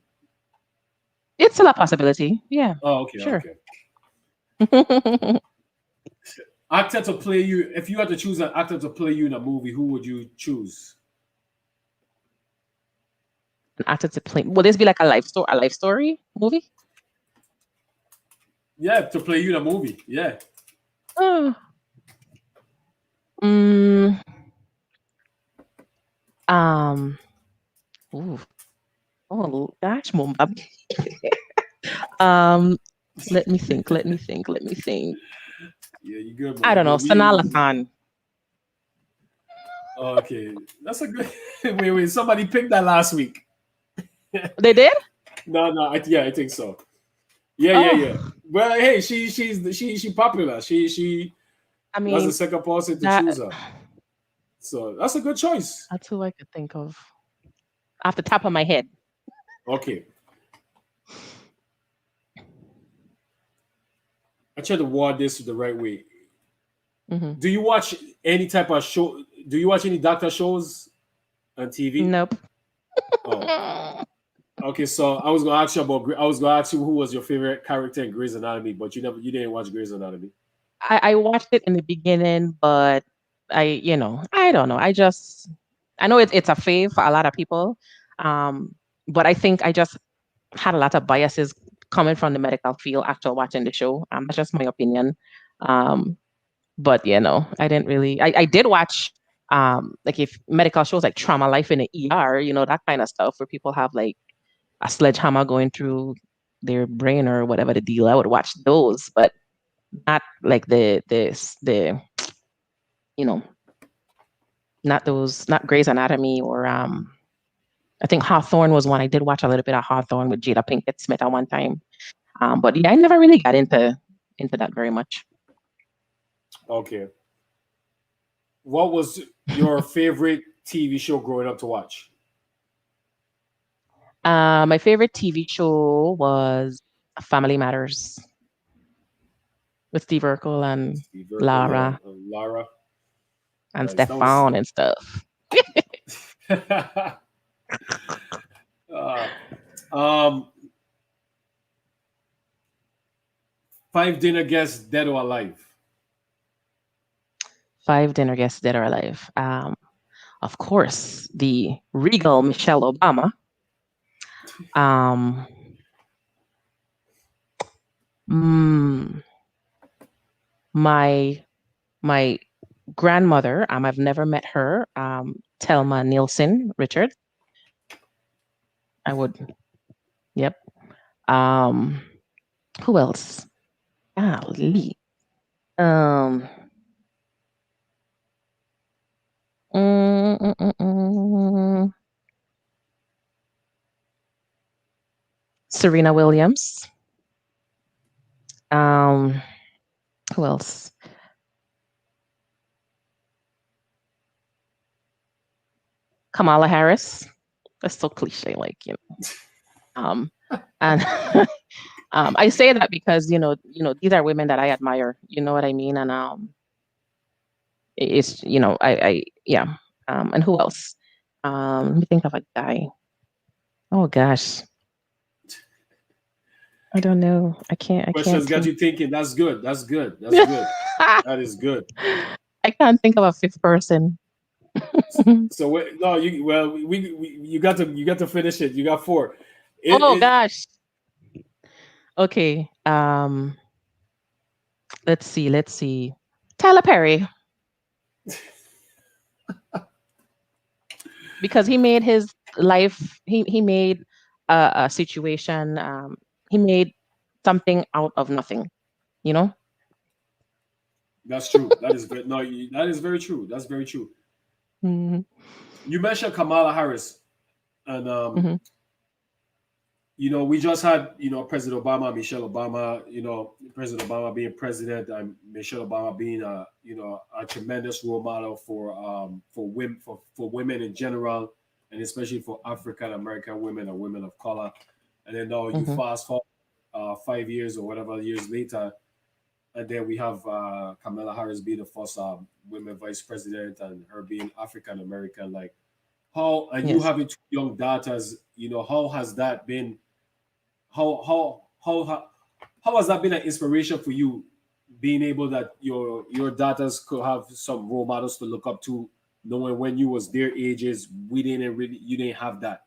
It's still a possibility. Yeah, Oh, okay, sure. okay. Actor to play you. If you had to choose an actor to play you in a movie, who would you choose? An actor to play. Will this be like a life story movie? Yeah, to play you in a movie. Yeah. Oh. Mm, um. Ooh. Oh gosh, Mumba. Um. Let me think. Let me think. Let me think. Yeah, you good, I man. don't know, Sanala Khan. Okay, that's a good. Wait. Somebody picked that last week. They did? No. Yeah, I think so. Yeah. Oh, Well, hey, she popular. She I was the mean, second person to that choose her, so that's a good choice. that's who I could think of off the top of my head. Okay, I try to word this the right way. Hmm. Do you watch any type of show? Do you watch any doctor shows on TV? Nope. Oh, I, okay. So I was gonna ask you about. I was gonna ask you who was your favorite character in Grey's Anatomy, but you didn't watch Grey's Anatomy. I watched it in the beginning, but I don't know. I know it's a fave for a lot of people. Um, but I think I just had a lot of biases coming from the medical field after watching the show. That's just my opinion. Um, but I didn't really. I did watch like if medical shows like Trauma Life in the ER, that kind of stuff where people have like a sledgehammer going through their brain or whatever the deal. I would watch those, but not like the you know not those, not Grey's Anatomy or I think Hawthorne was one. I did watch a little bit of Hawthorne with Jada Pinkett Smith at one time. But yeah, I never really got into that very much. Okay. What was your favorite TV show growing up to watch? My favorite TV show was Family Matters with Steve Urkel and Steve Urkel, yeah, Lara Lara. and Nice. That was. Stefan and stuff. uh, um, five dinner guests, dead or alive. Five dinner guests dead or alive. Of course, the regal Michelle Obama. Um, mm, my my grandmother. I've never met her. Thelma Nielsen Richard. I would. Yep. Um, who else? Golly. Um, mm, mm, mm, mm. Serena Williams. Um, who else? Kamala Harris. That's so cliche, Um, and I say that because these are women that I admire. You know what I mean? And it's I yeah. And who else? Let me think of a guy. Oh gosh, I don't know. I can't. I can't Questions got think. you thinking. That's good. That's good. That's good. That is good. I can't think of a fifth person. So no, we you got to finish it. You got four. Oh It gosh. Okay. Let's see. Let's see. Tyler Perry, because he made his life. He made a situation. He made something out of nothing. You know. that's true. That is very no. That is very true. That's very true. Hmm. You mentioned Kamala Harris, and Hmm. we just had President Obama, Michelle Obama. President Obama being president, and Michelle Obama being a tremendous role model for women in general, and especially for African American women and women of color. And then now you Hmm. fast forward 5 years or whatever years later, and then we have Kamala Harris being the first women vice president, and her being African American. Like how, and you Yes. having two young daughters, how has that been? How how has that been an inspiration for you, being able that your daughters could have some role models to look up to, knowing when you was their ages, you didn't have that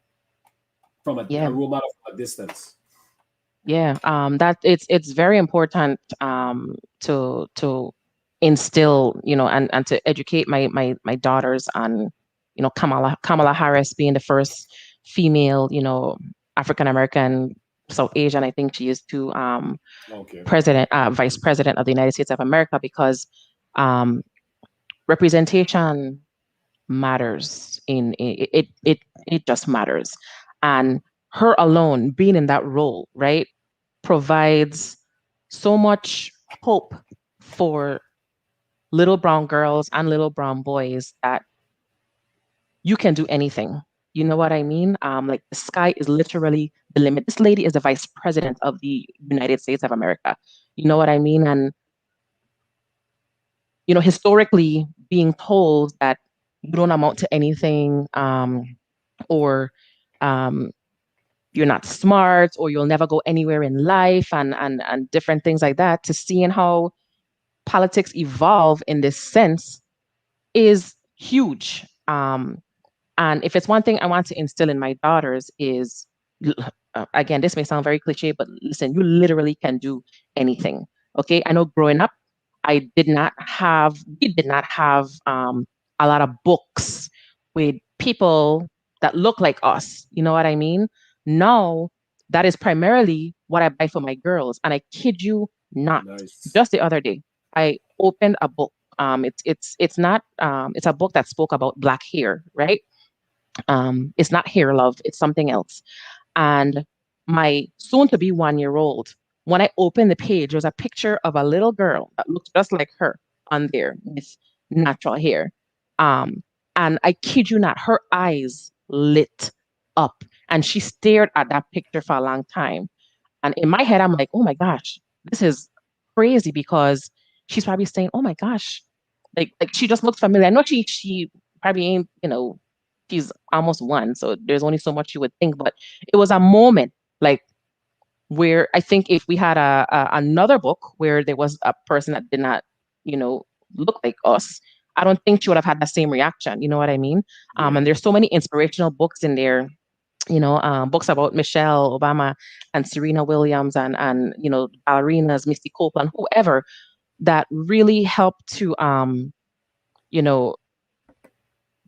from a Yeah. role model from a distance. Yeah. That it's very important to instill, and to educate my daughters on, Kamala Harris being the first female, African American South Asian. I think she is too. Okay. Vice President of the United States of America, because um, representation matters. It just matters, and her alone being in that role, right, provides so much hope for little brown girls and little brown boys that you can do anything. You know what I mean? Like the sky is literally the limit. This lady is the vice president of the United States of America. You know what I mean? And historically being told that you don't amount to anything, or um, you're not smart, or you'll never go anywhere in life, and different things like that, to seeing how politics evolve in this sense is huge. And if it's one thing I want to instill in my daughters is, again, this may sound very cliche, but listen, you literally can do anything. Okay. I know growing up, we did not have a lot of books with people that look like us. You know what I mean? Now, that is primarily what I buy for my girls. And I kid you not, Nice. just the other day, I opened a book. It's not it's a book that spoke about black hair, right? It's not hair love, it's something else. And my soon to be 1 year old, when I opened the page, there was a picture of a little girl that looked just like her on there with natural hair. Um, and I kid you not, her eyes lit up and she stared at that picture for a long time. And in my head, I'm like, oh my gosh, this is crazy, because she's probably saying, oh my gosh, like she just looks familiar. I know she probably ain't, she's almost 1, so there's only so much you would think, but it was a moment, like, where I think if we had another book where there was a person that did not, you know, look like us, I don't think she would have had the same reaction. You know what I mean? Yeah. And there's so many inspirational books in there, books about Michelle Obama and Serena Williams, and ballerinas, Misty Copeland, whoever, that really help to you know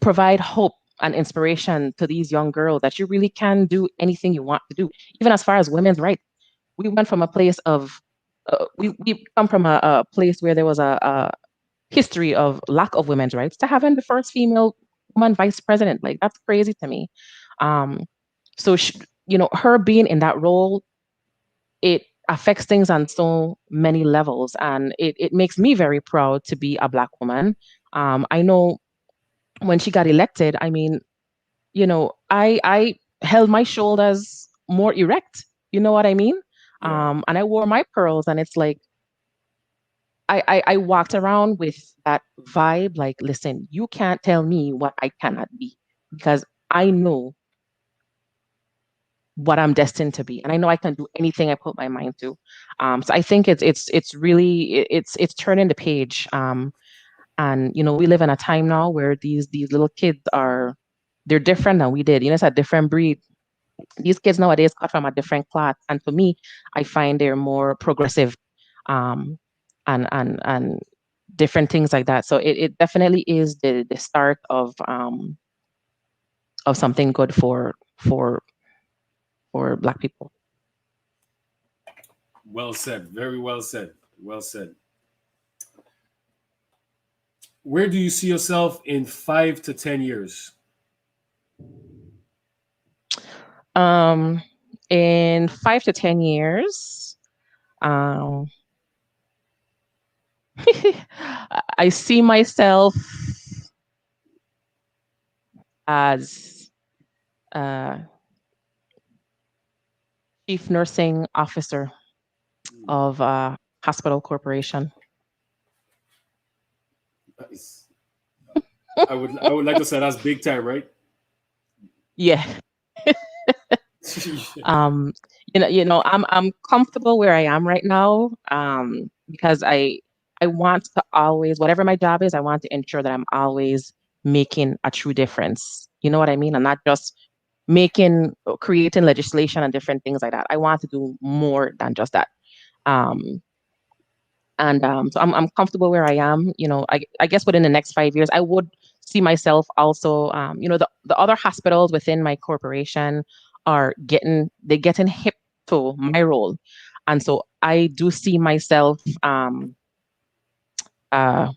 provide hope and inspiration to these young girls that you really can do anything you want to do. Even as far as women's rights, we went from a place of we come from a place where there was a history of lack of women's rights to having the first female woman vice president. Like, that's crazy to me. Um, so her being in that role, it affects things on so many levels, and it makes me very proud to be a Black woman. I know when she got elected, I mean, I held my shoulders more erect. You know what I mean? Yeah. And I wore my pearls, and it's like I walked around with that vibe. Like, listen, you can't tell me what I cannot be, because I know what I'm destined to be, and I know I can do anything I put my mind to. So I think it's really it's turning the page. And we live in a time now where these little kids they're different than we did. It's a different breed. These kids nowadays cut from a different cloth, and for me, I find they're more progressive, um, and different things like that. So it definitely is the start of something good for Black people. Well said. Very well said. Well said. Where do you see yourself in 5 to 10 years? Um, in 5 to 10 years, um, I see myself as uh, chief nursing officer of a hospital corporation. Nice. I would like to say that's big time, right? Yeah. um, I'm comfortable where I am right now, because I want to always, whatever my job is, I want to ensure that I'm always making a true difference. You know what I mean? And not just creating legislation and different things like that. I want to do more than just that. Um, and so I'm comfortable where I am. I guess within the next 5 years, I would see myself also. The other hospitals within my corporation they're getting hip to my role. And so I do see myself uh,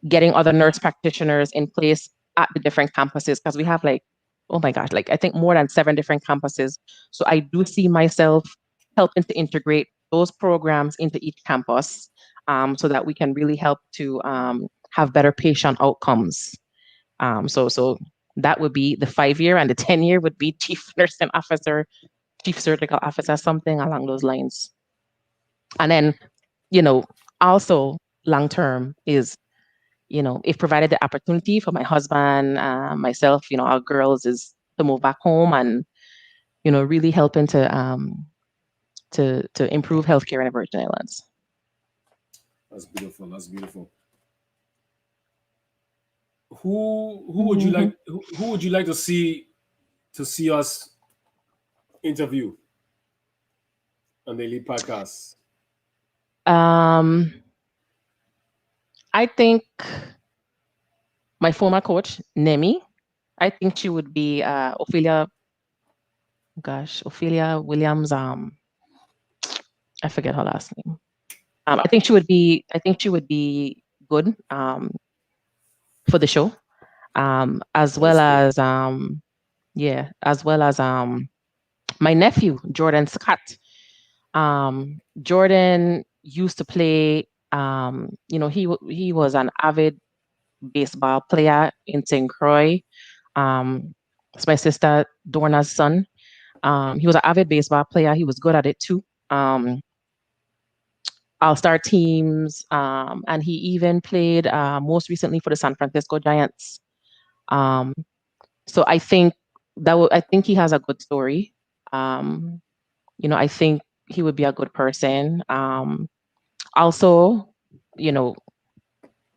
getting other nurse practitioners in place at the different campuses because we have like, oh my gosh, like I think more than 7 different campuses. So I do see myself helping to integrate those programs into each campus so that we can really help to have better patient outcomes. So that would be the 5 year, and the 10 year would be chief nursing officer, chief surgical officer, something along those lines. And then, also long term is, if provided the opportunity for my husband, myself, our girls, is to move back home and, really helping to improve healthcare in the Virgin Islands. That's beautiful. That's beautiful. Who would you like? Who would you like to see us interview on the Elite Podcast? Um, I think my former coach, Nemi, I think she would be Ophelia. Gosh, Ophelia Williams. I forget her last name. I think she would be. I think she would be good for the show. As well That's good. as yeah, as well as my nephew Jordan Scott. Jordan used to play. He was an avid baseball player in St. Croix. It's my sister Dorna's son. He was an avid baseball player. He was good at it too. All-star teams, and he even played most recently for the San Francisco Giants. Um, so I think I think he has a good story. I think he would be a good person. Also, you know,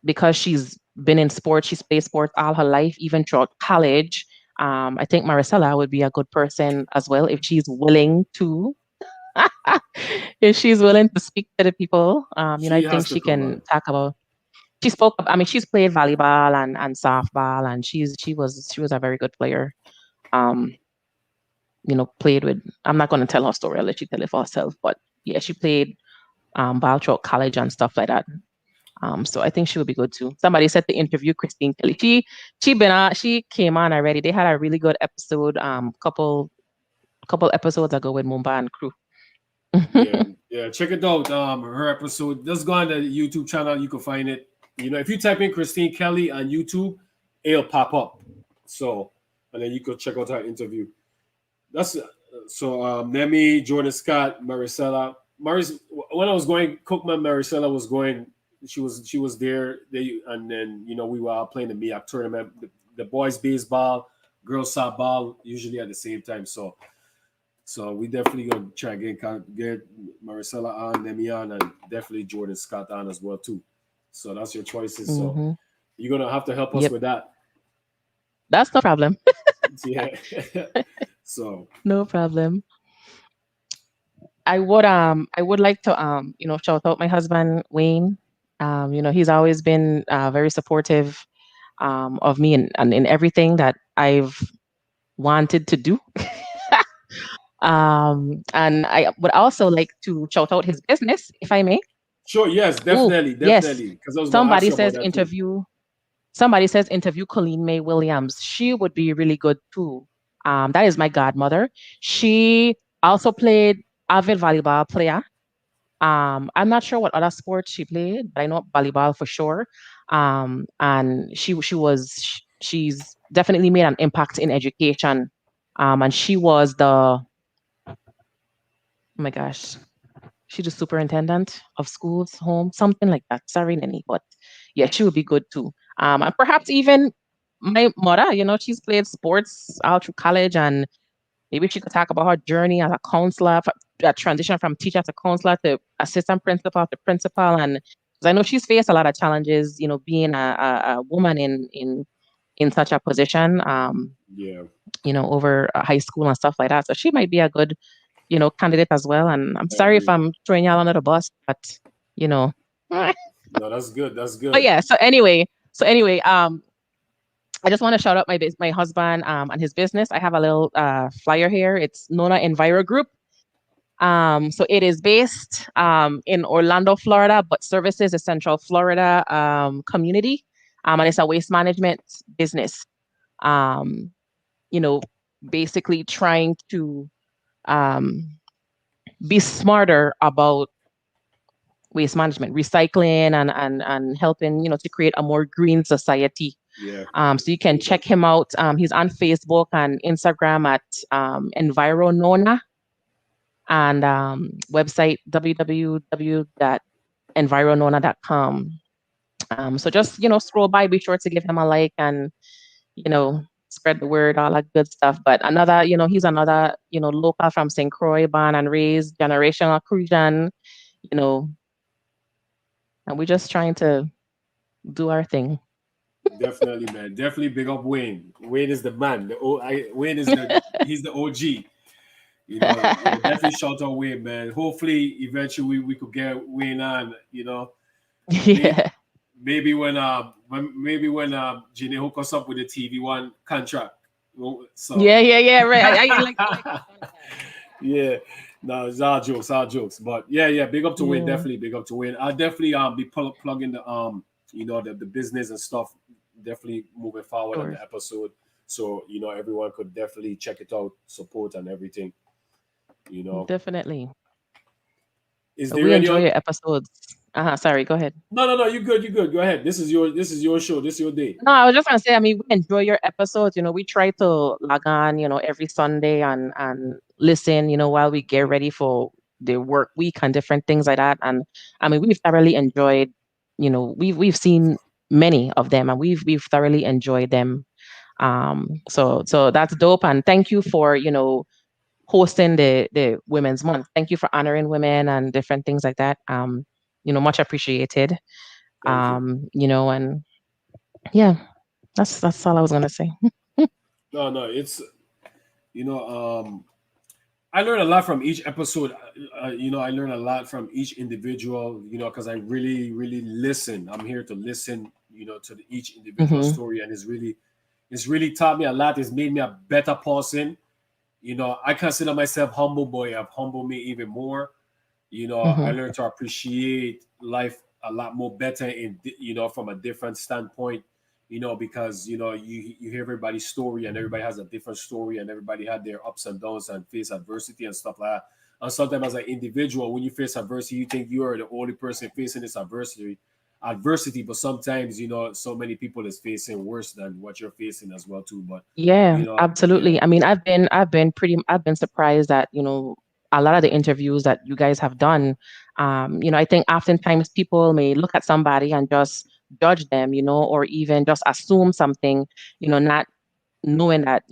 because she's been in sports, she's played sports all her life, even throughout college. I think Maricela would be a good person as well if she's willing to. If she's willing to speak to the people, I She think has to she come can on. talk about. She spoke. I mean, she's played volleyball and softball, and she was a very good player. Um, played with. I'm not going to tell her story. I'll let you tell it for herself. But yeah, she played ball throughout college and stuff like that. So I think she would be good too. Somebody said to interview Christine Kelly. She came on already. They had a really good episode. Couple episodes ago with Mumba and crew. Yeah, yeah. Check it out. Her episode. Just go on the YouTube channel. You can find it. If you type in Christine Kelly on YouTube, it'll pop up. So, and then you can check out her interview. That's so. Nemi, Jordan Scott, Maricela. When I was going, Cookman, Maricela was going. She was there. And then we were all playing the MIAC tournament. The boys baseball, girls softball, usually at the same time. So we definitely gonna try to get Maricela on, Nemi on, and definitely Jordan Scott on as well too. So that's your choices. So Hmm. you're gonna have to help us Yep, with that. that's no problem. Yeah. So No problem. I would like to shout out my husband Wayne. He's always been very supportive of me and in everything that I've wanted to do. And I would also like to shout out his business, if I may. sure, yes, Oh, definitely, yes. definitely. Because I was gonna ask Somebody you about says that too. interview. Somebody says interview Colleen May Williams. She would be really good too. That is my godmother. She also played avid volleyball player. I'm not sure what other sports she played, but I know volleyball for sure. And she's definitely made an impact in education. And she was oh my gosh, she's the superintendent of schools, home, something like that. Sorry, Nenny, but yeah, she would be good too. And perhaps even my mother, she's played sports all through college, and maybe she could talk about her journey as a counselor, a transition from teacher to counselor to assistant principal to principal. And 'cause I know she's faced a lot of challenges, being a woman in such a position, Yeah, over high school and stuff like that. So she might be a good, candidate as well. And I'm I sorry if agree. I'm throwing y'all under the bus, but you know. No, that's good. That's But good. yeah. So anyway, I just want to shout out my husband and his business. I have a little flyer here. It's Nona Enviro Group. So it is based in Orlando, Florida, but services the Central Florida community. And it's a waste management business. Um, you know, basically trying to um, be smarter about waste management, recycling, and helping to create a more green society. Yeah. So you can check him out. He's on Facebook and Instagram at EnviroNona, and website www.environona.com. So just scroll by, be sure to give him a like, and you know spread the word, all that good stuff. But another, he's another local from St. Croix, born and raised, generational Crujan, you know, and we're just trying to do our thing. Definitely, man. Definitely big up Wayne. Wayne is the man. Wayne is he's the OG. Yeah, definitely shout out Wayne, man. Hopefully, eventually we could get Wayne on. Maybe, Yeah. maybe when Jenny hook us up with the TV1 contract. So Yeah, right. I like that concept. yeah, no, it's all jokes, all jokes. But yeah, big up to Wayne. Yeah, Definitely big up to Wayne. I'll definitely be plugging the the business and stuff. Definitely moving forward on sure. the episode, so everyone could definitely check it out, support and everything. You know, Definitely. is We there any enjoy other? your episodes. Sorry, go ahead. No. You good. You good. Go ahead. This is your show. This is your day. No, I was just gonna say, I mean, we enjoy your episodes. We try to log on, every Sunday, and listen, while we get ready for the work week and different things like that. And I mean, we've thoroughly enjoyed, we've seen many of them, and we've thoroughly enjoyed them. So that's dope. And thank you for, hosting the Women's Month. Thank you for honoring women and different things like that. Much appreciated. Thank you. And yeah, that's all I was gonna say. No. It's you know I learned a lot from each episode. I learned a lot from each individual. Because I really, really listen. I'm here to listen. To each individual Hmm. story, and it's really taught me a lot. It's made me a better person. I consider myself humble, boy. Have humbled me even more. I Hmm. learned to appreciate life a lot more better from a different standpoint. Because you hear everybody's story, and everybody has a different story, and everybody had their ups and downs and face adversity and stuff like that. And sometimes as an individual, when you face adversity, you think you are the only person facing this adversity, but sometimes so many people is facing worse than what you're facing as well too. But Yeah, yeah. absolutely. I mean, I've been surprised that, a lot of the interviews that you guys have done. I think oftentimes people may look at somebody and just judge them, or even just assume something, not knowing that,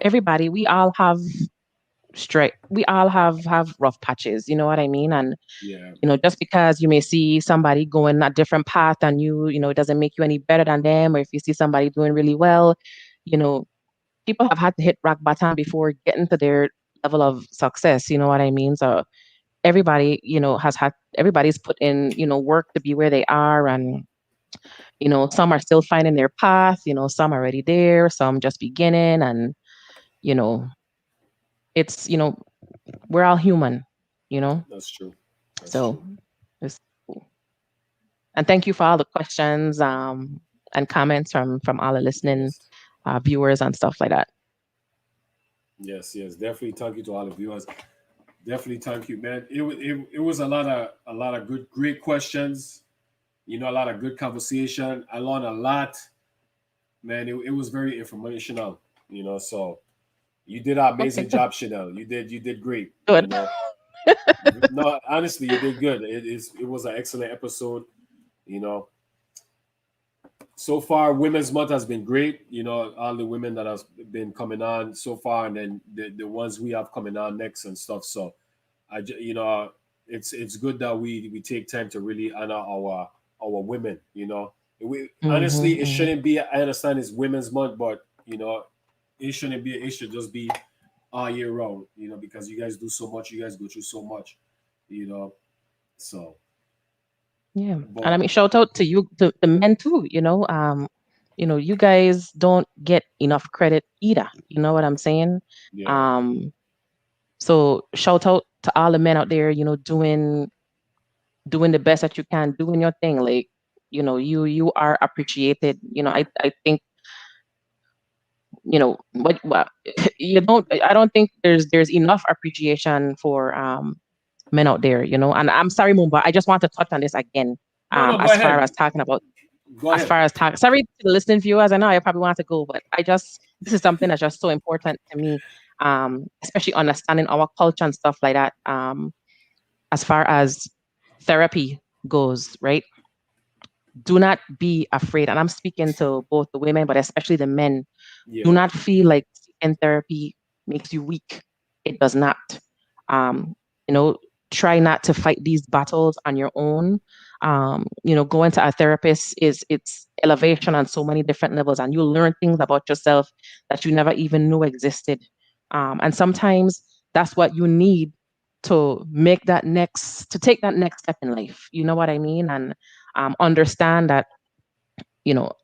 everybody, we all have rough patches, you know what I mean? And Yeah. just because you may see somebody going a different path than you, it doesn't make you any better than them. Or if you see somebody doing really well, you know, people have had to hit rock bottom before getting to their level of success. You know what I mean? So everybody, everybody's put in, work to be where they are. And, some are still finding their path, some already there, some just beginning. And, you know, it's, we're all human, you know? That's true. That's So true. it's cool. And thank you for all the questions and comments from all the listening Yes. viewers and stuff like that. Yes. Definitely thank you to all the viewers. Definitely thank you, man. It was a lot of good, great questions. A lot of good conversation. I learned a lot, man. It was very informational. So you did an Okay, amazing job, Chanel. You did great. good. No, honestly, you did good. It was an excellent episode. You know, so far Women's Month has been great. All the women that have been coming on so far, and then the ones we have coming on next and stuff. So it's good that we take time to really honor our women. Honestly, it Hmm. shouldn't be. I understand it's Women's Month, but it shouldn't be. It should just be all year round. Because you guys do so much. You guys go through so much. You know, so Yeah. And I but mean, shout out to you, to the men too, you guys don't get enough credit either. You know what I'm saying? Yeah. Um, so shout out to all the men out there, doing the best that you can, doing your thing. Like, you are appreciated. I think, what you don't I don't think there's enough appreciation for men out there, and I'm sorry, Mumba, I just want to touch on this again. No, no, go As far as ahead. talking about Go as ahead. far as talk sorry to the listening viewers, I know I probably want to go, but this is something that's just so important to me, especially understanding our culture and stuff like that, as far as therapy goes, right? Do not be afraid. And I'm speaking to both the women, but especially the men. Do Yeah. not feel like seeking therapy makes you weak. It does not. Um, you know, Try not to fight these battles on your own. Going to a therapist it's elevation on so many different levels, and you learn things about yourself that you never even knew existed. And sometimes that's what you need to take that next step in life. You know what I mean? And understand that,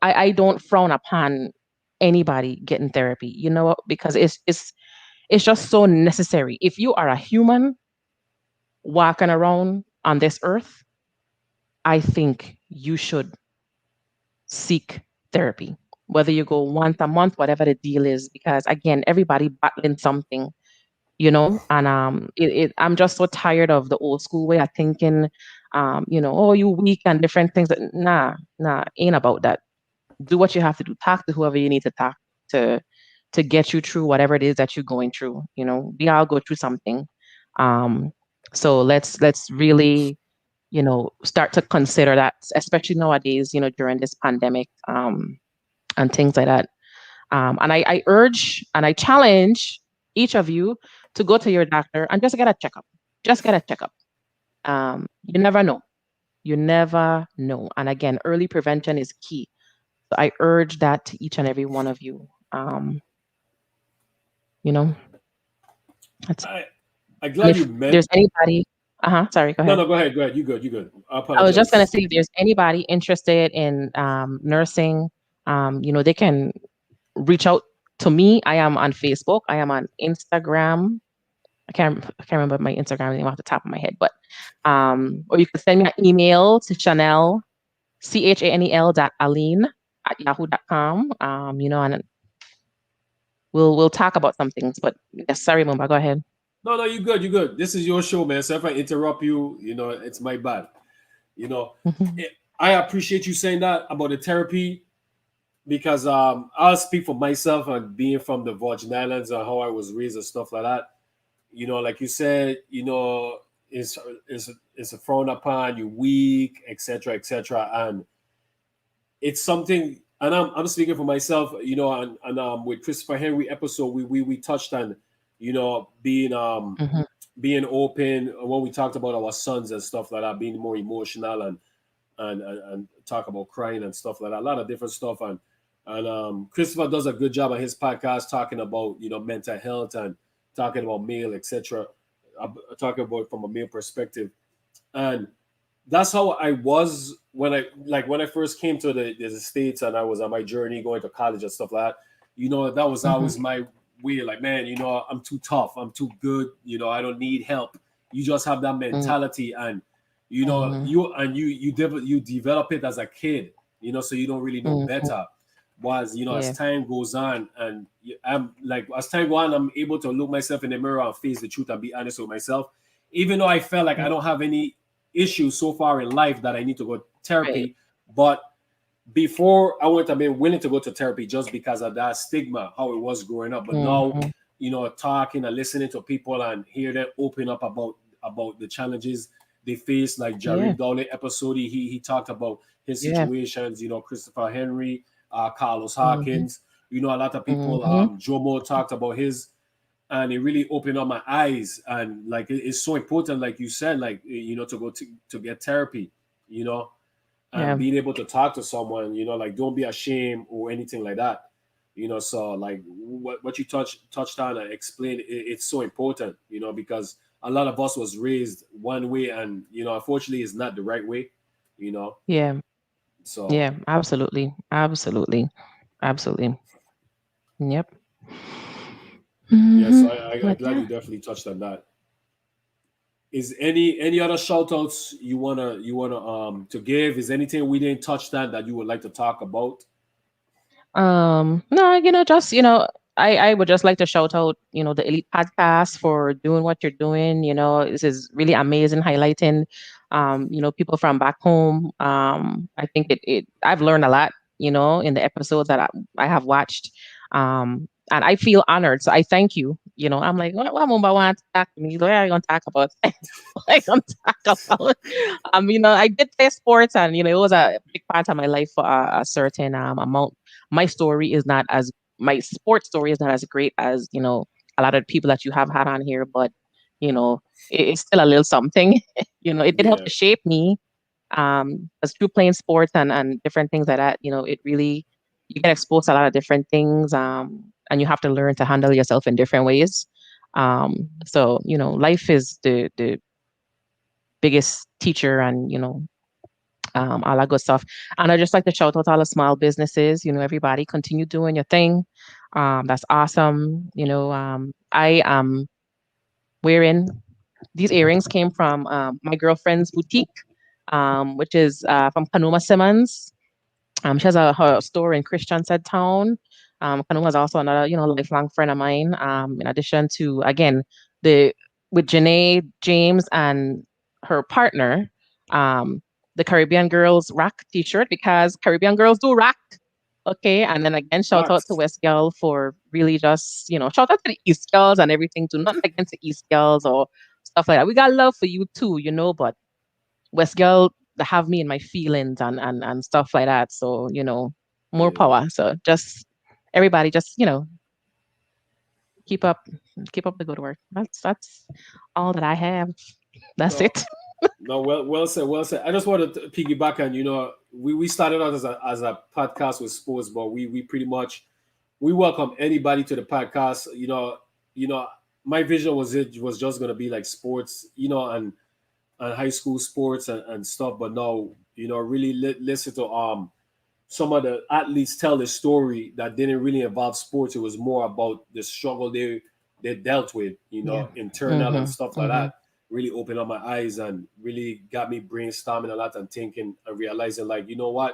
I don't frown upon anybody getting therapy, because it's just so necessary. If you are a human walking around on this earth, I think you should seek therapy, whether you go once a month, whatever the deal is, because again, everybody battling something, and I'm just so tired of the old school way of thinking, oh, you weak and different things. Nah, ain't about that. Do what you have to do. Talk to whoever you need to talk to to get you through whatever it is that you're going through. We all go through something. Um, so let's really, start to consider that, especially nowadays, during this pandemic, and things like that. And I urge and I challenge each of you to go to your doctor and just get a checkup. Just get a checkup. You never know. You never know. And again, early prevention is key. So I urge that to each and every one of you. You know, that's it. I I And glad you if there's meant. anybody, sorry, go No, ahead. no, go ahead. Go ahead. You good. You good. I I was just gonna apologize. say, if there's anybody interested in nursing, they can reach out to me. I am on Facebook. I am on Instagram. I can't remember my Instagram name off the top of my head, but or you can send me an email to Chanel, Chanel.Alleyne@yahoo.com. And we'll talk about some things. But yes, sorry, Mumba, go ahead. No, no, you good. You good. This is your show, man. So if I interrupt you, it's my bad. You know, Mhm. I appreciate you saying that about the therapy because I'll speak for myself and being from the Virgin Islands and how I was raised and stuff like that. Like you said, it's it's a frown upon, you weak, etc., etc. And it's something, and I'm speaking for myself, and with Christopher Henry episode, we touched on, being Mhm. being open when we talked about our sons and stuff like that, being more emotional and talk about crying and stuff like that, a lot of different stuff. And Christopher does a good job on his podcast talking about mental health and talking about male, etc. Talking about from a male perspective, and that's how I was when I first came to the states and I was on my journey going to college and stuff like that. That was Mhm. always my way. Like, man, I'm too tough. I'm too good. I don't need help. You just have that Mhm. mentality, and Mhm. you develop it as a kid. So you don't really know Mhm. better. Was as Yeah. time goes on, and I'm like as time goes on, I'm able to look myself in the mirror and face the truth and be honest with myself. Even though I felt like I Mm. don't have any issues so far in life that I need to go Right. therapy. But before I wouldn't have been willing to go to therapy just because of that stigma, how it was growing up. But now, Mhm. talking and listening to people and hear them open up about the challenges they face, like Yeah. Jareem Dowley episode, he talked about his Yeah. situations, Christopher Henry, Carlos Mhm. Hawkins, a lot of people, Mhm. Jomo talked about his, and it really opened up my eyes. And like it's so important, like you said, like to go to get therapy, you know and Yeah. being able to talk to someone, like don't be ashamed or anything like that. So like what you touched on and explained, it's so important, because a lot of us was raised one way, and unfortunately it's not the right way, you know Yeah. So Yeah, absolutely. Absolutely. Absolutely. Yep. yeah, so I But glad yeah. you definitely touched on that. Is any other shout outs you wanna to give? Is anything we didn't touch on that you would like to talk about? No, just, I would just like to shout out, the Elite Podcast for doing what you're doing. This is really amazing, highlighting, people from back home. I think I've learned a lot, in the episodes that I have watched. And I feel honored. So I thank you. I'm like, what Mumba want to talk to me? What are you going to talk about? What are you going to talk about? I did play sports, and, it was a big part of my life for a certain amount. My story is not as my sports story is not as great as, a lot of people that you have had on here, but, it's still a little something. It did help Yeah, to shape me, as through playing sports and different things like that. It really, you get exposed to a lot of different things, and you have to learn to handle yourself in different ways. So, life is the biggest teacher, and, all that good stuff. And I just like to shout out all the small businesses. Everybody continue doing your thing. That's awesome. I am wearing these earrings came from my girlfriend's boutique, which is from Kanuma Simmons. She has her store in Christiansted Town. Kanuma is also another, lifelong friend of mine. In addition to, again, the with Janae James and her partner, um, the Caribbean Girls Rock T-shirt, because Caribbean Girls do rock. Okay, and then again, shout out to facts. West Girl for really just, shout out to the East Girls and everything too. Nothing against the East Girls or stuff like that. We got love for you too, but West Girl have me in my feelings and stuff like that. So, more Yeah. power. So just everybody just, keep up keep up the good work. That's all that I have. That's No, it. no, well said, well said. I just wanted to piggyback on, we started out as a podcast with sports, but we pretty much we welcome anybody to the podcast. My vision was just gonna be like sports, and high school sports and stuff. But now, really listen to some of the athletes tell the story that didn't really involve sports. It was more about the struggle they dealt with, Yeah. internal and Mhm. stuff like Mhm. that. Really opened up my eyes and really got me brainstorming a lot and thinking and realizing, like, you know what,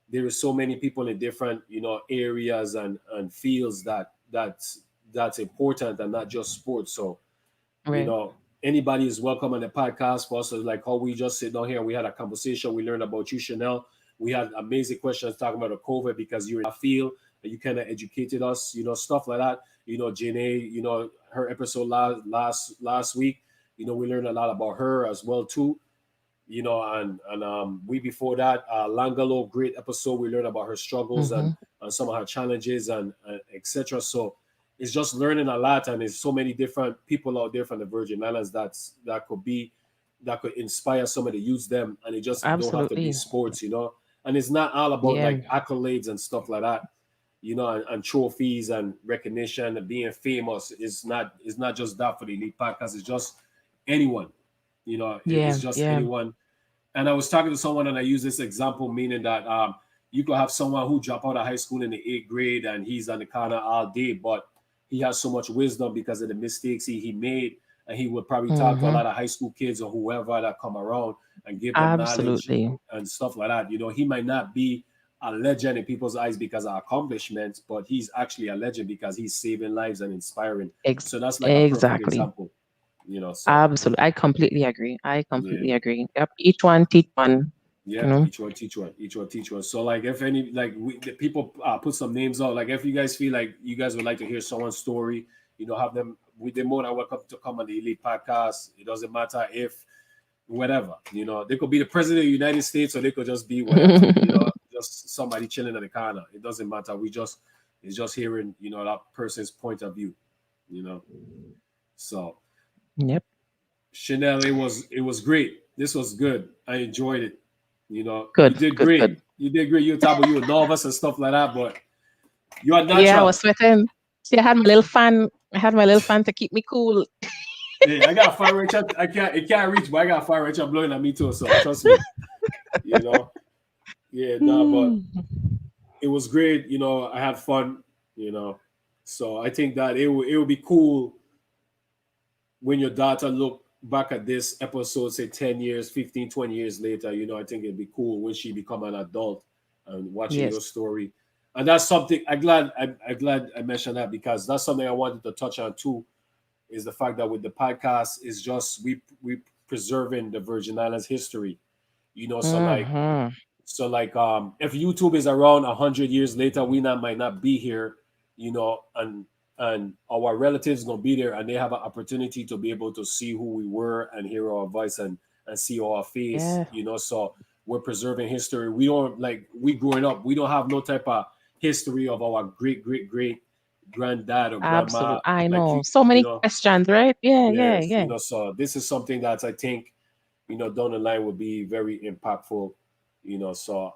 there is so many people in different, areas and fields that's important and not just sports. So, you Right. know, anybody is welcome on the podcast. For us, like how we just sit down here and we had a conversation. We learned about you, Chanel. We had amazing questions talking about the COVID because you're in that field and you kind of educated us, stuff like that. Janae, her episode last week, we learned a lot about her as well too. And we before that, Langalo, great episode. We learned about her struggles and, Mhm. and some of her challenges and etc. So it's just learning a lot, and there's so many different people out there from the Virgin Islands that could inspire somebody to use them, and it just don't have to be Absolutely. sports. And it's not all about Yeah. like accolades and stuff like that, and trophies and recognition and being famous. It's not just that for the Elite Podcast. It's just anyone. It's Yeah. just Yeah. anyone. And I was talking to someone, and I use this example, meaning that you could have someone who dropped out of high school in the 8th grade and he's on the corner all day, but he has so much wisdom because of the mistakes he made. And he would probably talk to a Mhm. lot of high school kids or whoever that come around and give them knowledge Absolutely. and stuff like that. He might not be a legend in people's eyes because of accomplishments, but he's actually a legend because he's saving lives and inspiring. Ex- So that's like a perfect exactly. example, so. Absolutely. I completely agree. I Yeah. completely agree. Yep. Each one teach one. You Yeah, know. each one teach one, each one teach one. So like, if any, like the people put some names out. Like if you guys feel like you guys would like to hear someone's story, have them. They're more than welcome to come on the Elite Podcast. It doesn't matter if whatever. They could be the president of the United States, or they could just be whatever. Just somebody chilling in the corner. It doesn't matter. It's just hearing that person's point of view. You know. So Yep. Chanel, it was great. This was good. I enjoyed it. You Good. did Good. great. Good. You did great. You were talking about you were nervous and stuff like that, but you are Yeah, I natural. was sweating. See, I had my little fan. I had my little fan to keep me cool. Hey, I got a fire rate. It can't reach, but I got a fire rate blowing at me too. So trust me. You know. Yeah, nah, but Hmm. it was great. I had fun. You know, so I think that it would be cool when your daughter look back at this episode, say 10 years, 15, 20 years later. I think it'd be cool when she become an adult and watching Yes. your story. And that's something I'm glad I mentioned that, because that's something I wanted to touch on too, is the fact that with the podcast is just we preserving the Virgin Islands history. So like Hmm. if YouTube is around 100 years later, we might not be here, and our relatives gonna be there, and they have an opportunity to be able to see who we were and hear our voice and see our face. Yeah. So we're preserving history. We don't, like, we growing up, we don't have no type of history of our great great great granddad or grandma, Absolutely. I like know. you So you many know questions, right? Yeah, yeah, yes, yeah. so this is something that I think, down the line will be very impactful. So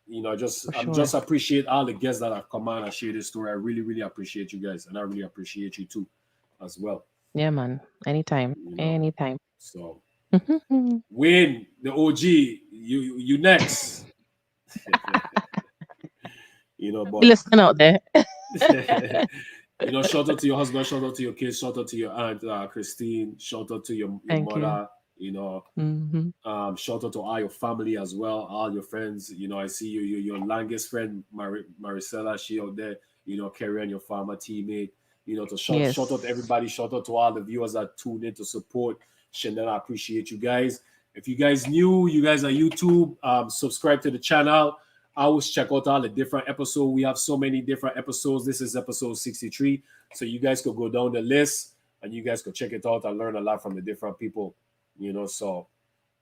For I'm sure. just appreciate all the guests that have come on and share this story. I really, really appreciate you guys, and I really appreciate you too, as well. Yeah, man. Anytime. You know, Anytime. so Be Wayne, the OG, you next. But listening out there. shout out to your husband, shout out to your kids, shout out to your aunt Christine, shout out to your Thank you. mother. Hmm. Shout out to all your family as well, all your friends. I see your longest friend, Maricela, she out there. Carry on your farmer teammate. To shout out to Yes. everybody. Shout out to all the viewers that tune in to support Chanel. I appreciate you guys. If you guys new, you guys are YouTube, subscribe to the channel. I always check out all the different episodes. We have so many different episodes. This is episode 63. So you guys could go down the list and you guys could check it out and learn a lot from the different people. So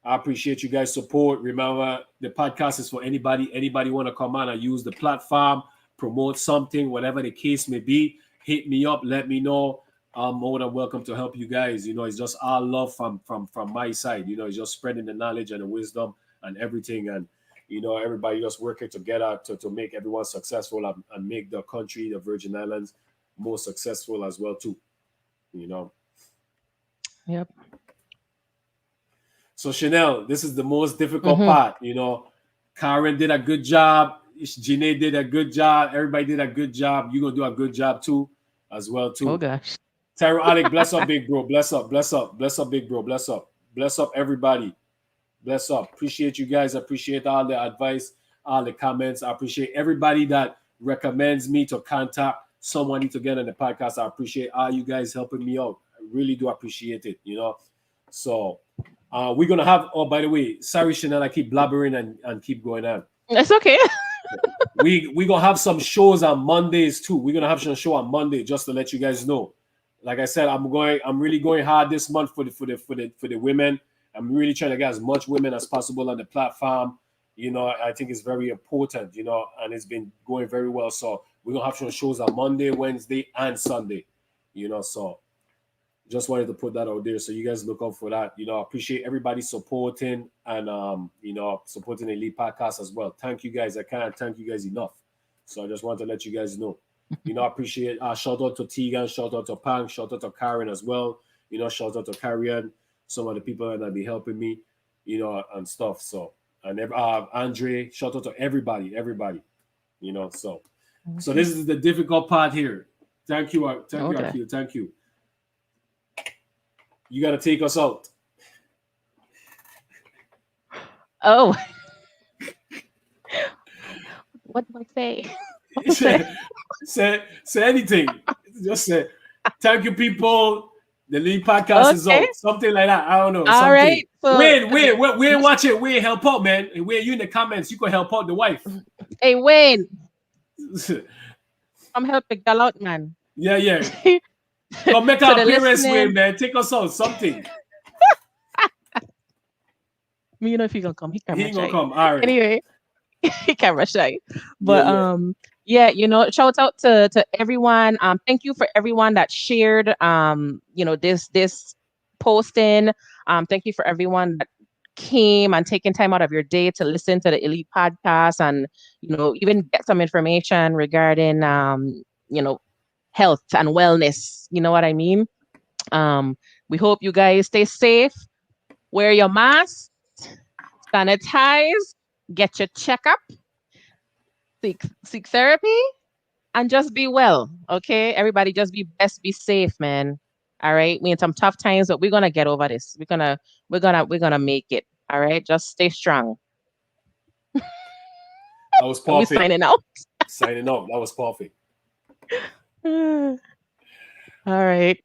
I appreciate you guys' support. Remember, the podcast is for anybody. Anybody want to come on and use the platform, promote something, whatever the case may be. Hit me up. Let me know. I'm more than welcome to help you guys. It's just all love from my side. It's just spreading the knowledge and the wisdom and everything. And everybody just working together to make everyone successful and make the country, the Virgin Islands, more successful as well too. You know. Yep. So Chanel, this is the most difficult Hmm. part. Karen did a good job. Janae did a good job. Everybody did a good job. You're gonna do a good job too, as well Oh too. gosh. Tyra Alec, bless up, big bro. Bless up, bless up, bless up, big bro. Bless up, bless up, everybody. Bless up. Appreciate you guys. Appreciate all the advice, all the comments. I appreciate everybody that recommends me to contact someone to get on the podcast. I appreciate all you guys helping me out. I really do appreciate it. So we're gonna have. Oh, by the way, sorry, Chanel, I keep blabbering and keep going on. It's okay. We gonna have some shows on Mondays too. We're gonna have some show on Monday just to let you guys know. Like I said, I'm really going hard this month for the women. I'm really trying to get as much women as possible on the platform. I think it's very important, and it's been going very well. So we're gonna have some shows on Monday, Wednesday, and Sunday. So just wanted to put that out there so you guys look out for that. I appreciate everybody supporting and supporting the Elite Podcast as well. Thank you guys. I can't thank you guys enough. So I just want to let you guys know. I appreciate shout out to Tegan, shout out to Pang, shout out to Karen as well. Shout out to Karian, some of the people that be helping me, and stuff. So and Andre, shout out to everybody. So Okay. this is the difficult part here. Thank you, Okay. Akil. Thank you. You got to take us out. Oh, what do I say? What to say? say anything. Just say thank you, people. The lead podcast is Okay. out. Something like that. I don't know. All Something. right. So, Wait, watch it. Wait, help out, man. Wait, you in the comments. You can help out the wife. hey, Wayne, I'm helping girl out, man. Yeah. To Come make our the appearance, way, listening, man. Take us out. Something. me, if he gonna come, he He camera ain't gonna shy. come. All right. Anyway, he camera shy. Yeah, But yeah. yeah, shout out to everyone. Thank you for everyone that shared this posting. Thank you for everyone that came and taking time out of your day to listen to the Elite podcast and even get some information regarding you know health and wellness. You know what I mean? Um, we hope you guys stay safe, wear your mask, sanitize, get your checkup, seek therapy, and just be well. Okay, everybody, just be best, be safe, man. All right, we in some tough times, but we're gonna get over this. We're gonna make it. All right, just stay strong. That was Are we perfect. signing out? Signing off. That was perfect. All right.